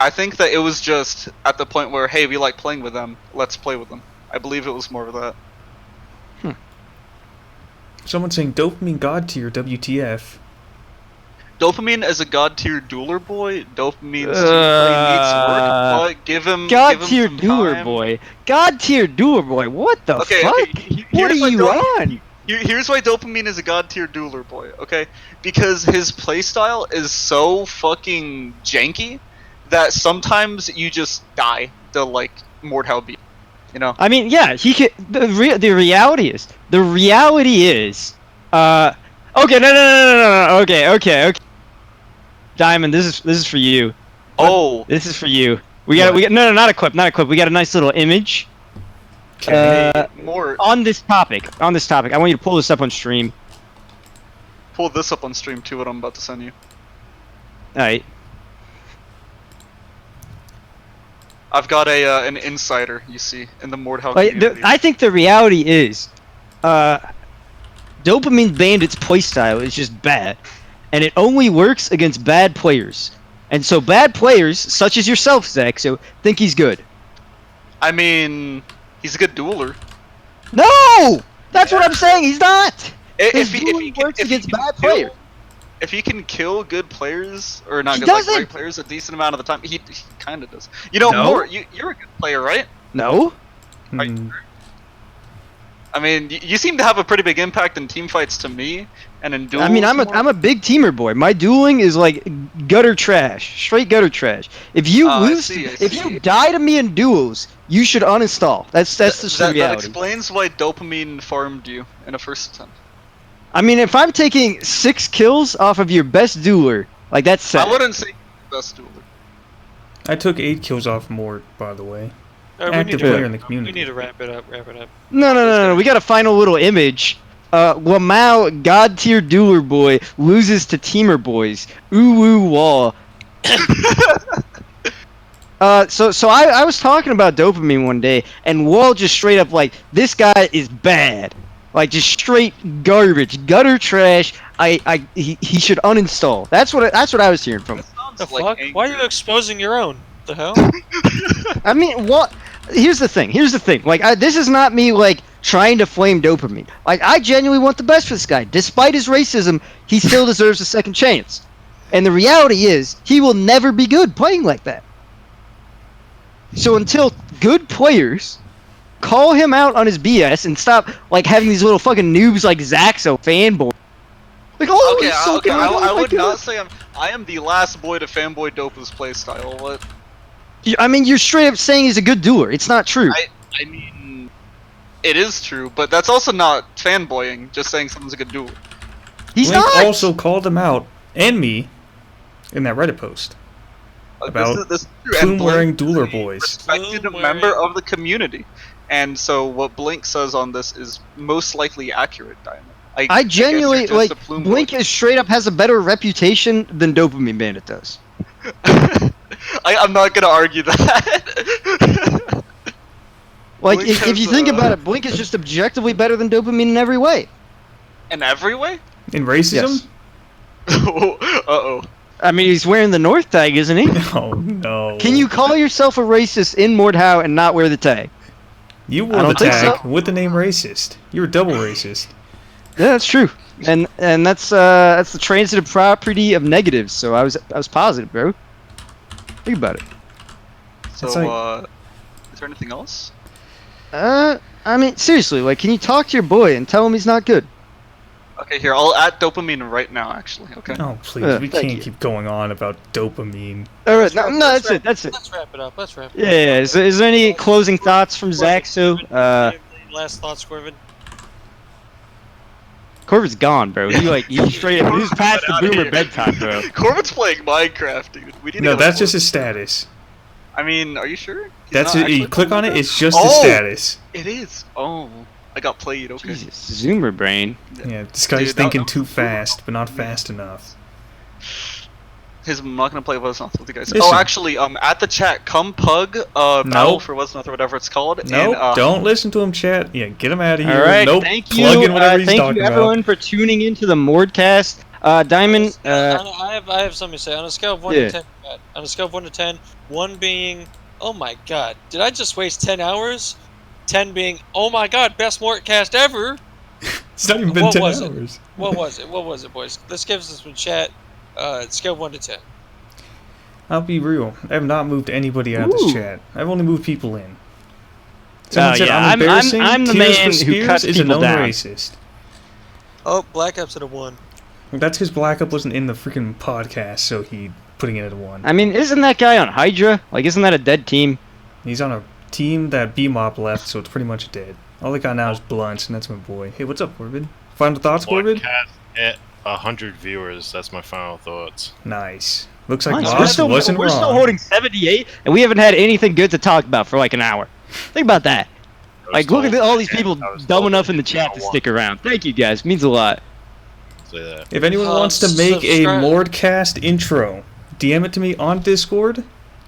Speaker 17: I think that it was just at the point where, hey, we like playing with them, let's play with them. I believe it was more of that.
Speaker 2: Someone saying dopamine god tier WTF.
Speaker 17: Dopamine as a god tier dueler boy, Dopamine's teamplay needs work, but give him
Speaker 3: God
Speaker 17: give him
Speaker 3: tier
Speaker 17: some
Speaker 3: dueler
Speaker 17: time.
Speaker 3: boy. God tier dueler boy. What the
Speaker 17: Okay,
Speaker 3: fuck?
Speaker 17: okay,
Speaker 3: What are
Speaker 17: here's why
Speaker 3: you on?
Speaker 17: Here's why Dopamine is a god tier dueler boy, okay? Because his playstyle is so fucking janky that sometimes you just die to like Mordhau beat. You know?
Speaker 3: I mean, yeah, he could. The reality is, okay, no. Okay. Diamond, this is for you.
Speaker 17: Oh,
Speaker 3: this is for you. We got no, not a clip. We got a nice little image.
Speaker 17: More
Speaker 3: on this topic. I want you to pull this up on stream.
Speaker 17: pull this up on stream too. What I'm about to send you.
Speaker 3: All right.
Speaker 17: I've got an insider, you see, in the Mordhau
Speaker 3: Like,
Speaker 17: community.
Speaker 3: I think the reality is, Dopamine Bandit's playstyle is just bad, and it only works against bad players. And so bad players, such as yourself, Zaxo, think he's good.
Speaker 17: I mean, he's a good dueler.
Speaker 3: No! That's what I'm saying, he's not!
Speaker 17: If
Speaker 3: His
Speaker 17: he
Speaker 3: dueling works against bad
Speaker 17: kill-
Speaker 3: players.
Speaker 17: If he can kill good players, or not
Speaker 3: He
Speaker 17: good, like
Speaker 3: doesn't!
Speaker 17: great players a decent amount of the time, he kind of does. You know,
Speaker 3: No.
Speaker 17: Mort, you're a good player, right?
Speaker 3: No?
Speaker 17: Are you sure? I mean, you seem to have a pretty big impact in team fights to me, and in duels.
Speaker 3: I mean, I'm a big teamer boy. My dueling is like gutter trash, straight gutter trash. If you lose, if you die to me in duels, you should uninstall. That's just the
Speaker 17: that
Speaker 3: reality.
Speaker 17: explains why Dopamine farmed you in a first attempt.
Speaker 3: I mean, if I'm taking 6 kills off of your best dueler, like that's sad.
Speaker 17: I wouldn't say best dueler.
Speaker 2: I took 8 kills off Mort, by the way.
Speaker 6: Alright, we
Speaker 2: Active
Speaker 6: need to
Speaker 2: player
Speaker 6: wrap
Speaker 2: in the
Speaker 6: it up.
Speaker 2: community.
Speaker 6: We need to wrap it up.
Speaker 3: No. We got a final little image. Lamau, god tier dueler boy, loses to teamer boys. Ooh woo wah. So I was talking about Dopamine one day, and Wall just straight up like, this guy is bad. Like, just straight garbage, gutter trash. He should uninstall. That's what I was hearing from him.
Speaker 6: The fuck? Why are you exposing your own? The hell?
Speaker 3: I mean, what? Here's the thing. Like, this is not me like trying to flame Dopamine. Like, I genuinely want the best for this guy. Despite his racism, he still deserves a second chance. And the reality is, he will never be good playing like that. So until good players call him out on his BS and stop like having these little fucking noobs like Zaxo fanboy. Like, oh,
Speaker 17: Okay,
Speaker 3: he's so
Speaker 17: okay.
Speaker 3: good.
Speaker 17: I
Speaker 3: Oh my
Speaker 17: would
Speaker 3: God.
Speaker 17: not say I am the last boy to fanboy Dopa's playstyle. What?
Speaker 3: I mean, you're straight up saying he's a good dueler. It's not true.
Speaker 17: I mean, it is true, but that's also not fanboying. Just saying someone's a good dueler.
Speaker 3: He's
Speaker 2: Blink
Speaker 3: not.
Speaker 2: also called him out, and me, in that Reddit post. About
Speaker 17: This is true, and
Speaker 2: plume-wearing
Speaker 17: Blink
Speaker 2: dueler
Speaker 17: is a
Speaker 2: boys.
Speaker 17: respected member of the community, and so what Blink says on this is most likely accurate, Diamond.
Speaker 3: I genuinely
Speaker 17: guess you're
Speaker 3: like
Speaker 17: just a plume
Speaker 3: Blink is straight up has a better reputation than Dopamine Bandit does.
Speaker 17: I'm not gonna argue that.
Speaker 3: Like,
Speaker 17: Blink
Speaker 3: if you
Speaker 17: has,
Speaker 3: think about it, Blink is just objectively better than Dopamine in every way.
Speaker 17: In every way?
Speaker 2: In racism?
Speaker 17: Uh-oh.
Speaker 3: I mean, he's wearing the North tag, isn't he?
Speaker 2: Oh no.
Speaker 3: Can you call yourself a racist in Mordhau and not wear the tag?
Speaker 2: You
Speaker 3: I
Speaker 2: wore the
Speaker 3: don't think
Speaker 2: tag
Speaker 3: so.
Speaker 2: with the name racist. You're double racist.
Speaker 3: Yeah, that's true. And that's the transitive property of negatives. So I was positive, bro. Think about it.
Speaker 17: So,
Speaker 2: That's like-
Speaker 17: is there anything else?
Speaker 3: I mean, seriously, like, can you talk to your boy and tell him he's not good?
Speaker 17: Okay, here, I'll add Dopamine right now, actually, okay?
Speaker 2: Oh, please, we
Speaker 3: thank
Speaker 2: can't
Speaker 3: you.
Speaker 2: keep going on about Dopamine.
Speaker 3: All right, no, that's it. That's it.
Speaker 6: Let's wrap it up. Let's wrap it
Speaker 3: Yeah,
Speaker 6: up.
Speaker 3: yeah. Is there any closing thoughts from Zaxo?
Speaker 6: Last thoughts, Corbin?
Speaker 3: Corvin's gone, bro. He straight up. He's past the
Speaker 17: Outta
Speaker 3: boomer
Speaker 17: here.
Speaker 3: bedtime, bro.
Speaker 17: Corbin's playing Minecraft, dude. We need to
Speaker 2: No,
Speaker 17: get
Speaker 2: that's
Speaker 17: a
Speaker 2: just his status.
Speaker 17: I mean, are you sure? He's
Speaker 2: That's
Speaker 17: not
Speaker 2: it. You
Speaker 17: actually
Speaker 2: click on
Speaker 17: playing
Speaker 2: it, it's
Speaker 17: Minecraft?
Speaker 2: just his status.
Speaker 17: It is. Oh, I got played. Okay.
Speaker 3: Jesus, Zoomer brain.
Speaker 2: Yeah, this guy's
Speaker 17: Dude,
Speaker 2: thinking
Speaker 17: that
Speaker 2: too fast, but not fast enough.
Speaker 17: I'm not gonna play Wesnoth with you guys.
Speaker 2: Listen.
Speaker 17: Oh, actually, at the chat, come pug, battle for Wesnoth or whatever it's called.
Speaker 2: Nope,
Speaker 17: and,
Speaker 2: don't listen to him, chat. Yeah, get him out of here.
Speaker 3: All right,
Speaker 2: Nope,
Speaker 3: thank
Speaker 2: plug
Speaker 3: you.
Speaker 2: in whatever he's
Speaker 3: Thank
Speaker 2: talking
Speaker 3: you, everyone,
Speaker 2: about.
Speaker 3: for tuning into the MorD-Cast. Diamond.
Speaker 6: I have something to say. On a scale of 1
Speaker 3: Yeah.
Speaker 6: to 10, Matt, on a scale of 1 to 10, 1 being, oh my god, did I just waste 10 hours? 10 being, oh my god, best MorD-Cast ever.
Speaker 2: It's not even been
Speaker 6: What
Speaker 2: 10
Speaker 6: was
Speaker 2: hours.
Speaker 6: What was it? What was it, boys? Let's give us some chat. Scale 1 to 10.
Speaker 2: I'll be real. I have not moved anybody out of this chat. I've only moved people in. Someone said I'm embarrassing.
Speaker 3: I'm the
Speaker 2: Tears
Speaker 3: man
Speaker 2: for
Speaker 3: who
Speaker 2: Spears
Speaker 3: cuts
Speaker 2: is a
Speaker 3: people
Speaker 2: known
Speaker 3: down.
Speaker 2: racist.
Speaker 6: Oh, Black Ops at a 1.
Speaker 2: That's because Black Up wasn't in the freaking podcast, so he putting it at a 1.
Speaker 3: I mean, isn't that guy on Hydra? Like, isn't that a dead team?
Speaker 2: He's on a team that B-Mop left, so it's pretty much dead. All they got now is Blunts, and that's my boy. Hey, what's up, Corbin? Final thoughts, Corbin?
Speaker 5: At 100 viewers, that's my final thoughts.
Speaker 2: Nice. Looks like
Speaker 3: Nice.
Speaker 2: Moss wasn't
Speaker 3: We're
Speaker 2: wrong.
Speaker 3: still holding 78, and we haven't had anything good to talk about for like an hour. Think about that. Like, look at all these people dumb enough in the chat to stick around. Thank you, guys. Means a lot.
Speaker 5: Say that.
Speaker 2: If anyone wants to make a MorD-Cast intro, DM it to me on Discord.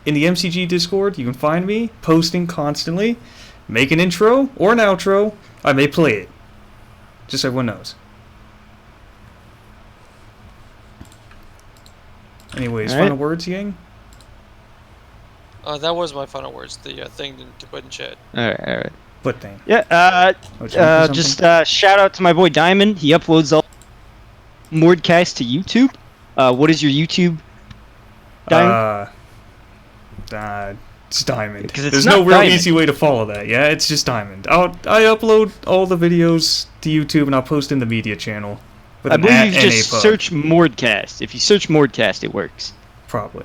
Speaker 2: In the MCG Discord, you can find me posting constantly. Make an intro or an outro. I may play it. Just so everyone knows. Anyways,
Speaker 3: All right.
Speaker 2: final words, Yang?
Speaker 6: That was my final words. The thing to put in chat.
Speaker 3: Alright.
Speaker 2: What thing?
Speaker 3: Yeah,
Speaker 2: Oh,
Speaker 3: just shout out to my boy Diamond. He uploads all MorD-Cast to YouTube. What is your YouTube, Diamond?
Speaker 2: It's Diamond.
Speaker 3: 'Cause it's
Speaker 2: There's
Speaker 3: not
Speaker 2: no real
Speaker 3: Diamond.
Speaker 2: easy way to follow that. Yeah, it's just Diamond. I upload all the videos to YouTube and I'll post in the media channel. With
Speaker 3: I
Speaker 2: an
Speaker 3: believe you
Speaker 2: @
Speaker 3: just
Speaker 2: NAPUB.
Speaker 3: search MorD-Cast. If you search MorD-Cast, it works.
Speaker 2: Probably.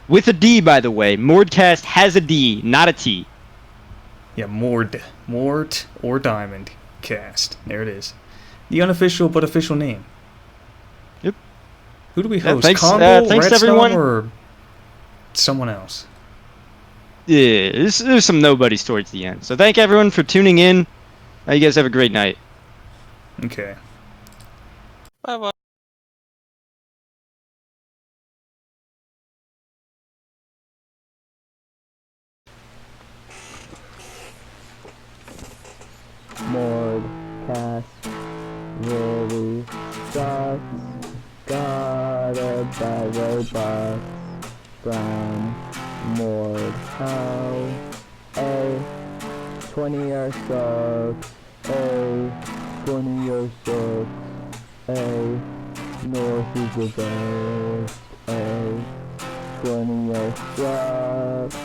Speaker 3: With a D, by the way. MorD-Cast has a D, not a T.
Speaker 2: Yeah, MorD or Diamond Cast. There it is. The unofficial but official name.
Speaker 3: Yep.
Speaker 2: Who do we
Speaker 3: Yeah,
Speaker 2: host?
Speaker 3: thanks,
Speaker 2: Combo,
Speaker 3: thanks
Speaker 2: Retsnom,
Speaker 3: everyone.
Speaker 2: or someone else?
Speaker 3: Yeah, there's some nobodies towards the end. So thank everyone for tuning in. You guys have a great night.
Speaker 2: Okay.
Speaker 6: Bye-bye.
Speaker 19: MorD-Cast really sucks. Gotta buy robots from MorD. How? A 20-year sucks. A 20-year sucks. A North is the best. A 20-year sucks.